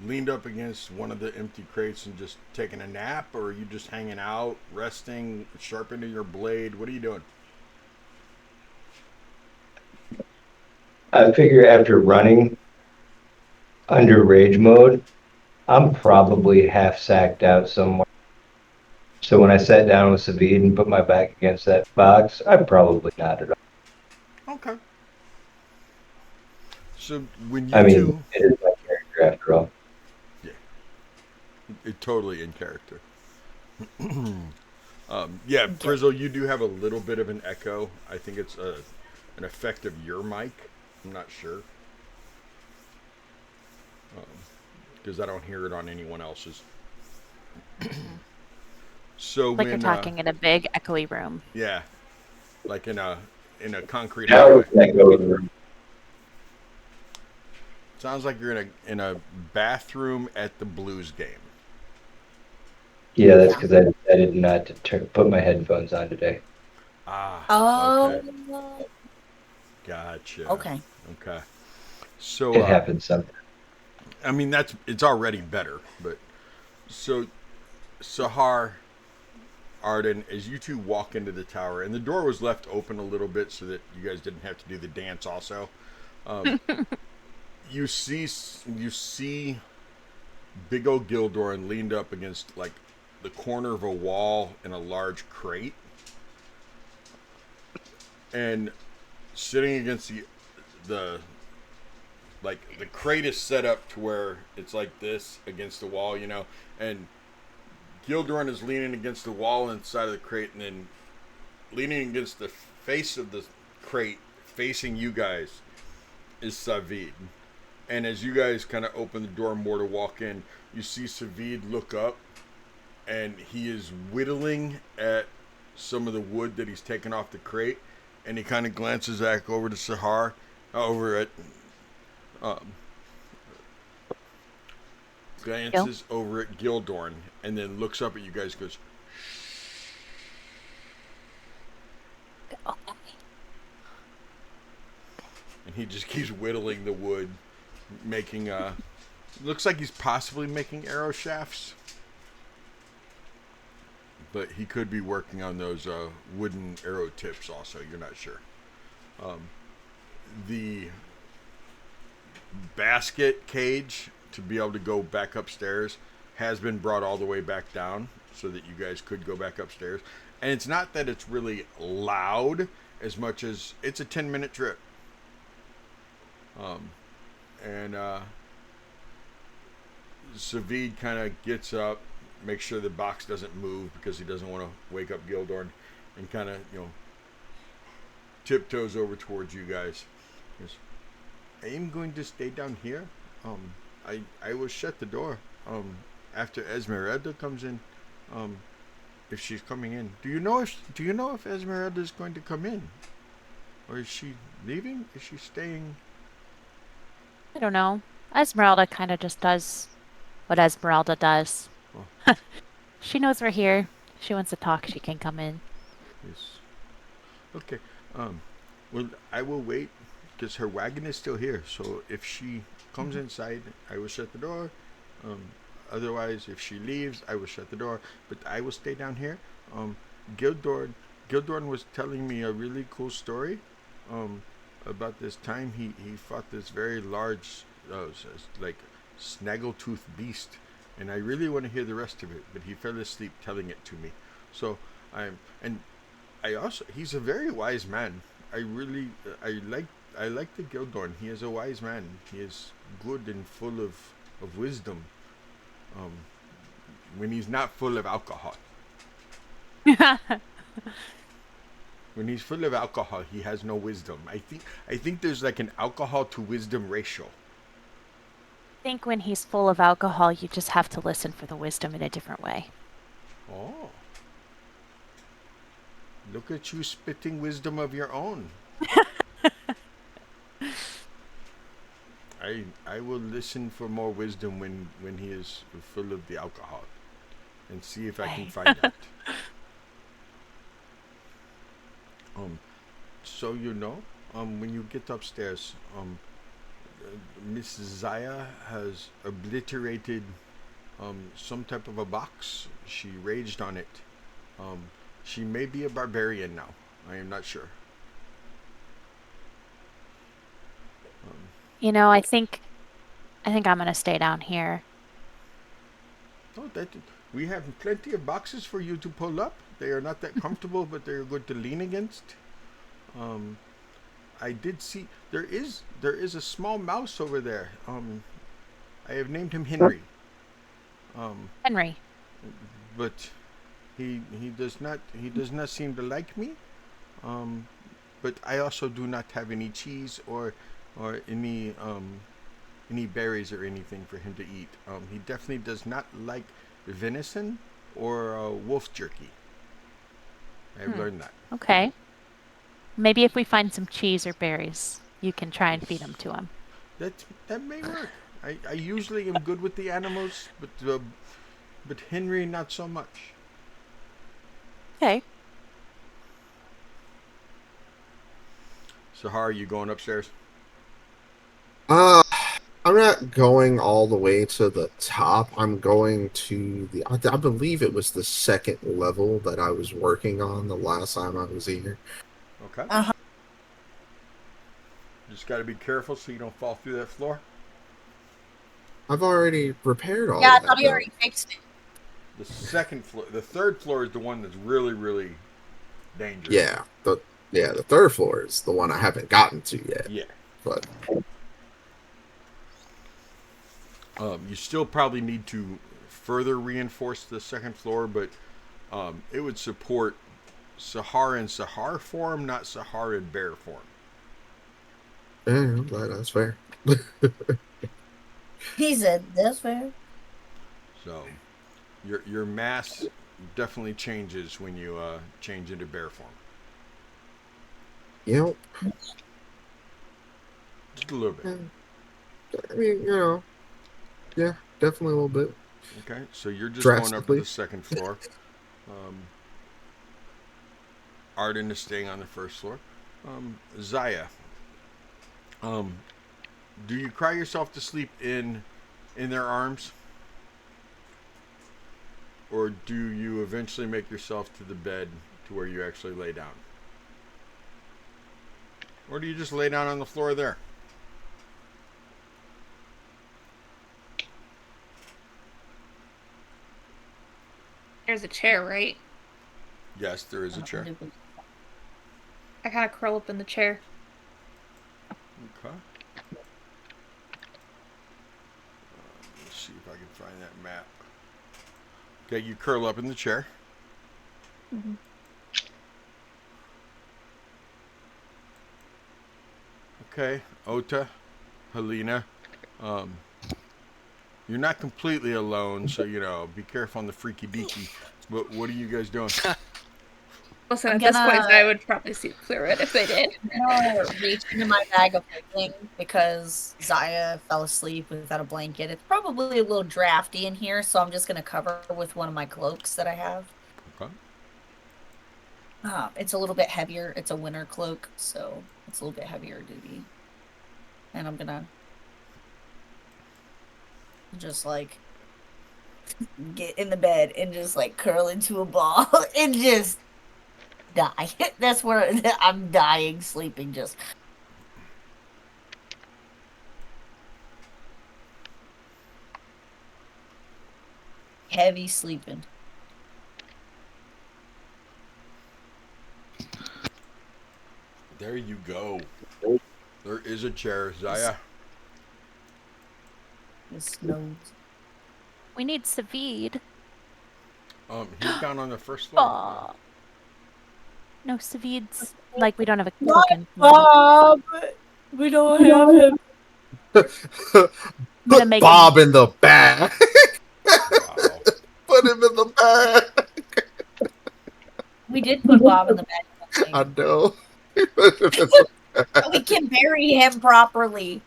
leaned up against one of the empty crates and just taken a nap, or are you just hanging out, resting, sharpening your blade? What are you doing? I figure after running under rage mode, I'm probably half sacked out somewhere. So when I sat down with Savid and put my back against that box, I probably nodded off. Okay. So when I you mean, two, it is my character after all. it totally in character. Yeah, Frizzle, you do have a little bit of an echo. I think it's an effect of your mic. I'm not sure because I don't hear it on anyone else's. So Like you're when talking in a big echoey room. yeah, like in a concrete Now hallway. it's that go in the room. Sounds like you're in a bathroom at the Blues game. Yeah, that's because I decided not to put my headphones on today. Ah, Oh, okay, gotcha. okay. Okay, so It happens sometimes. I mean it's already better, but so Sahar, Arden, as you two walk into the tower, and the door was left open a little bit so that you guys didn't have to do the dance. Also, you see big old Gildorn leaned up against like the corner of a wall in a large crate, and sitting against the like the crate is set up to where it's like this against the wall, and Gildorn is leaning against the wall inside of the crate, and then leaning against the face of the crate, facing you guys, is Savid. And as you guys kind of open the door more to walk in, you see Savid look up, and he is whittling at some of the wood that he's taken off the crate, and he kind of glances back over to Sahar, over at glances over at Gildorn, and then looks up at you guys, goes, and he just keeps whittling the wood, making looks like he's possibly making arrow shafts, but he could be working on those wooden arrow tips also. You're not sure. The basket cage to be able to go back upstairs has been brought all the way back down so that you guys could go back upstairs. And it's not that it's really loud as much as it's a 10-minute trip. And Savid kind of gets up, makes sure the box doesn't move because he doesn't want to wake up Gildorn, and kind of, tiptoes over towards you guys. He goes, I am going to stay down here. I will shut the door after Esmeralda comes in, if she's coming in. Do you know if Esmeralda is going to come in, or is she leaving? Is she staying? I don't know. Esmeralda kind of just does what Esmeralda does. Oh. She knows we're here. If she wants to talk, she can come in. Yes. Okay. Well, I will wait because her wagon is still here. So if she comes inside, I will shut the door. Otherwise, if she leaves, I will shut the door. But I will stay down here. Gildorn was telling me a really cool story. About this time he fought this very large, like snaggletooth beast, and I really want to hear the rest of it. But he fell asleep telling it to me. So he's a very wise man. I like the Gildorn. He is a wise man. He is good and full of wisdom. When he's not full of alcohol. When he's full of alcohol, he has no wisdom. I think there's like an alcohol to wisdom ratio. I think when he's full of alcohol, you just have to listen for the wisdom in a different way. Oh. Look at you spitting wisdom of your own. I will listen for more wisdom when he is full of the alcohol, and see if I can find out. So when you get upstairs, Miss Zaya has obliterated some type of a box. She raged on it. She may be a barbarian now. I am not sure. I think I'm gonna stay down here. Oh, we have plenty of boxes for you to pull up. They are not that comfortable, but they're good to lean against. I did see there is a small mouse over there. I have named him Henry. Henry. But he does not seem to like me. But I also do not have any cheese or any berries or anything for him to eat. He definitely does not like venison or wolf jerky. I've learned that. Okay. Maybe if we find some cheese or berries, you can try and feed them to him. That may work. I usually am good with the animals, but Henry not so much. Okay. So how are you going upstairs? I'm not going all the way to the top. I'm going to I believe it was the second level that I was working on the last time I was here. Okay. Uh-huh. Just got to be careful so you don't fall through that floor. I've already repaired all Yeah, I that. thought he already fixed it. The second floor, the third floor is the one that's really, really dangerous. Yeah, the third floor is the one I haven't gotten to yet. Yeah. But You still probably need to further reinforce the second floor, but it would support Sahara in Sahara form, not Sahara in bear form. yeah, that's fair. He said, that's fair. So your mass definitely changes when you change into bear form. Yep. Just a little bit. I mean, yeah, definitely a little bit. Okay, so you're just going up to Drastically. the second floor. Arden is staying on the first floor. Zaya, do you cry yourself to sleep in their arms? Or do you eventually make yourself to the bed to where you actually lay down? Or do you just lay down on the floor there? There's a chair, right? Yes, there is a chair. I kind of curl up in the chair. Okay. Let's see if I can find that map. Okay, you curl up in the chair. Mm-hmm. Okay, Ota, Helena, you're not completely alone, so be careful on the freaky deaky. But what are you guys doing? Listen, at this point, I would probably see clear it if they did. I'm gonna reach into my bag of holding because Zaya fell asleep without a blanket. It's probably a little drafty in here, so I'm just gonna cover with one of my cloaks that I have. Okay. It's a little bit heavier. It's a winter cloak, so it's a little bit heavier duty. And I'm gonna just like get in the bed and just like curl into a ball and just die. That's where I'm dying, sleeping, just. Heavy sleeping. There you go. There is a chair, Zaya. It snows. We need Savid. He's down on the first floor. Aw. No, Savid's like we don't have a Not token. Bob. We don't have him. Gonna make Bob in the bag. Wow. Put him in the bag. We did put Bob in the bed. I know. So we can bury him properly.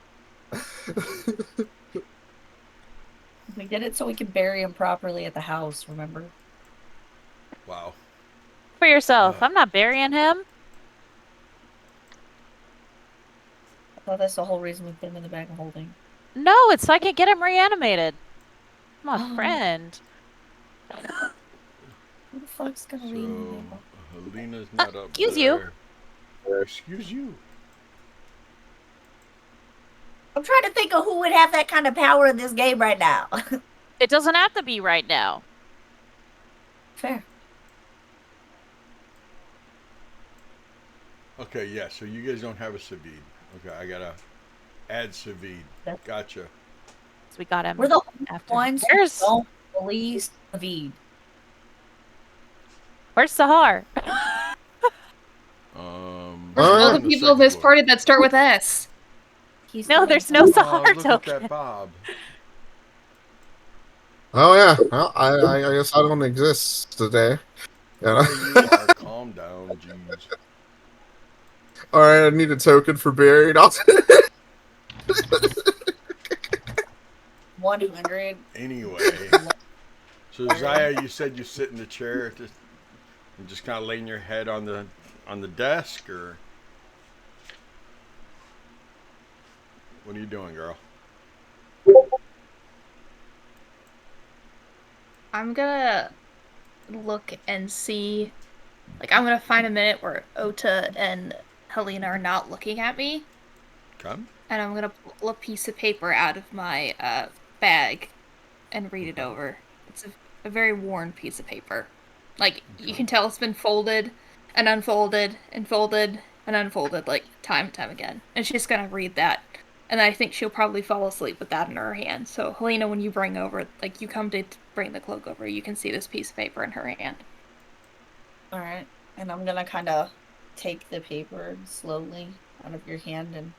We did it so we can bury him properly at the house, remember? Wow. For yourself. I'm not burying him. I thought that's the whole reason we put him in the bag of holding. No, it's so I can get him reanimated. My friend. Who the fuck's gonna leave him? Helena's not up excuse there. Excuse you. I'm trying to think of who would have that kind of power in this game right now. It doesn't have to be right now. Fair. Okay, yeah. So you guys don't have a Savid. Okay, I gotta add Savid. Gotcha. So we got him We're the after. ones who Where's don't believe David. Sahar? Where's all on the the people of second this floor. party that start with S? He's No, doing there's no something. Sahar Look at token. that Bob. Oh yeah. Well, I guess I don't exist today. Yeah. Yeah, you are. Calm down, jeez. All right, I need a token for buried. 100. Anyway, so Zaya, you said you sit in the chair, just kind of laying your head on the desk, or what are you doing, girl? I'm gonna look and see. Like, I'm gonna find a minute where Ota and Helena are not looking at me, Come. and I'm gonna pull a piece of paper out of my bag and read it over. It's a very worn piece of paper. Like, you can tell it's been folded and unfolded and folded and unfolded, like, time and time again. And she's gonna read that. And I think she'll probably fall asleep with that in her hand. So, Helena, when you bring over, like, you come to bring the cloak over, you can see this piece of paper in her hand. Alright. And I'm gonna kind of take the paper slowly out of your hand, and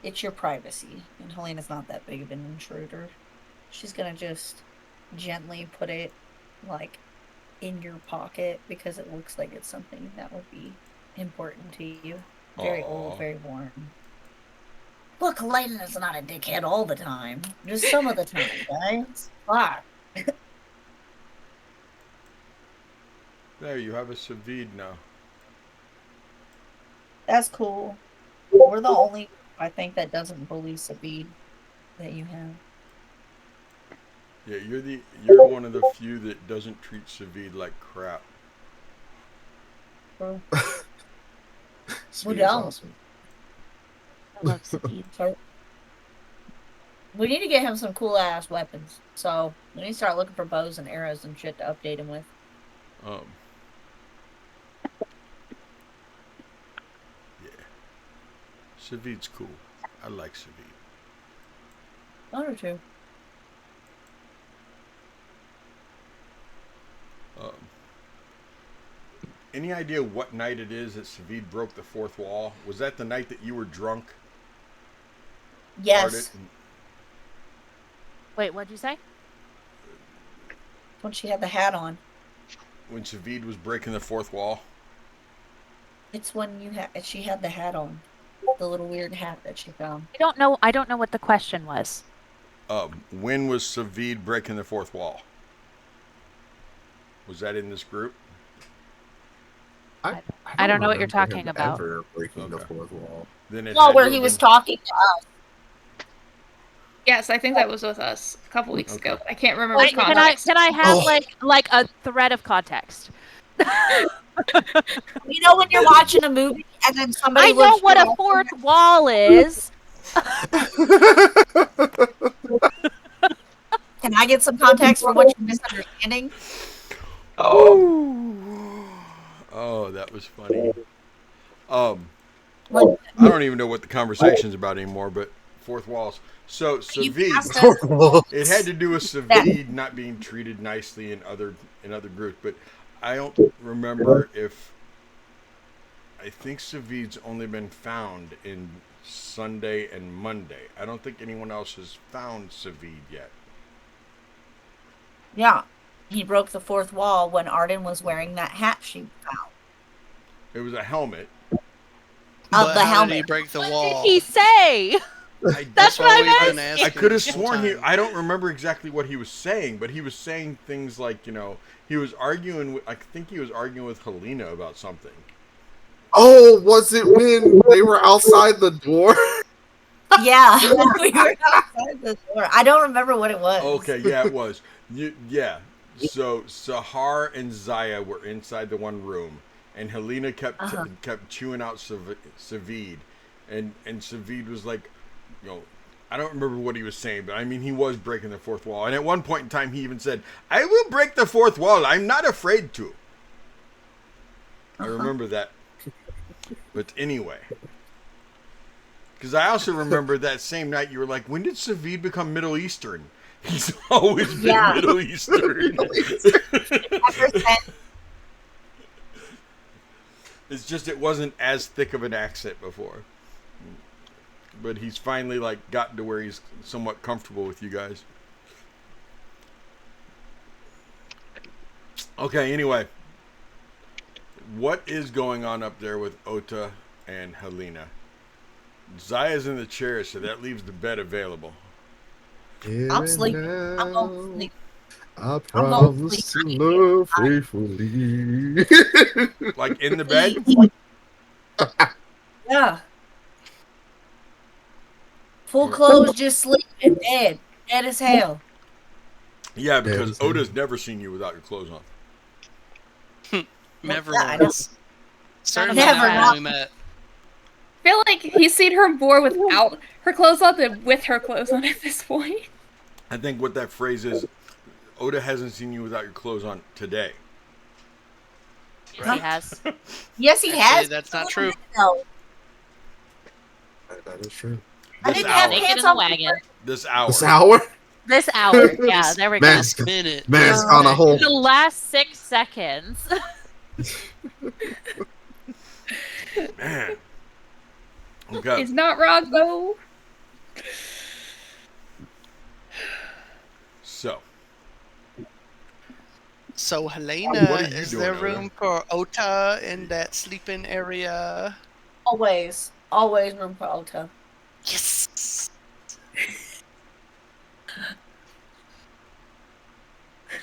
it's your privacy. And Helena's not that big of an intruder. She's gonna just gently put it, like, in your pocket, because it looks like it's something that would be important to you. Very old, very worn. Look, Helena's not a dickhead all the time. Just some of the time, guys. Fuck. There, you have a Savid now. That's cool. We're the only, I think, that doesn't bully Sabine that you have. Yeah, you're one of the few that doesn't treat Savid like crap. Bro. Speed is don't? awesome. I love Sabine. So, we need to get him some cool ass weapons. So we need to start looking for bows and arrows and shit to update him with. Yeah. Savid's cool. I like Savid. One or two. Any idea what night it is that Savid broke the fourth wall? Was that the night that you were drunk? Yes. Wait, what'd you say? When she had the hat on. When Savid was breaking the fourth wall? It's when she had the hat on. The little weird hat that she found. I don't know what the question was. When was Savid breaking the fourth wall? Was that in this group? I don't know what you're talking about. Ever breaking the fourth wall. Then it Well, had where to he have was been- talking to us. Yes, I think that was with us a couple weeks ago. I can't remember Wait, the can context. I have like a thread of context? You know when you're watching a movie and then somebody I know looks what a through- fourth wall is. Can I get some context for what you're misunderstanding? Oh, that was funny. I What? don't even know what the conversation's about anymore, but fourth walls. So You Savid, asked us- it had to do with Savid not being treated nicely in other groups, but I don't remember if. I think Savid's only been found in Sunday and Monday. I don't think anyone else has found Savid yet. Yeah. He broke the fourth wall when Arden was wearing that hat she found. It was a helmet. But The how did he helmet. break the What wall? did he say? That's what I'm we've been asking. I could have this whole sworn time. I don't remember exactly what he was saying, but he was saying things like, he was arguing. I think he was arguing with Helena about something. Oh, was it when they were outside the door? Yeah. We were outside the door. I don't remember what it was. Okay, yeah, it was. Yeah. So Sahar and Zaya were inside the one room, and Helena kept chewing out Savid, and Savid was like, I don't remember what he was saying, but I mean he was breaking the fourth wall, and at one point in time he even said, "I will break the fourth wall. I'm not afraid to." I remember that. But anyway, because I also remember that same night you were like, when did Savid become Middle Eastern? He's always been Yeah. Middle Eastern. Ever since. It's just it wasn't as thick of an accent before. But he's finally like gotten to where he's somewhat comfortable with you guys. Okay, anyway. What is going on up there with Ota and Helena? Zaya's in the chair, so that leaves the bed available. I'm sleeping. I'm going to sleep. I gonna promise to sleep. love faithfully. Like in the bed? Yeah. Full clothes, just sleeping. Dead. Dead as hell. Yeah, because Yeah, same. Oda's never seen you without your clothes on. Never Yeah, I know. once. Certainly Never not when we met. I feel like he's seen her more without her clothes on than with her clothes on at this point. I think what that phrase is, Oda hasn't seen you without your clothes on today. Yes, he has. Yes, he Actually, has. that's not true. No, That is true. I This didn't have hour. Naked pants in the on. wagon. This hour. This hour? This hour. Yeah, there we go. Mask, Minute. mask on a whole. The last 6 seconds. Man. Okay. He's not wrong though. So, So Helena, What are you is doing there over there? room for Ota in that sleeping area? Always room for Ota. Yes.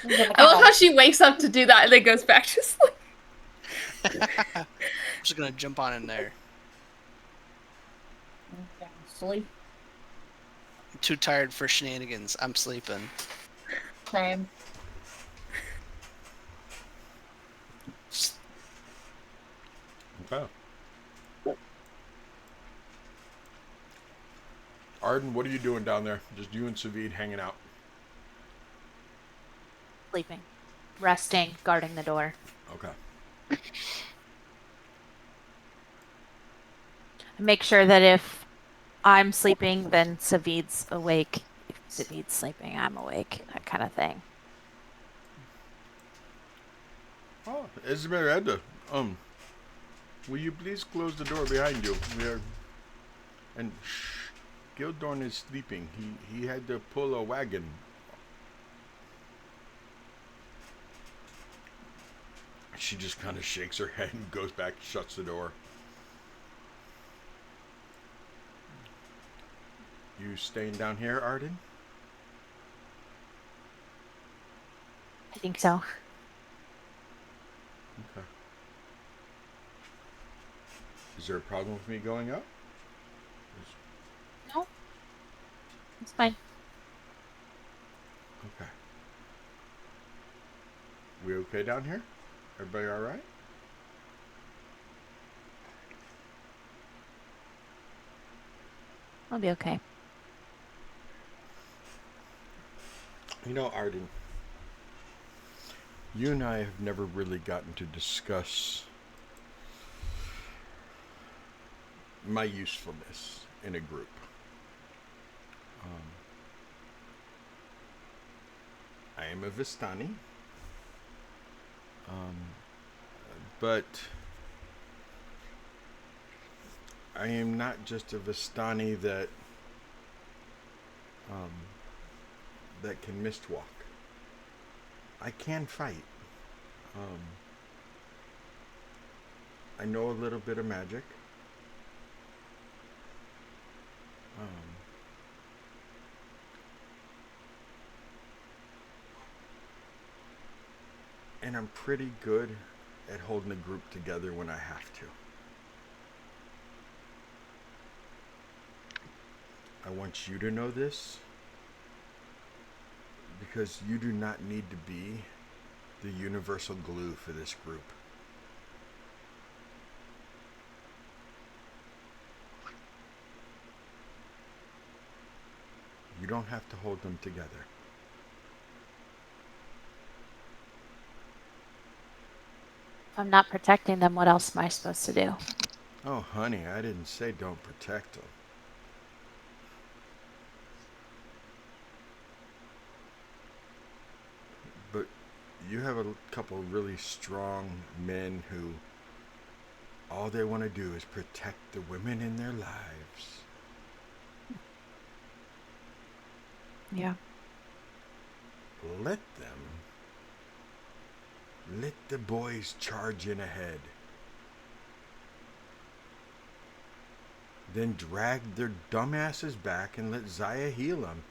I love how she wakes up to do that and then goes back to sleep. I'm just gonna jump on in there. Sleep. I'm too tired for shenanigans. I'm sleeping. Same. okay. Arden, what are you doing down there? Just you and Savid hanging out. Sleeping. Resting. Guarding the door. Okay. Make sure that if I'm sleeping, then Savid's awake. If Savid's sleeping, I'm awake. That kind of thing. Oh, Esmeralda, will you please close the door behind you? And shh, Gildorn is sleeping. He had to pull a wagon. She just kind of shakes her head and goes back, shuts the door. You staying down here, Arden? I think so. Okay. Is there a problem with me going up? No. It's fine. Okay. We okay down here? Everybody all right? I'll be okay. You know, Arden, you and I have never really gotten to discuss my usefulness in a group. I am a Vistani, but I am not just a Vistani that that can mistwalk. I can fight. I know a little bit of magic. And I'm pretty good at holding a group together when I have to. I want you to know this, because you do not need to be the universal glue for this group. You don't have to hold them together. If I'm not protecting them, what else am I supposed to do? Oh, honey, I didn't say don't protect them. But you have a couple really strong men who all they want to do is protect the women in their lives. Yeah. Let them. Let the boys charge in ahead. Then drag their dumbasses back and let Zaya heal them.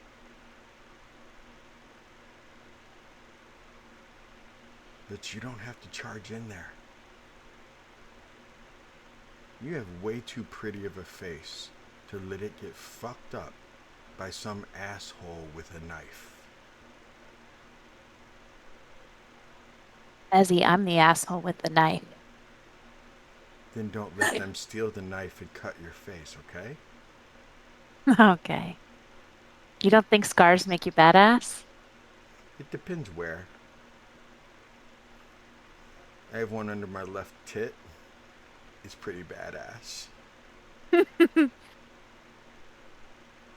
But you don't have to charge in there. You have way too pretty of a face to let it get fucked up by some asshole with a knife. Ezzy, I'm the asshole with the knife. Then don't let them steal the knife and cut your face, okay? Okay. You don't think scars make you badass? It depends where. I have one under my left tit. It's pretty badass.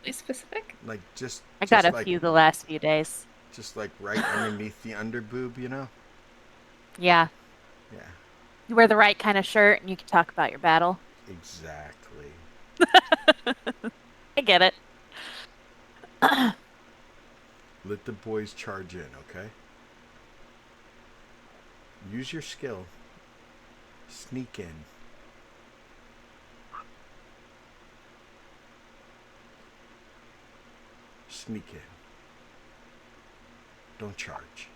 Be specific. Like just I got a like, few the last few days. just like right underneath the underboob, you know? Yeah. Yeah, You wear the right kind of shirt and you can talk about your battle. exactly. I get it. Let the boys charge in, okay? Use your skill. Sneak in. Sneak in. Don't charge.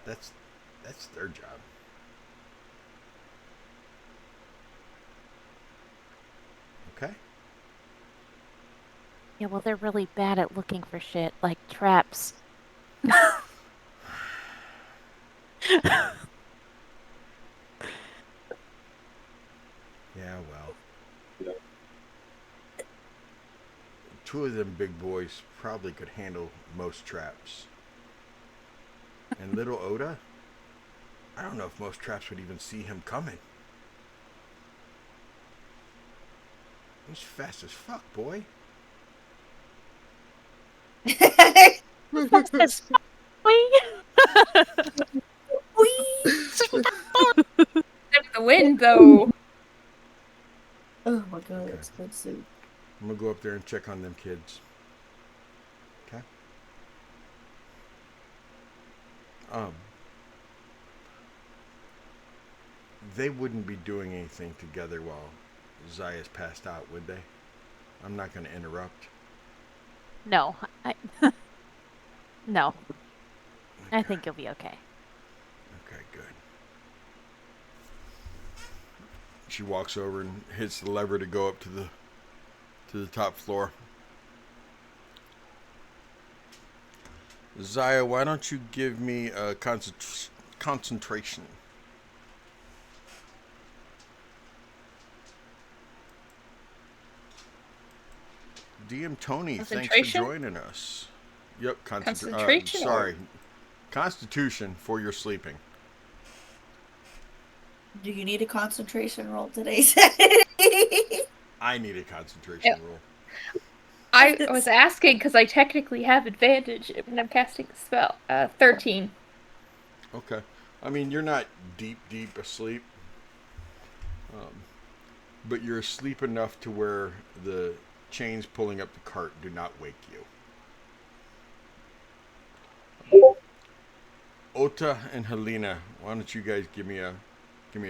That's their job. Okay? Yeah, well, they're really bad at looking for shit, like traps. Yeah, well. Two of them big boys probably could handle most traps. And little Oda, I don't know if most traps would even see him coming. He's fast as fuck, boy. Fast as fuck, The wind, though. Oh my god, Okay. that's good soup. I'm gonna go up there and check on them kids. Okay? They wouldn't be doing anything together while Zaya's passed out, would they? I'm not gonna interrupt. No, no. I Okay. think you'll be okay. Okay, good. She walks over and hits the lever to go up to the top floor. Zaya, why don't you give me a concentration? DM Tony, thanks for Concentration? joining us. Yep, Concentration sorry. Constitution for your sleeping. Do you need a concentration roll today, Saturday? I need a concentration Yep. roll. I was asking because I technically have advantage when I'm casting the spell. 13. Okay. I mean, you're not deep asleep. But you're asleep enough to where the chains pulling up the cart do not wake you. Ota and Helena, why don't you guys give me a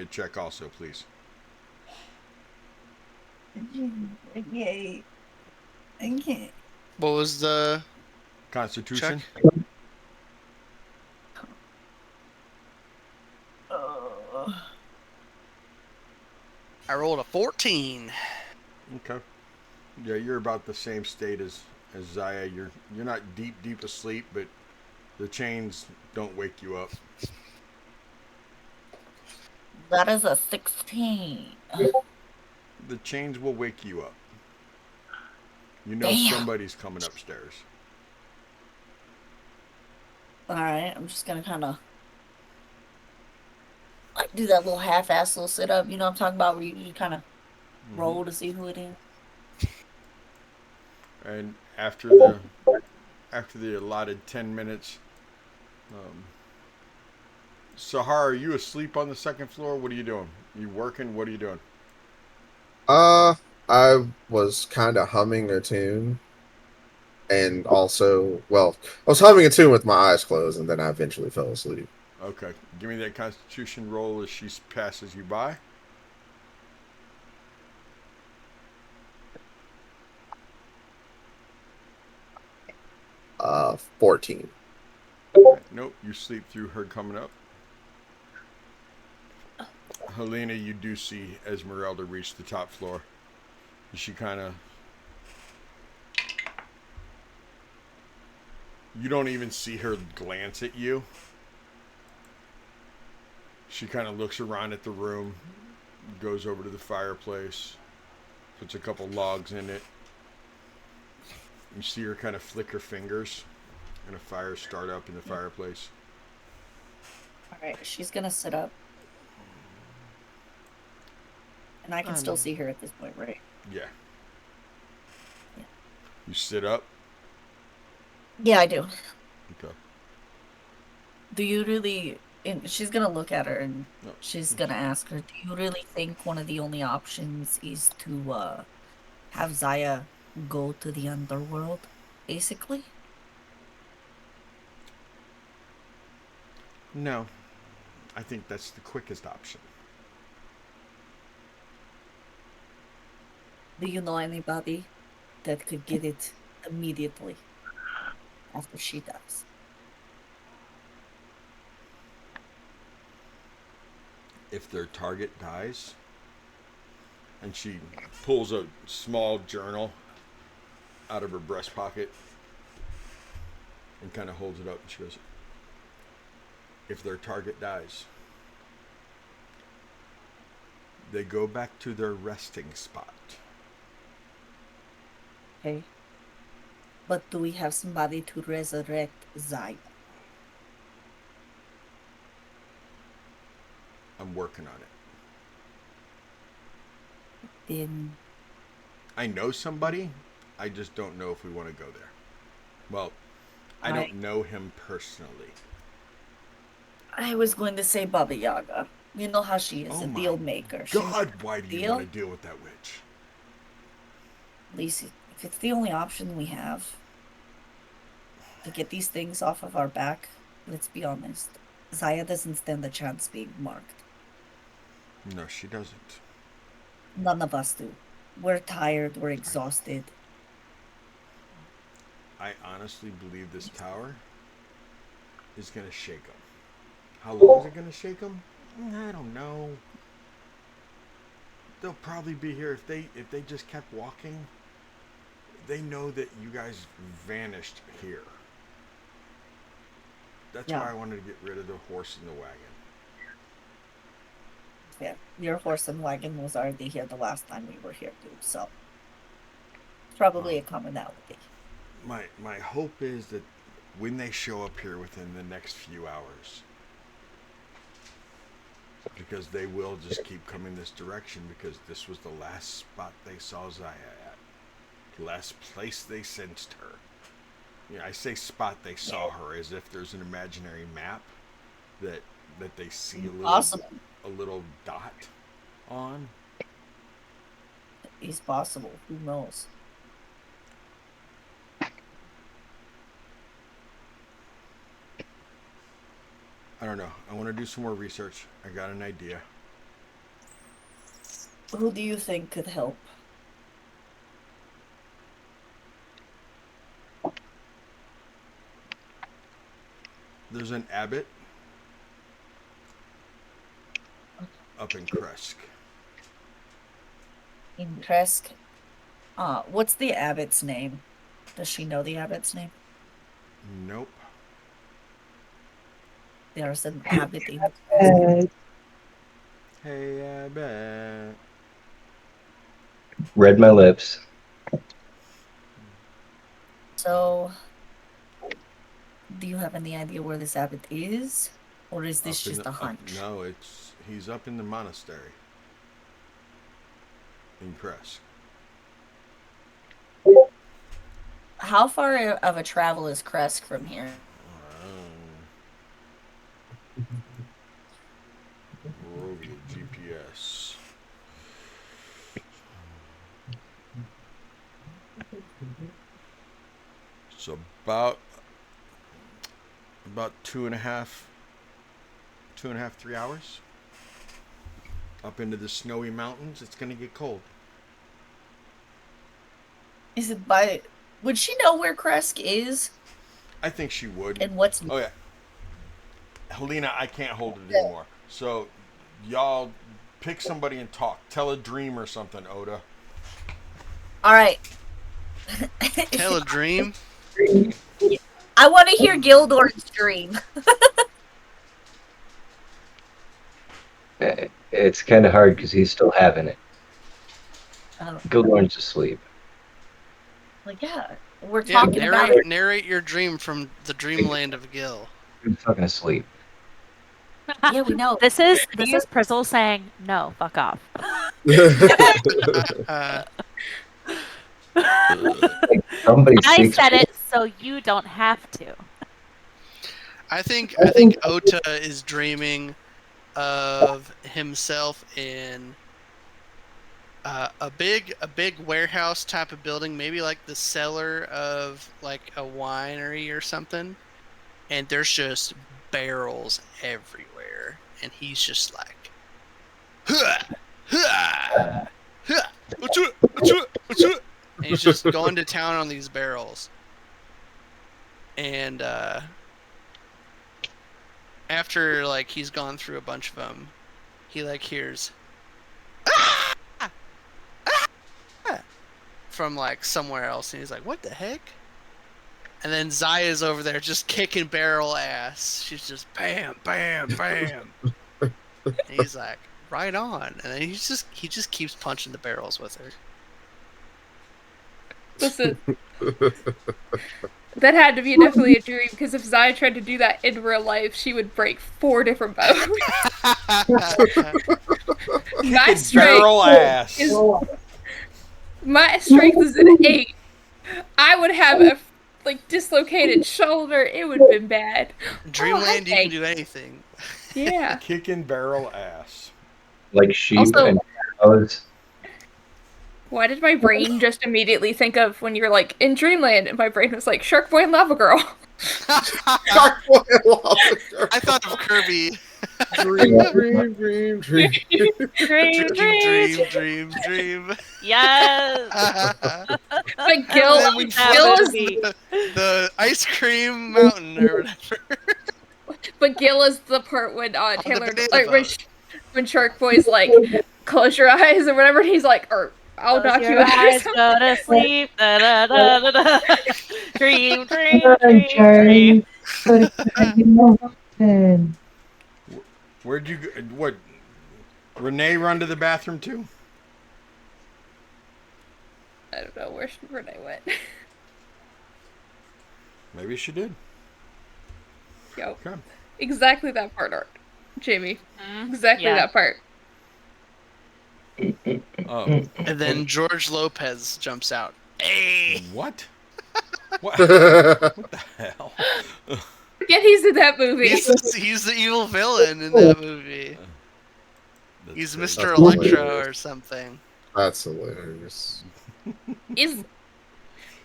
check also, please? Okay. Okay. What was the Constitution? check? I rolled a 14. Okay. Yeah, you're about the same state as Zaya. You're not deep asleep, but the chains don't wake you up. That is a 16. The chains will wake you up. You know Damn. somebody's coming upstairs. Alright, I'm just gonna kinda like do that little half-ass little sit-up. You know what I'm talking about, where you kind of Mm-hmm. roll to see who it is. And after the allotted 10 minutes, Sahara, are you asleep on the second floor? What are you doing? You working? What are you doing? I was kind of humming a tune, and also, well, I was humming a tune with my eyes closed, and then I eventually fell asleep. Okay, give me that Constitution roll as she passes you by. 14. Nope, you sleep through her coming up. Helena, you do see Esmeralda reach the top floor. She kind of. You don't even see her glance at you. She kind of looks around at the room, goes over to the fireplace, puts a couple logs in it. You see her kind of flick her fingers, and a fire start up in the fireplace. All right, she's gonna sit up, and I can still see her at this point, right? Yeah. Yeah. You sit up. Yeah, I do. Okay. Do you really? And she's gonna look at her, and No. she's gonna ask her, "Do you really think one of the only options is to have Zaya go to the underworld, basically?" No, I think that's the quickest option. Do you know anybody that could get it immediately after she dies? If their target dies, and she pulls a small journal out of her breast pocket and kind of holds it up, and she goes, if their target dies, they go back to their resting spot. Okay. But do we have somebody to resurrect Zaya? I'm working on it. Then I know somebody. I just don't know if we want to go there. Well, I don't know him personally. I was going to say Baba Yaga. You know how she is, Oh a my deal maker. God, why do you want to deal with that witch? At least if it's the only option we have to get these things off of our back, let's be honest. Zaya doesn't stand a chance being marked. No, she doesn't. None of us do. We're tired, we're exhausted. I honestly believe this tower is going to shake them. How long is it going to shake them? I don't know. They'll probably be here if they just kept walking. They know that you guys vanished here. That's why I wanted to get rid of the horse and the wagon. Yeah, your horse and wagon was already here the last time we were here too, so it's probably a commonality. My hope is that when they show up here within the next few hours, because they will just keep coming this direction, because this was the last spot they saw Zaya at, the last place they sensed her. Yeah, I say spot they saw her as if there's an imaginary map that they see a little dot on. It's possible. Who knows? I don't know. I want to do some more research. I got an idea. Who do you think could help? There's an abbot up in Kresk. In Kresk? What's the abbot's name? Does she know the abbot's name? Nope. There's an abbot in Hey, abbot. read my lips. So, do you have any idea where this abbot is? Or is this Up in just the- a hunch? no, he's up in the monastery in Kresk. How far of a travel is Kresk from here? Roll over the GPS. So about 2.5, 3 hours up into the snowy mountains. It's gonna get cold. Is it by? Would she know where Kresk is I think she would. and what's? Oh yeah, Helena, I can't hold it anymore. So y'all pick somebody and talk. Tell a dream or something, Oda. All right. Tell a dream. I want to hear Gildor's dream. It's kind of hard because he's still having it. Oh, Gildorn's asleep. like yeah, we're Yeah, talking about. narrate your dream from the dreamland of Gil. He's fucking asleep. Yeah, we know. This is Prizzle saying no. Fuck off. Somebody I speaks. said it, so you don't have to. I think Ota is dreaming of himself in a big warehouse type of building, maybe like the cellar of like a winery or something, and there's just barrels everywhere, and he's just like, "Huh, huh, huh, achoo, achoo, achoo," and he's just going to town on these barrels, and after like he's gone through a bunch of them, he like hears from like somewhere else, and he's like, "What the heck?" And then Zaya's over there just kicking barrel ass. She's just bam, bam, bam. And he's like, "Right on." And then he just keeps punching the barrels with her. Listen, that had to be definitely a dream because if Zaya tried to do that in real life, she would break 4 different bones. My strength Barrel ass. is my strength is an 8. I would have a like dislocated shoulder. It would have been bad. Dreamland, you okay. can do anything. Yeah. Kicking barrel ass. Like sheep Also- and cows. Why did my brain just immediately think of when you're like in Dreamland, and my brain was like Shark Boy and Lava Girl? Shark Boy and Lava Girl. I thought of Kirby. Dream, dream, dream, dream. Dream. Yes. But Gil, And then we Gil is the ice cream mountain or whatever. But Gil is the part when the Taylor, banana like, boat. when Shark Boy's like, close your eyes or whatever, and he's like, or I'll Close knock your you out. Or eyes, something. go to sleep. Da, da, da, da, da. Dream, dream, Come on, dream, Charlie. dream. Put a mountain. Where'd you go? What? Renee run to the bathroom too? I don't know where Renee went. Maybe she did. Yo, Okay. exactly that part, Art. Jamie. Mm, Exactly yeah. that part. Oh, And then George Lopez jumps out. Hey! what? What? What the hell? Forget he's in that movie. He's the evil villain in that movie. He's Mr. That's Electro hilarious. or something. That's hilarious. Is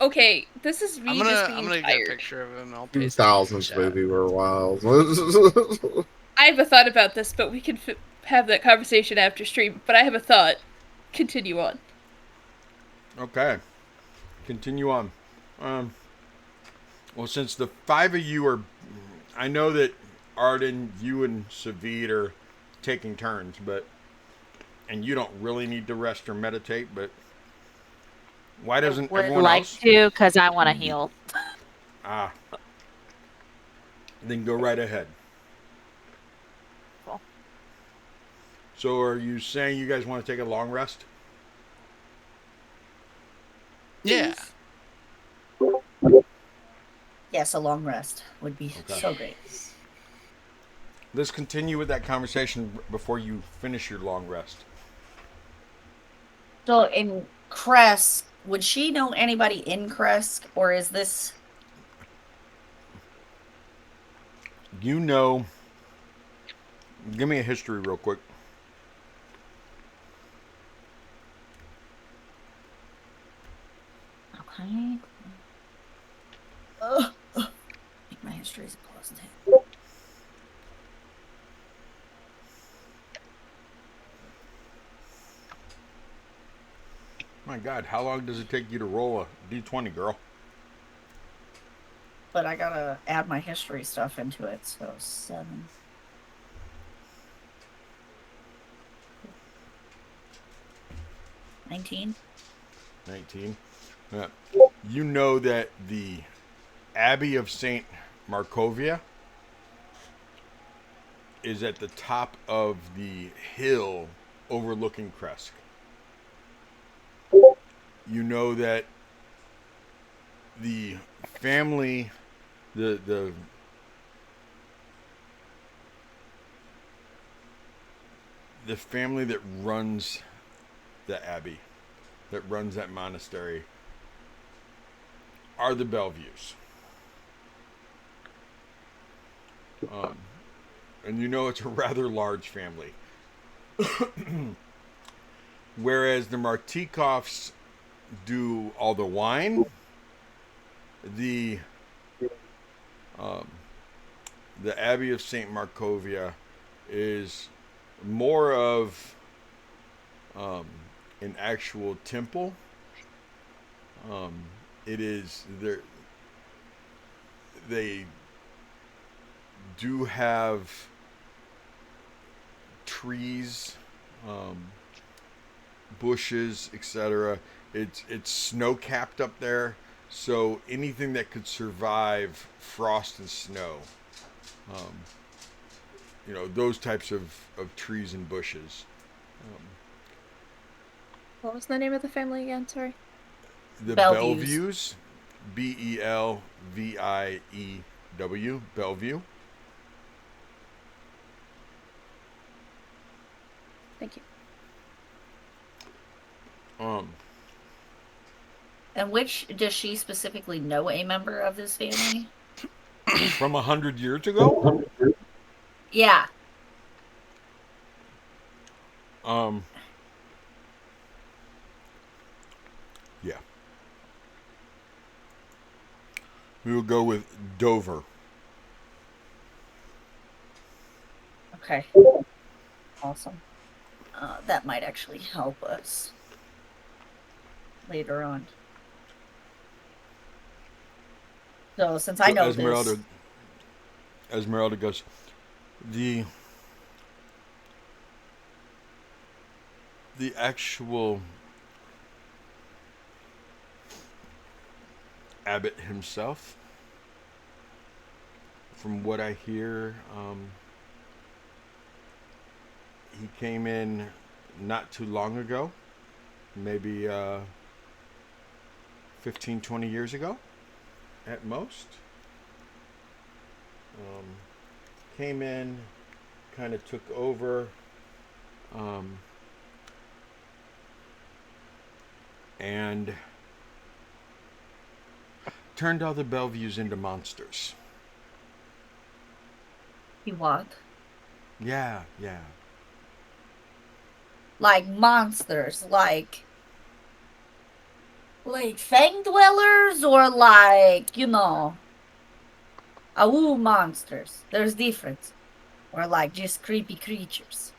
okay. This is me I'm just being gonna get a tired. picture of him and I'll paste it in the 2000s chat. movie were wild. I have a thought about this, but we can have that conversation after stream. But I have a thought. Continue on. Okay. Continue on. Well, since the 5 of you are, I know that Arden, you and Savid are taking turns, and you don't really need to rest or meditate, but why doesn't Would everyone like else? to, because I want to heal. Ah. Then go right ahead. Cool. So are you saying you guys want to take a long rest? Yeah. Yes, a long rest would be Okay. so great. let's continue with that conversation before you finish your long rest. So in Kresk, would she know anybody in Kresk, or is this? You know, give me a history real quick. Okay. I think my history is a plus 10. My God, how long does it take you to roll a d20, girl? But I gotta add my history stuff into it, so 7. 19. 19. You know that the Abbey of St. Markovia is at the top of the hill overlooking Kresk. You know that the family, the family that runs the abbey, that runs that monastery, are the Belleviews. And you know it's a rather large family. Whereas the Martikoffs do all the wine, the Abbey of St. Markovia is more of an actual temple. It is there. They do have trees, bushes, etc. It's snow capped up there, so anything that could survive frost and snow, those types of trees and bushes. What was the name of the family again? Sorry. The Bellevues. Bellevues, Belview, Bellevue. Thank you. And which does she specifically know a member of this family? From 100 years ago? Yeah. Yeah. We will go with Dover. Okay. Awesome. That might actually help us later on. So since I know Esmeralda goes, the actual abbot himself, from what I hear, he came in not too long ago, maybe 15, 20 years ago at most. Came in, kind of took over, and turned all the Bellevues into monsters. he what? Yeah. Like monsters, like fang dwellers, or monsters. There's difference. Or like just creepy creatures.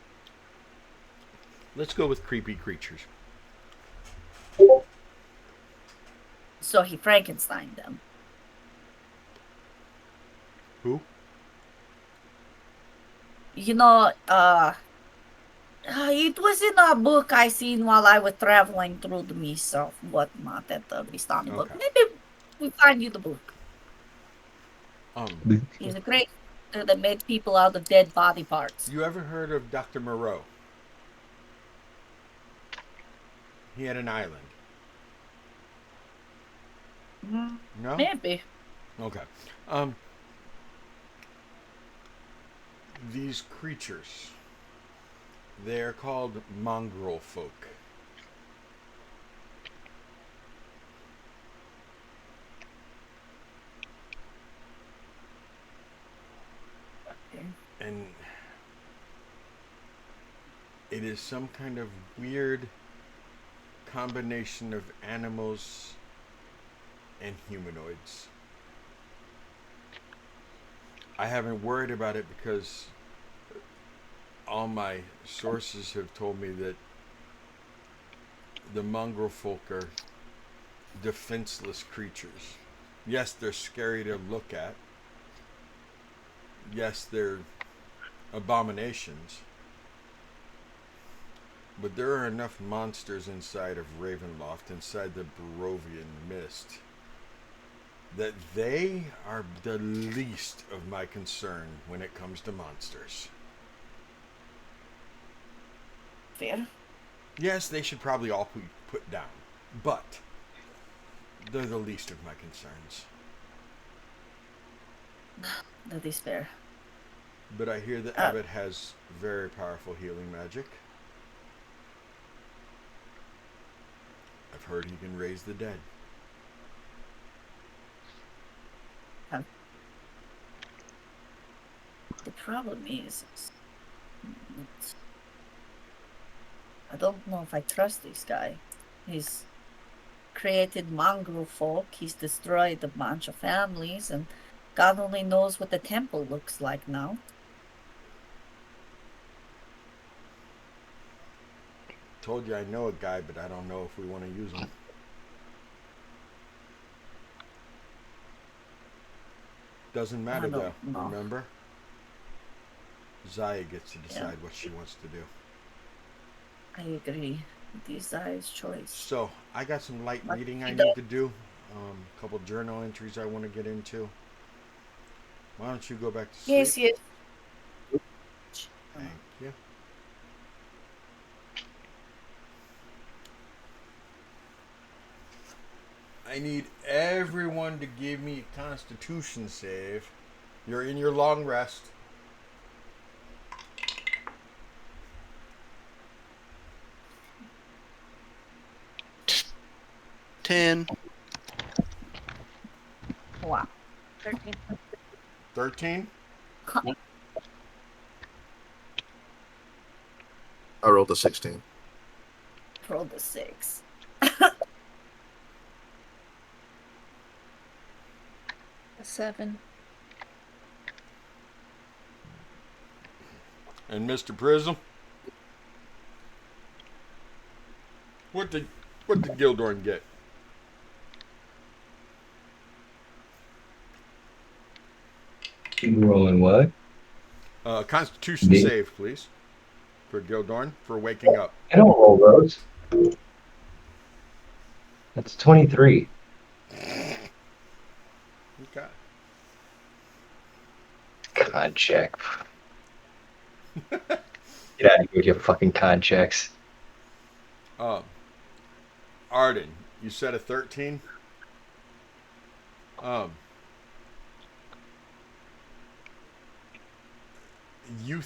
Let's go with creepy creatures. So he Frankensteined them. Who? It was in a book I seen while I was traveling through the mist of whatnot at the Vistani book. Okay. Maybe we find you the book. He's a great that made people out of dead body parts. You ever heard of Dr. Moreau? He had an island. No? Maybe. Okay. these creatures, they are called mongrel folk. Okay. And it is some kind of weird combination of animals and humanoids. I haven't worried about it because all my sources have told me that the mongrel folk are defenseless creatures. Yes, they're scary to look at. Yes, they're abominations. But there are enough monsters inside of Ravenloft, inside the Barovian Mist, that they are the least of my concern when it comes to monsters. Fair. Yes, they should probably all be put down, but they're the least of my concerns. That is fair. But I hear that Abbott has very powerful healing magic. I've heard he can raise the dead. The problem is, I don't know if I trust this guy. He's created mongrel folk, he's destroyed a bunch of families, and God only knows what the temple looks like now. Told you I know a guy, but I don't know if we want to use him. Doesn't matter though, remember? Zaya gets to decide what she wants to do. I agree. It is Zaya's choice. So, I got some light reading I need to do. A couple journal entries I want to get into. Why don't you go back to sleep? Yes. Thank you. I need everyone to give me a Constitution save. You're in your long rest. Ten. Wow. 13. 13? I rolled a 16. Rolled a 6. A 7. And Mr. Prism? What did Gildorn get? You rolling what? Constitution Me? save, please. For Gildorn, for waking up. I don't roll those. That's 23. Okay. Con check. Get out of here with your fucking con checks. Arden, you said a 13? You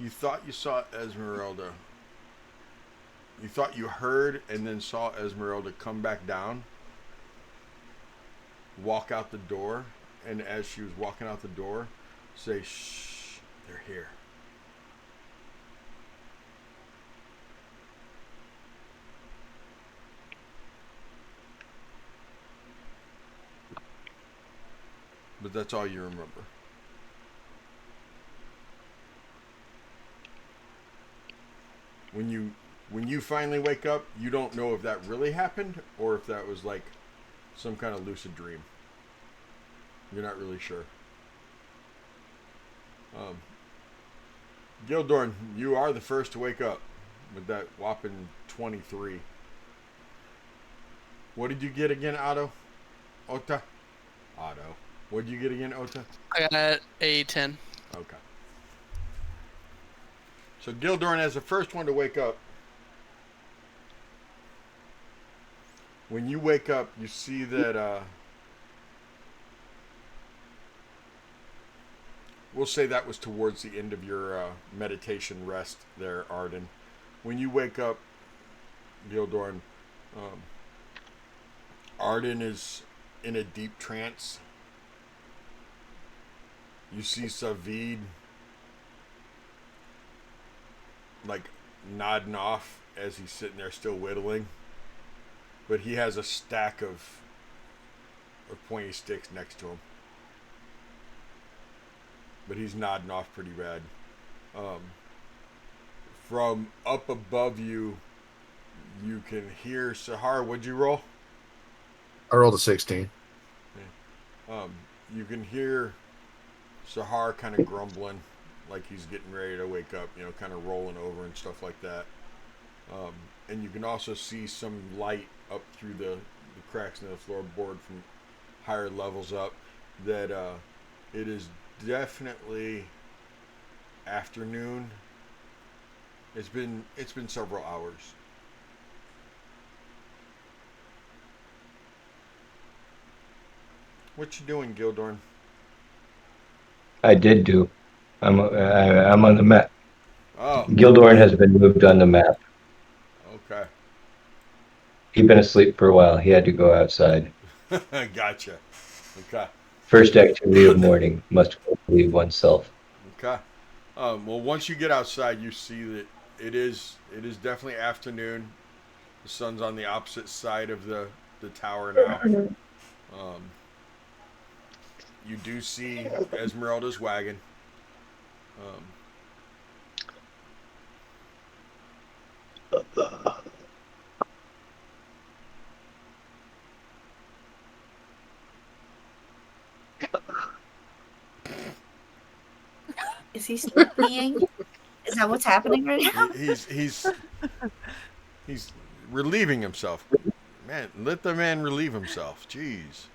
thought you saw Esmeralda. You thought you heard and then saw Esmeralda come back down, walk out the door, and as she was walking out the door, say, "Shh, they're here." But that's all you remember. When you finally wake up, you don't know if that really happened or if that was like some kind of lucid dream. You're not really sure. Gildorn, you are the first to wake up with that whopping 23. What did you get again, Otto? Ota? Otto. What did you get again, Ota? I got a 10. Okay. So Gildorn as the first one to wake up. When you wake up, you see that we'll say that was towards the end of your meditation rest there, Arden. When you wake up, Gildorn, Arden is in a deep trance. You see Savid like nodding off as he's sitting there still whittling, but he has a stack of pointy sticks next to him. But he's nodding off pretty bad. From up above you, you can hear Sahar. What'd you roll? I rolled a 16. You can hear Sahar kind of grumbling, like he's getting ready to wake up. Kind of rolling over and stuff like that. And you can also see some light up through the cracks in the floorboard from higher levels up. That it is definitely afternoon. It's been several hours. What you doing, Gildorn? I did do. I'm on the map. Oh, Gildorn has been moved on the map. okay. He'd been asleep for a while. He had to go outside. Gotcha. Okay. First activity of morning. Must leave oneself. Okay. Well, once you get outside, you see that it is definitely afternoon. The sun's on the opposite side of the tower now. You do see Esmeralda's wagon. Is he sleeping? Is that what's happening right now? He's relieving himself. Man, let the man relieve himself. Jeez.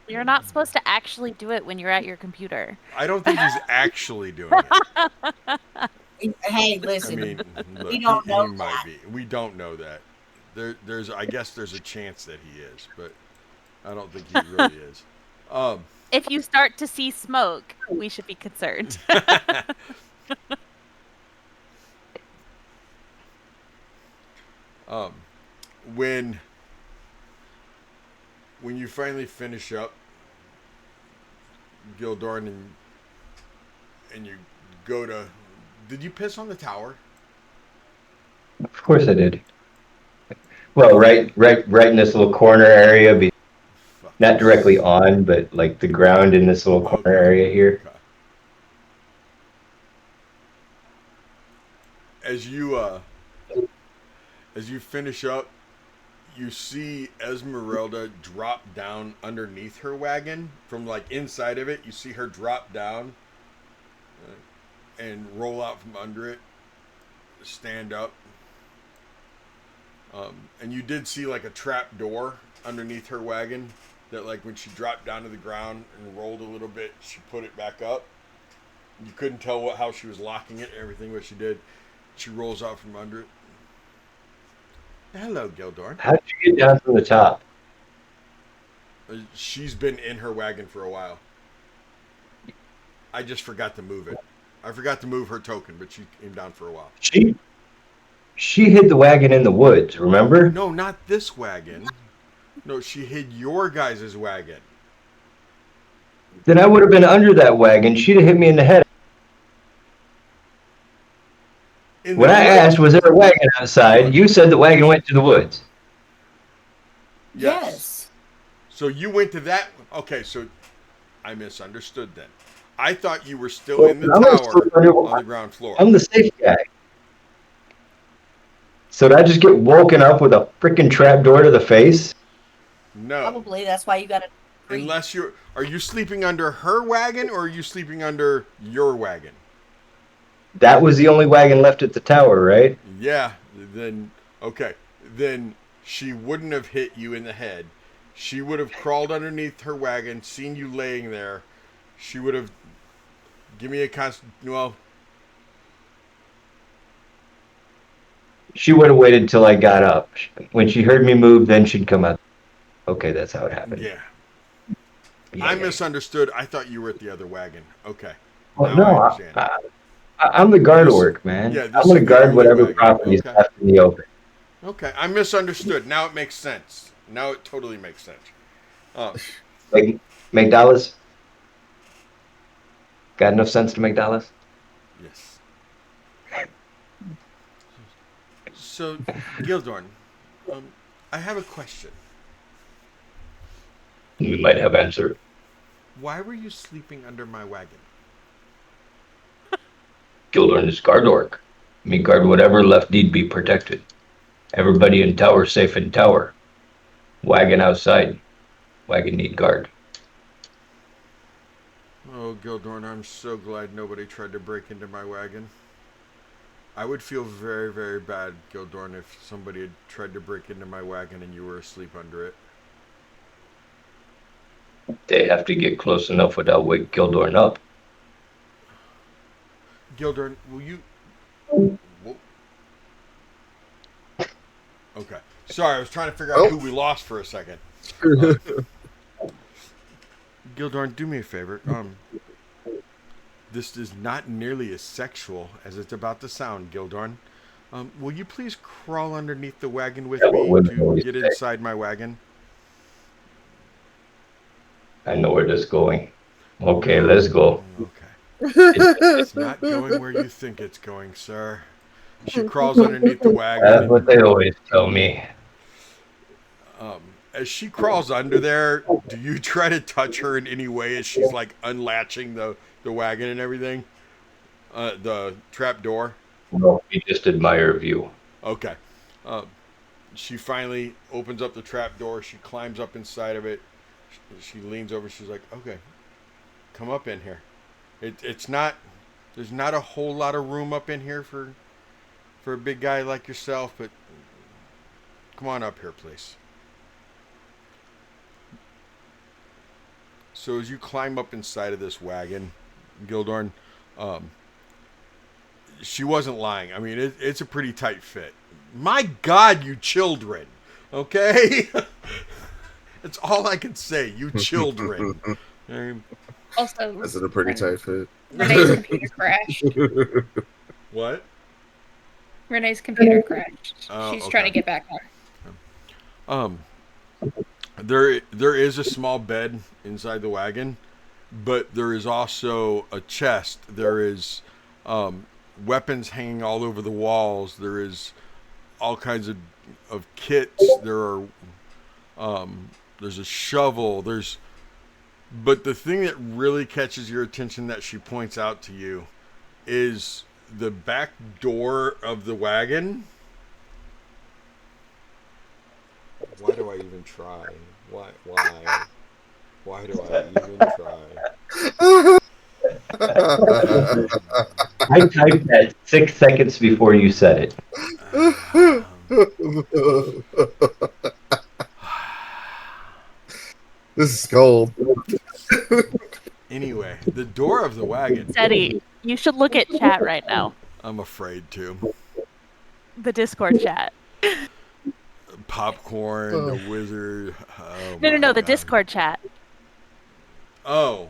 You're not supposed to actually do it when you're at your computer. I don't think he's actually doing it. Hey, listen. I mean, look, we don't know he might be. We don't know that. I guess there's a chance that he is, but I don't think he really is. If you start to see smoke, we should be concerned. When you finally finish up, Gildorn, and you go to, did you piss on the tower? Of course I did. Well, right in this little corner area, not directly on, but like the ground in this little corner area here. Okay. As you finish up, you see Esmeralda drop down underneath her wagon from like inside of it. You see her drop down and roll out from under it, stand up. And you did see like a trap door underneath her wagon that, like, when she dropped down to the ground and rolled a little bit, she put it back up. You couldn't tell how she was locking it and everything, what she did. She rolls out from under it. Hello, Gildorn. How did you get down from the top? She's been in her wagon for a while. I just forgot to move it. I forgot to move her token, but she came down for a while. She hid the wagon in the woods, remember? No, not this wagon. No, she hid your guys' wagon. Then I would have been under that wagon. She'd have hit me in the head. When I asked, was there a wagon outside, you said the wagon went to the woods. Yes. So you went to that. Okay, so I misunderstood then. I thought you were still in the tower on the ground floor. I'm the safe guy. So did I just get woken up with a freaking trap door to the face? No. Probably. That's why you got to. Unless are you sleeping under her wagon or are you sleeping under your wagon? That was the only wagon left at the tower, right? Yeah. Then okay. Then she wouldn't have hit you in the head. She would have crawled underneath her wagon, seen you laying there. She would have. Give me a well. She would have waited till I got up. When she heard me move, then she'd come out. Okay, that's how it happened. Yeah. I misunderstood. I thought you were at the other wagon. Okay. Well, Now I no, understand. I'm the guard This- orc, man. yeah, I'm this going to is the guard only whatever wagon. property is Okay. left in the open. Okay, I misunderstood. Now it makes sense. Now it totally makes sense. Make dollars? Got enough sense to make dollars? Yes. So, Gildorn, I have a question. We might have answer. Why were you sleeping under my wagon? Gildorn is guard orc. Me guard whatever left need be protected. Everybody in tower safe in tower. Wagon outside. Wagon need guard. Oh, Gildorn, I'm so glad nobody tried to break into my wagon. I would feel very, very bad, Gildorn, if somebody had tried to break into my wagon and you were asleep under it. They have to get close enough without wake Gildorn up. Gildorn, will you... Whoa. Okay. Sorry, I was trying to figure out who we lost for a second. Gildorn, do me a favor. This is not nearly as sexual as it's about to sound, Gildorn. Will you please crawl underneath the wagon with me to get inside my wagon? I know where this is going. Okay, let's go. Okay. It's not going where you think it's going, sir. She crawls underneath the wagon. That's what they always tell me. As she crawls under there, do you try to touch her in any way as she's like unlatching the wagon and everything? The trap door? No, we just admire you. Okay. She finally opens up the trap door. She climbs up inside of it. She leans over. She's like, okay, come up in here. It's not, there's not a whole lot of room up in here for a big guy like yourself, but come on up here, please. So as you climb up inside of this wagon, Gildorn, she wasn't lying. I mean, it's a pretty tight fit. My God, you children. Okay? That's all I can say. You children. Also, Is it a pretty tight fit? Renee's computer crashed. What? Renee's computer crashed. Oh, She's okay. trying to get back on. There is a small bed inside the wagon, but there is also a chest. There is weapons hanging all over the walls. There is all kinds of kits. There's a shovel. But the thing that really catches your attention that she points out to you is the back door of the wagon. Why do I even try? Why do I even try? I typed that 6 seconds before you said it. This is cold. Anyway, the door of the wagon. Teddy, you should look at chat right now. I'm afraid to. The Discord chat. Popcorn, the wizard. Oh No, my the God. Discord chat. Oh,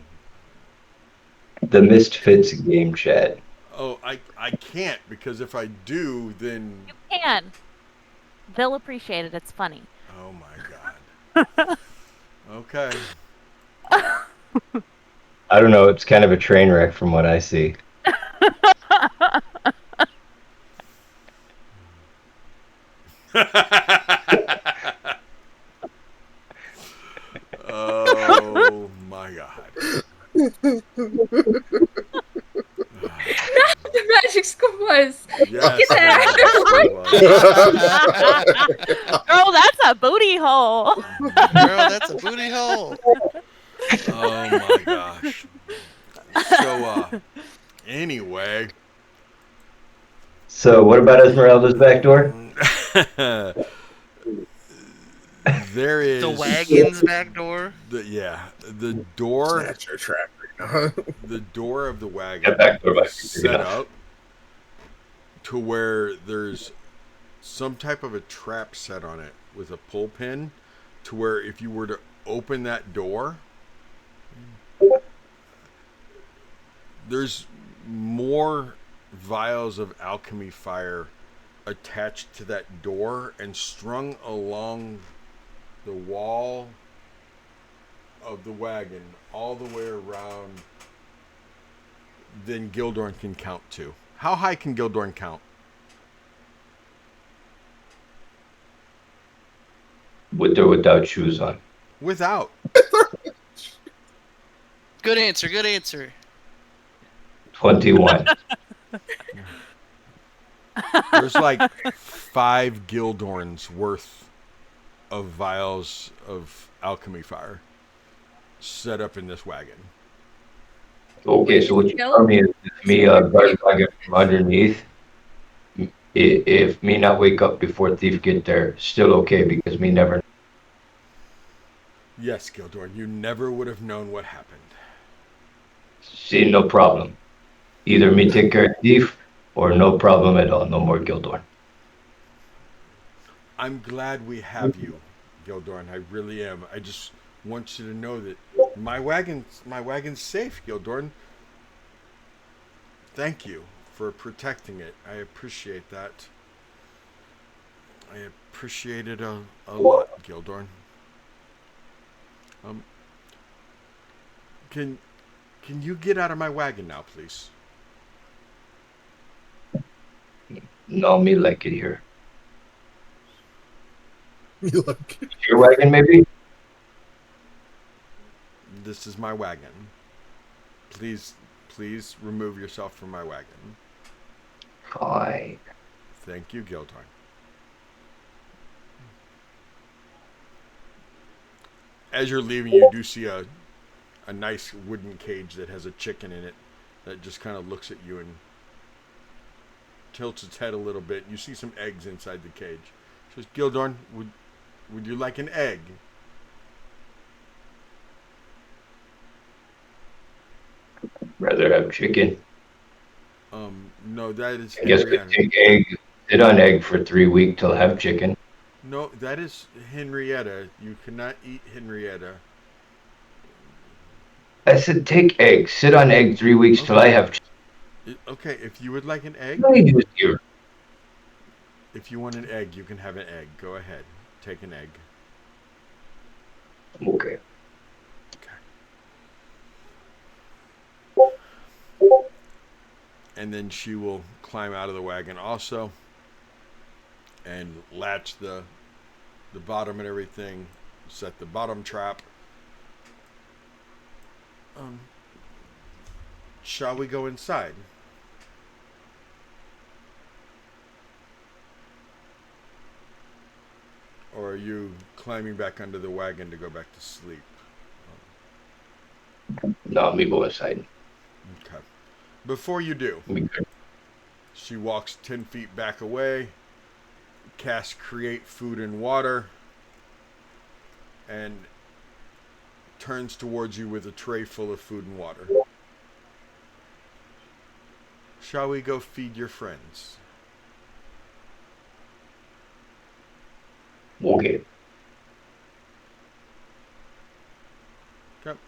The Mistfits game chat. oh, I can't because if I do, then You can. They'll appreciate it. It's funny. oh my God. Okay. I don't know. It's kind of a train wreck from what I see. Oh my God. The magic squaws. Yes. Get that Oh, that's a booty hole. Girl, that's a booty hole. Oh my gosh. So anyway. So, what about Esmeralda's back door? There is The wagon's back door. the door. That's your trap. Right The door of the wagon That back door might is be big set enough. up to where there's some type of a trap set on it with a pull pin to where if you were to open that door, there's more vials of alchemy fire attached to that door and strung along the wall of the wagon all the way around than Gildorn can count to. How high can Gildorn count? With or without shoes on. Without. Good answer. Good answer. 21. There's like 5 Gildorns worth of vials of alchemy fire set up in this wagon. Okay, so what you tell me is if me guard wagon from underneath, if me not wake up before thief get there, still okay because me never. Yes, Gildorn, you never would have known what happened. See, no problem. Either me take care of thief or no problem at all. No more Gildorn. I'm glad we have you, Gildorn. I really am. I just want you to know that my wagon's safe, Gildorn. Thank you for protecting it. I appreciate that. I appreciate it a lot, Gildorn. Can you get out of my wagon now, please? No, me like it here. You like it. Your wagon, maybe? This is my wagon. Please remove yourself from my wagon. Fine. Thank you, Gildorn. As you're leaving, you do see a nice wooden cage that has a chicken in it that just kind of looks at you and tilts its head a little bit. You see some eggs inside the cage. Says, Gildorn, would you like an egg? Rather have chicken. No, that is I guess we Henrietta. take egg, sit on egg for 3 weeks till have chicken. No, that is Henrietta. You cannot eat Henrietta. I said take egg, sit on egg 3 weeks till I have chicken. Okay, if you would like an egg, What do you do here? if you want an egg, you can have an egg. Go ahead, take an egg. Okay. And then she will climb out of the wagon also and latch the bottom and everything, set the bottom trap. Shall we go inside? Or are you climbing back under the wagon to go back to sleep? No, me go inside. Okay. Before you do, Me good. she walks 10 feet back away, casts Create Food and Water, and turns towards you with a tray full of food and water. Shall we go feed your friends? Okay. Okay.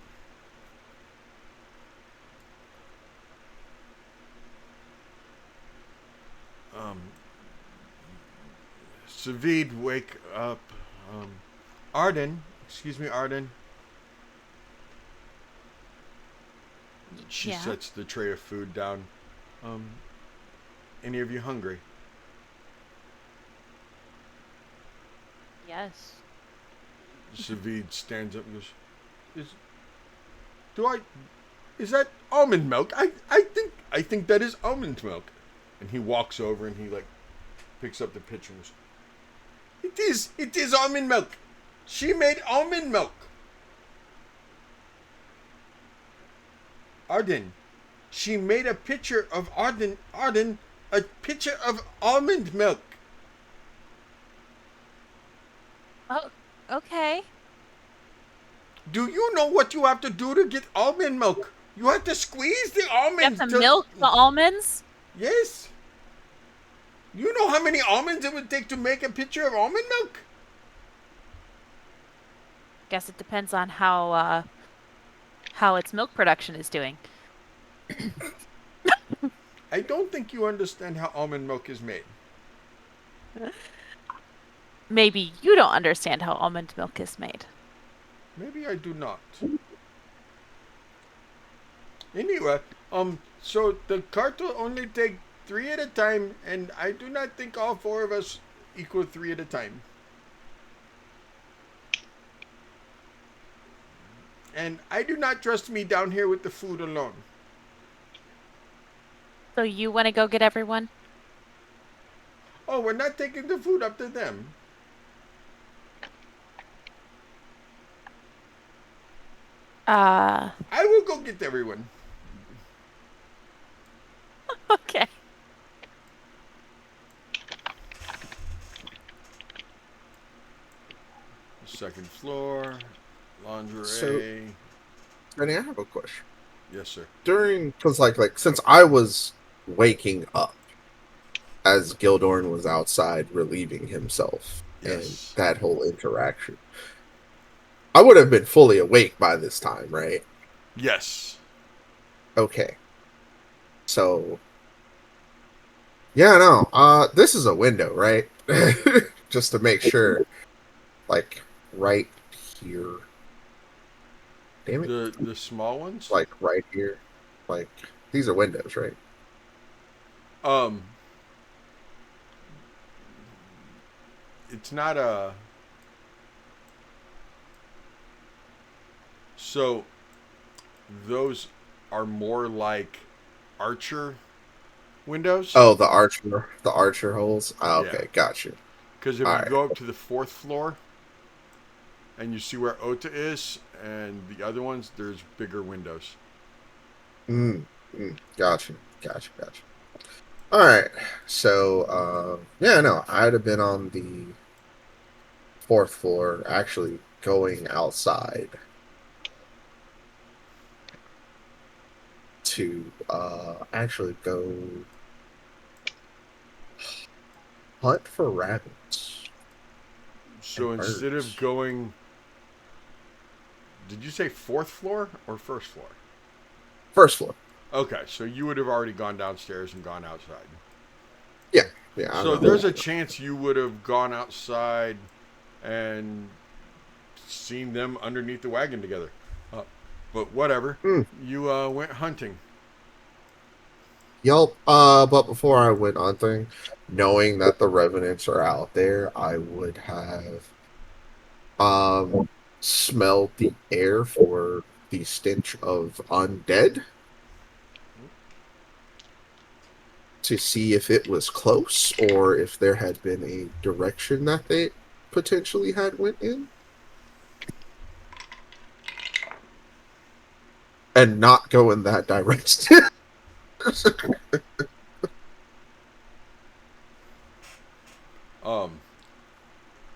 Savid, wake up. Arden, excuse me, Arden. She Yeah. sets the tray of food down. Any of you hungry? Yes. Savid stands up and goes, is that almond milk? I think that is almond milk. And he walks over and he picks up the pitcher and goes, it is almond milk. She made almond milk. Arden, she made a picture of Arden, a picture of almond milk. Oh, okay. Do you know what you have to do to get almond milk? You have to squeeze the You almonds. have to milk the almonds? Yes. You know how many almonds it would take to make a pitcher of almond milk? Guess it depends on how its milk production is doing. I don't think you understand how almond milk is made. Maybe you don't understand how almond milk is made. Maybe I do not. Anyway, so the cart will only take 3 at a time, and I do not think all 4 of us equal 3 at a time. And I do not trust me down here with the food alone. So you want to go get everyone? Oh, we're not taking the food up to them. I will go get everyone. Okay. Second floor, lingerie. So- Rennie, I have a question. Yes, sir. Because like since I was waking up as Gildorn was outside relieving himself Yes. and that whole interaction, I would have been fully awake by this time, right? Yes. Okay. So, yeah, no. This is a window, right? Just to make sure, like right here. Damn it! The small ones. Like right here, like these are windows, right? It's not a. So, those are more like archer windows. Oh, the archer holes. Oh, okay, Yeah. got you. Because if All you right. go up to the 4th floor, and you see where Ota is, and the other ones, there's bigger windows. Gotcha. All right. So, yeah, no, I'd have been on the 4th floor, actually going outside to actually go hunt for rabbits. So And instead birds. of going, did you say 4th floor or 1st floor? 1st floor. Okay, so you would have already gone downstairs and gone outside. Yeah. I So know. there's a chance you would have gone outside and seen them underneath the wagon together. But whatever. You went hunting. Yelp. But before I went hunting, knowing that the revenants are out there, I would have smelled the air for the stench of undead to see if it was close or if there had been a direction that they potentially had went in. And not go in that direction.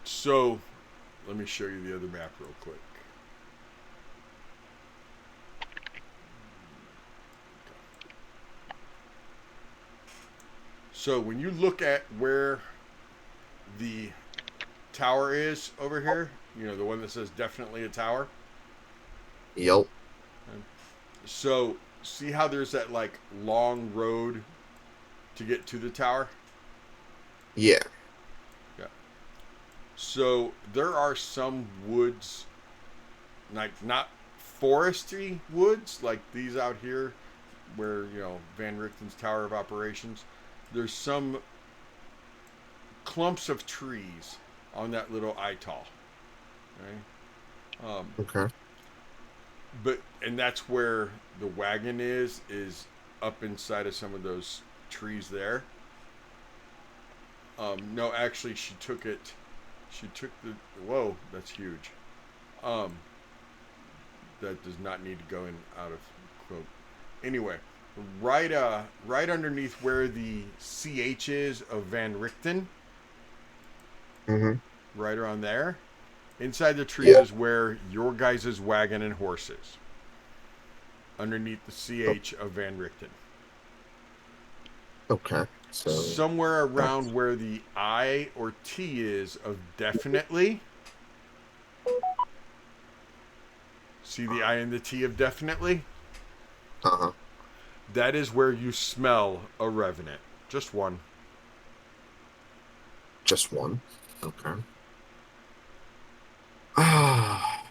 So let me show you the other map real quick. So when you look at where the tower is over here, you know, the one that says definitely a tower. Yep. So see how there's that like long road to get to the tower? Yeah. So there are some woods, like not foresty woods like these out here, where you know Van Richten's Tower of Operations. There's some clumps of trees on that little atoll. Okay. Okay. And that's where the wagon is up inside of some of those trees there. No, actually, she took the. Whoa, that's huge. That does not need to go in out of quote. Anyway, right underneath where the CH is of Van Richten. Mm-hmm. Right around there. Inside the trees is where your guys' wagon and horse is. Underneath the CH of Van Richten. Okay. So somewhere around where the I or T is of definitely. See the I and the T of definitely? Uh-huh. that is where you smell a revenant. Just one. Just one. Okay. Ah.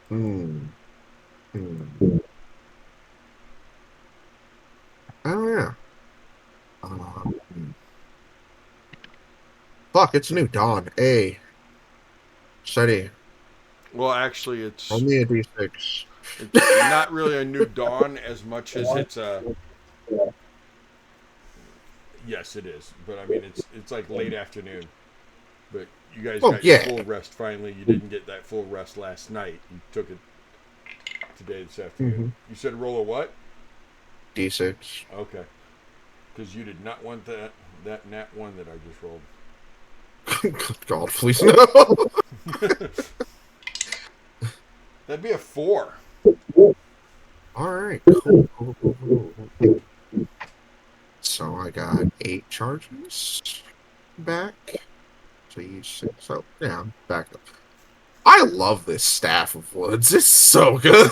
Hmm. Oh yeah. Hmm. Fuck! It's New Dawn. A. Steady. Well, actually, it's Roll me a d6. not really a new dawn as much as it's a. Yes, it is, but I mean it's like late afternoon. But you guys Oh got your yeah. full rest finally. You didn't get that full rest last night. You took it today this afternoon. You said roll a what? D6. Okay, because you did not want that nat one that I just rolled. Good God, please no. That'd be a 4. All right. Cool. So I got 8 charges back. So you 6. So yeah, I'm back up. I love this Staff of Woods. It's so good.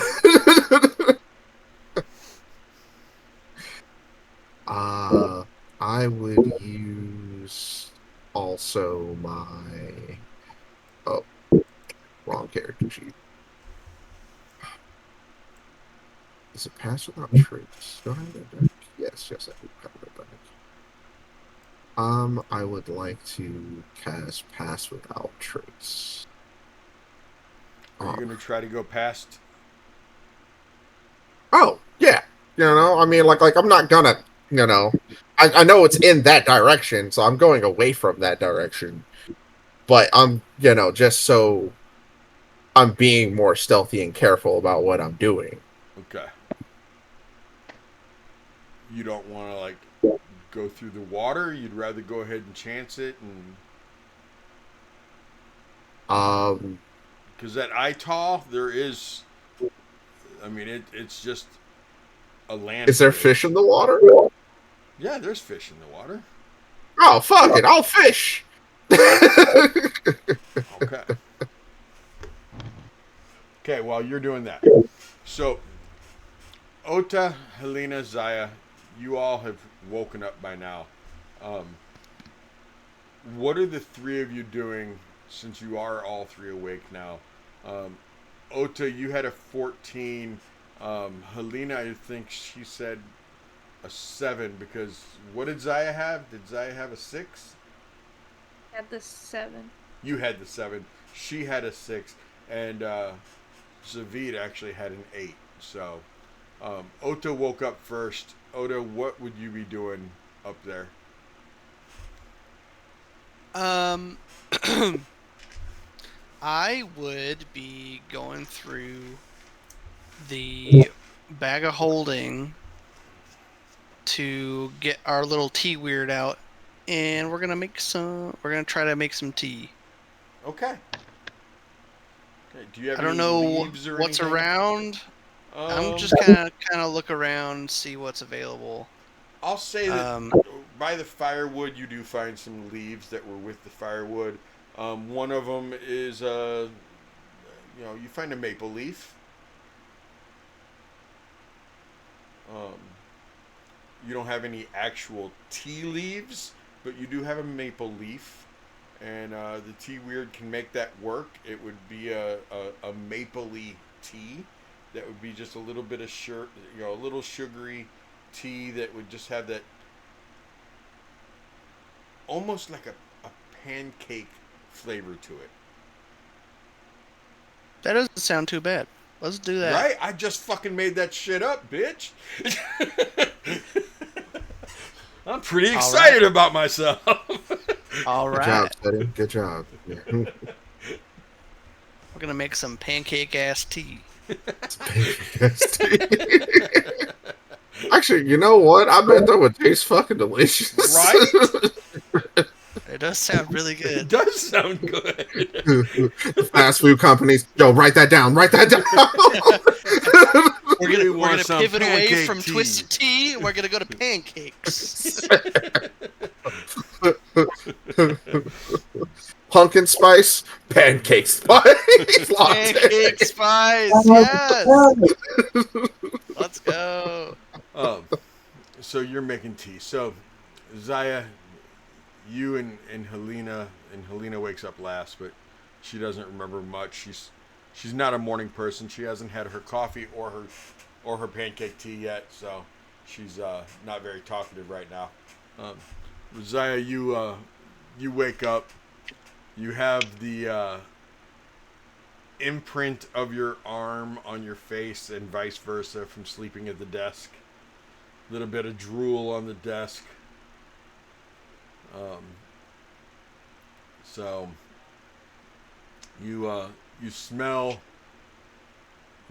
I would use also my wrong character sheet. Is it pass without traits? Do I have that back? Yes, I do have that back. I would like to cast pass without traits. Are you going to try to go past? Oh, yeah. I mean, like I'm not gonna, I know it's in that direction, so I'm going away from that direction. But I'm, just so I'm being more stealthy and careful about what I'm doing. Okay. You don't want to, like, go through the water? You'd rather go ahead and chance it? Because that Ital, there is... I mean, it's just a land. Is there fish in the water? Yeah, there's fish in the water. Oh, fuck it. I'll fish. Okay. Okay, while you're doing that. So, Ota, Helena, Zaya, you all have woken up by now. What are the three of you doing since you are all three awake now? Ota, you had a 14. Helena, I think she said a 7 because what did Zaya have? Did Zaya have a 6? Had the 7. You had the 7. She had a 6. And Zavid actually had an 8. So Ota woke up first. Ota, what would you be doing up there? I would be going through the bag of holding to get our little tea weird out, and we're gonna try to make some tea. Okay. Okay. Do you have I don't any know leaves or what's anything? around. I'm just kind of look around, see what's available. I'll say that by the firewood, you do find some leaves that were with the firewood. One of them is, you find a maple leaf. You don't have any actual tea leaves, but you do have a maple leaf. And the tea weird can make that work. It would be a mapley tea that would be just a little bit of a little sugary tea that would just have that almost like a pancake flavor to it. That doesn't sound too bad. Let's do that. Right? I just fucking made that shit up, bitch. I'm pretty excited about myself. All right. Good job, Teddy. Good job. Yeah. We're gonna make some pancake ass tea. Actually, you know what? I bet that would taste fucking delicious. Right? It does sound really good. It does sound good. Fast food companies, yo, write that down. Write that down. We're gonna pivot away from twisted tea. We're gonna go to pancakes. Pumpkin spice, pancake spice. Pancake spice, yes. Let's go. So you're making tea. So, Zaya, you and Helena wakes up last, but she doesn't remember much. She's not a morning person. She hasn't had her coffee or her pancake tea yet, so she's not very talkative right now. Zaya, you wake up. You have the imprint of your arm on your face and vice versa from sleeping at the desk. A little bit of drool on the desk. So you smell.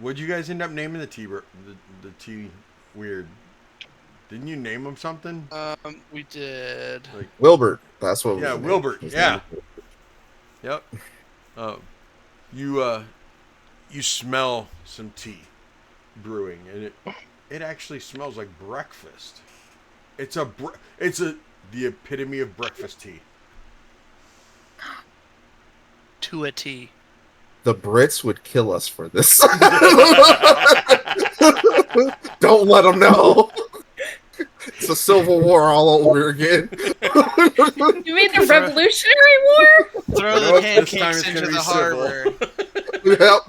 What'd you guys end up naming the tea? The tea weird. Didn't you name him something? We did. Like Wilbert. That's what. yeah, was Wilbert. his Yeah. name. Yep. You smell some tea brewing, and it actually smells like breakfast. It's the epitome of breakfast tea. To a T. The Brits would kill us for this. Don't let them know. It's a civil war all over again. You mean the Revolutionary War? Throw Nope, the this time pancakes it's into gonna the be civil. harbor. Yep.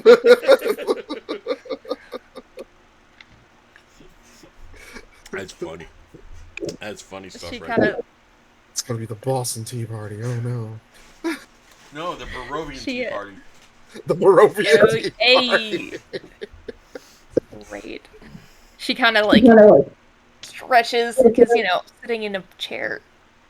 That's funny. That's funny stuff, She right kind there. of. It's gonna be the Boston Tea Party. Oh no. No, the Barovian She- Tea Party. The Moravian Tea Hey. Party. Great. She kind of like stretches because sitting in a chair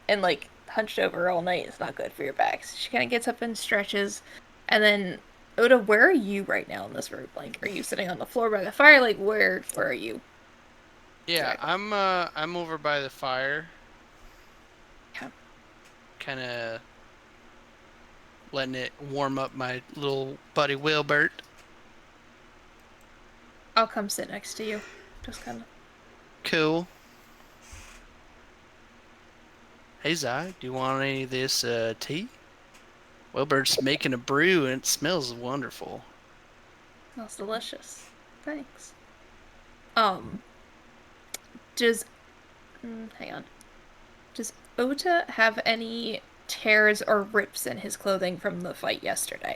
and like hunched over all night is not good for your back. So she kind of gets up and stretches, and then Oda, where are you right now in this room? Like, are you sitting on the floor by the fire? Like, where are you? Yeah, Exactly. I'm over by the fire. Okay. Kind of letting it warm up my little buddy Wilbert. I'll come sit next to you. Just kind of. Cool. Hey, Zai, do you want any of this tea? Wilbert's making a brew and it smells wonderful. Smells delicious. Thanks. Does hang on. Does Ota have any tears or rips in his clothing from the fight yesterday?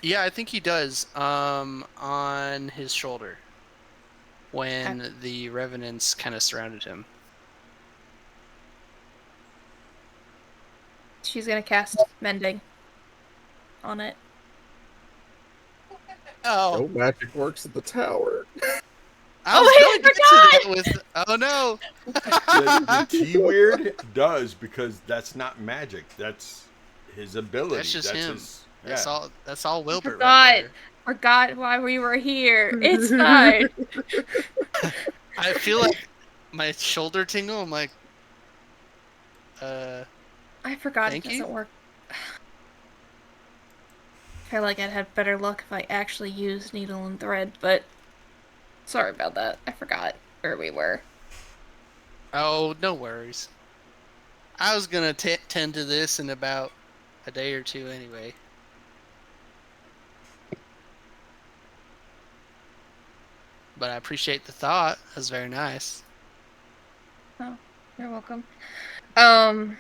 Yeah, I think he does. On his shoulder. When the revenants kind of surrounded him. She's gonna cast mending on it. Oh, No magic works at the tower. I was I going to get to that with. Oh no! The tea weird does, because that's not magic. That's his ability. That's just him. Yeah. That's all Wilbert Forgot. right there. Forgot why we were here. It's fine. I feel like my shoulder tingle. I'm like, I forgot Thank it you. doesn't work. I feel like I'd have better luck if I actually used needle and thread, but sorry about that. I forgot where we were. oh, no worries. I was gonna tend to this in about a day or two anyway. But I appreciate the thought. That's very nice. Oh, you're welcome. And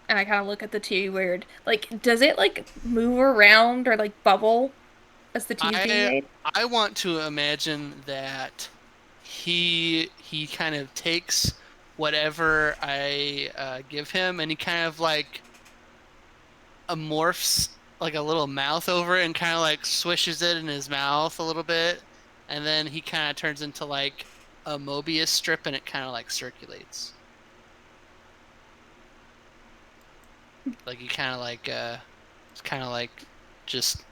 I kind of look at the tea weird. Like, does it like move around or like bubble as the tea's being made? I want to imagine that he kind of takes whatever I give him, and he kind of like morphs like a little mouth over it, and kind of like swishes it in his mouth a little bit, and then he kind of turns into like a Mobius strip, and it kind of like circulates. Like he kind of like it's kind of like just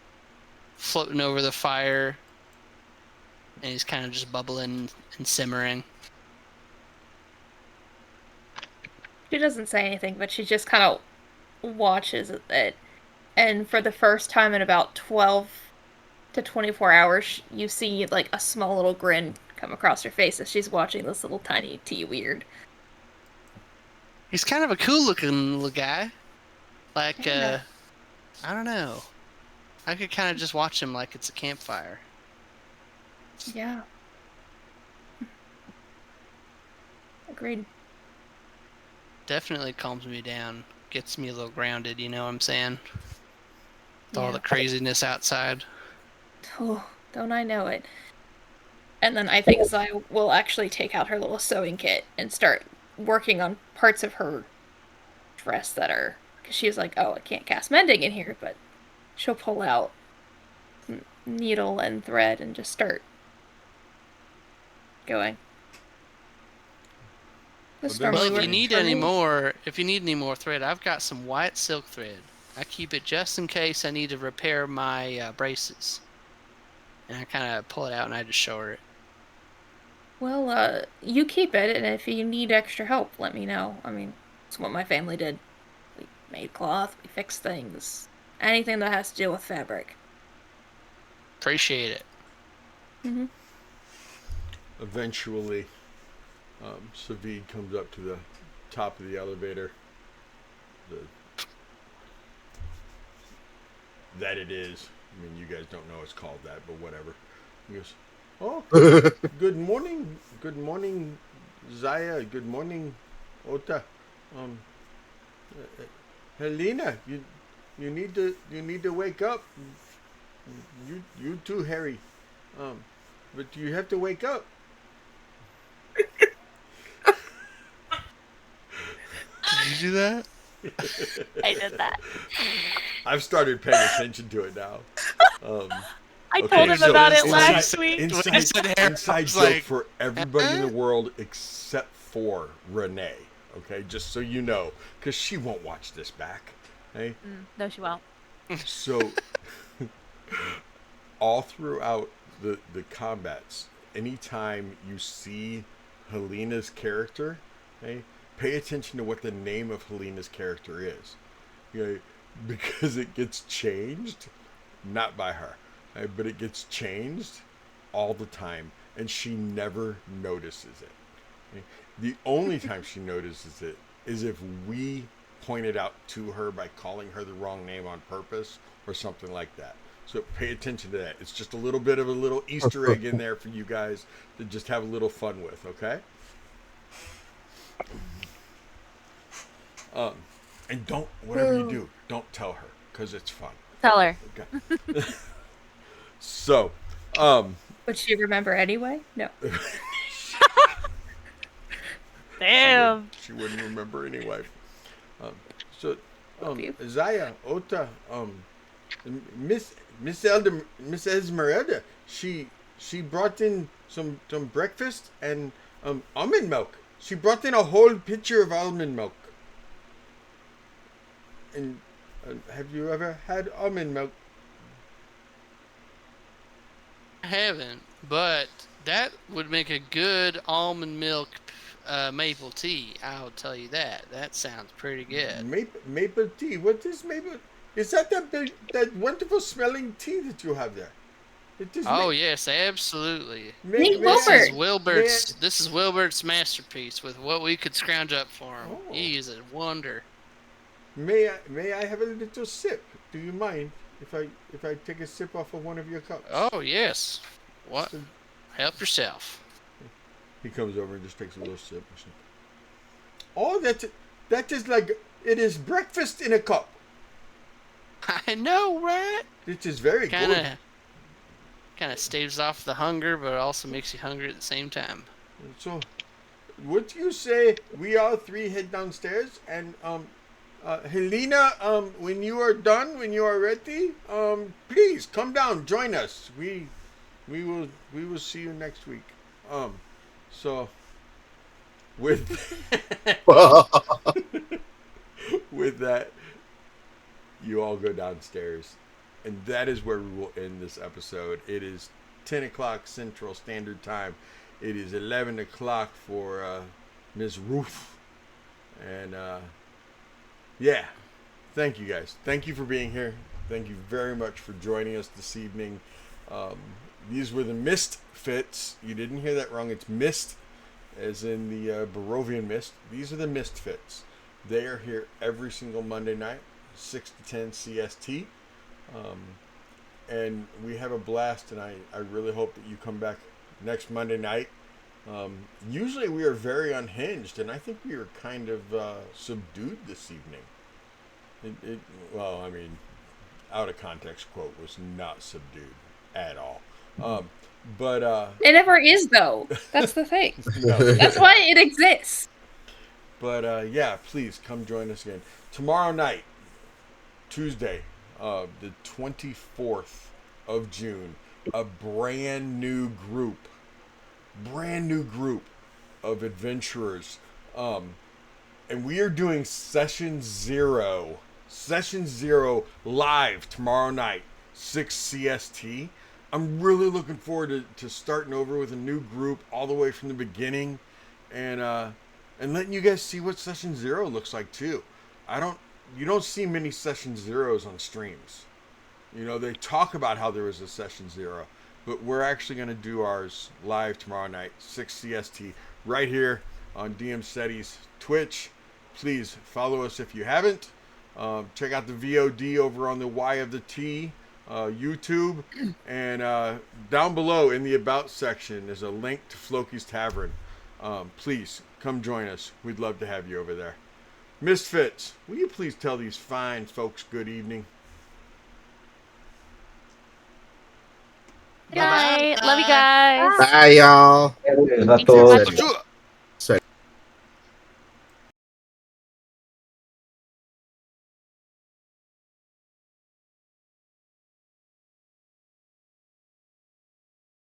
floating over the fire, and he's kind of just bubbling and simmering. She doesn't say anything, but she just kind of watches it. And for the first time in about 12 to 24 hours, you see like a small little grin come across her face as she's watching this little tiny tea weird. He's kind of a cool looking little guy. Like Yeah. I don't know. I could kind of just watch him like it's a campfire. Yeah. Agreed. Definitely calms me down. Gets me a little grounded, you know what I'm saying? With all Yeah. the craziness outside. Oh, don't I know it? And then I think Zai will actually take out her little sewing kit and start working on parts of her dress that are. Because she's like, oh, I can't cast mending in here, but she'll pull out needle and thread and just start going. This Well, normally Well, then- works for me. if you need any more thread, I've got some white silk thread. I keep it just in case I need to repair my braces. And I kind of pull it out and I just show her it. Well, you keep it, and if you need extra help, let me know. I mean, it's what my family did. We made cloth, we fixed things. Anything that has to do with fabric. Appreciate it. Mm-hmm. Eventually, Savid comes up to the top of the elevator. That it is. I mean, you guys don't know it's called that, but whatever. He goes, "Oh, good morning. Good morning, Zaya. Good morning, Ota. Um, Helena, you need to wake up. You too, Harry. But you have to wake up." Did you do that? I did that. I've started paying attention to it now. I Okay, told him so about it inside- last week. When you said Harry, I Inside was joke like, for everybody in the world except for Renee. Okay, just so you know, because she won't watch this back. Hey, No, she won't. so all throughout the combats, anytime you see Helena's character, hey, pay attention to what the name of Helena's character is. Okay, because it gets changed, not by her, but it gets changed all the time, and she never notices it. Okay? The only time she notices it is if we point it out to her by calling her the wrong name on purpose or something like that. So pay attention to that. It's just a little bit of a little Easter egg in there for you guys to just have a little fun with, okay? And don't, whatever you do, don't tell her, because it's fun. Tell her. Okay. So, Would she remember anyway? No. Damn. she wouldn't remember anyway. So, Love you. Zaya, Ota, Miss Esmeralda, she brought in some breakfast and almond milk. She brought in a whole pitcher of almond milk. And have you ever had almond milk? I haven't, but that would make a good almond milk maple tea. I'll tell you that. That sounds pretty good. Maple tea. What is maple? Is that that wonderful smelling tea that you have there? It is Oh yes, absolutely. Meet This Wilbert. is Wilbert's. This is Wilbert's masterpiece with what we could scrounge up for him. Oh. He is a wonder. May I have a little sip? Do you mind if I take a sip off of one of your cups? Oh yes. What? Help yourself. He comes over and just takes a little sip. Oh, that is like it is breakfast in a cup. I know, right? It is very good. Kind of staves off the hunger, but it also makes you hungry at the same time. So, would you say we all three head downstairs and Helena, when you are done, when you are ready, please come down, join us. We will see you next week. So with with that, you all go downstairs, and that is where we will end this episode. It is 10 o'clock Central Standard Time. It is 11 o'clock for Ms. Ruth, and yeah, thank you guys. Thank you for being here. Thank you very much for joining us this evening. These were the Mistfits. You didn't hear that wrong. It's Mist, as in the Barovian mist. These are the Mistfits. They are here every single Monday night. 6 to 10 CST. And we have a blast, and I really hope that you come back next Monday night. Usually we are very unhinged, and I think we are kind of subdued this evening. Well, I mean, out of context quote was not subdued at all. But It never is, though. That's the thing. no. That's why it exists. But yeah, please come join us again tomorrow night, Tuesday, the 24th of June. A brand new group of adventurers, and we are doing session zero live tomorrow night, 6 CST. I'm really looking forward to starting over with a new group all the way from the beginning, and letting you guys see what session zero looks like too. You don't see many session zeros on streams. You know, they talk about how there was a session zero, but we're actually going to do ours live tomorrow night, 6 CST, right here on DM SETI's Twitch. Please follow us if you haven't. Check out the VOD over on the Y of the T YouTube. And down below in the About section is a link to Floki's Tavern. Please come join us. We'd love to have you over there. Mistfits, will you please tell these fine folks good evening? Good night. Love you guys. Bye, y'all. Thanks for watching. Bonjour.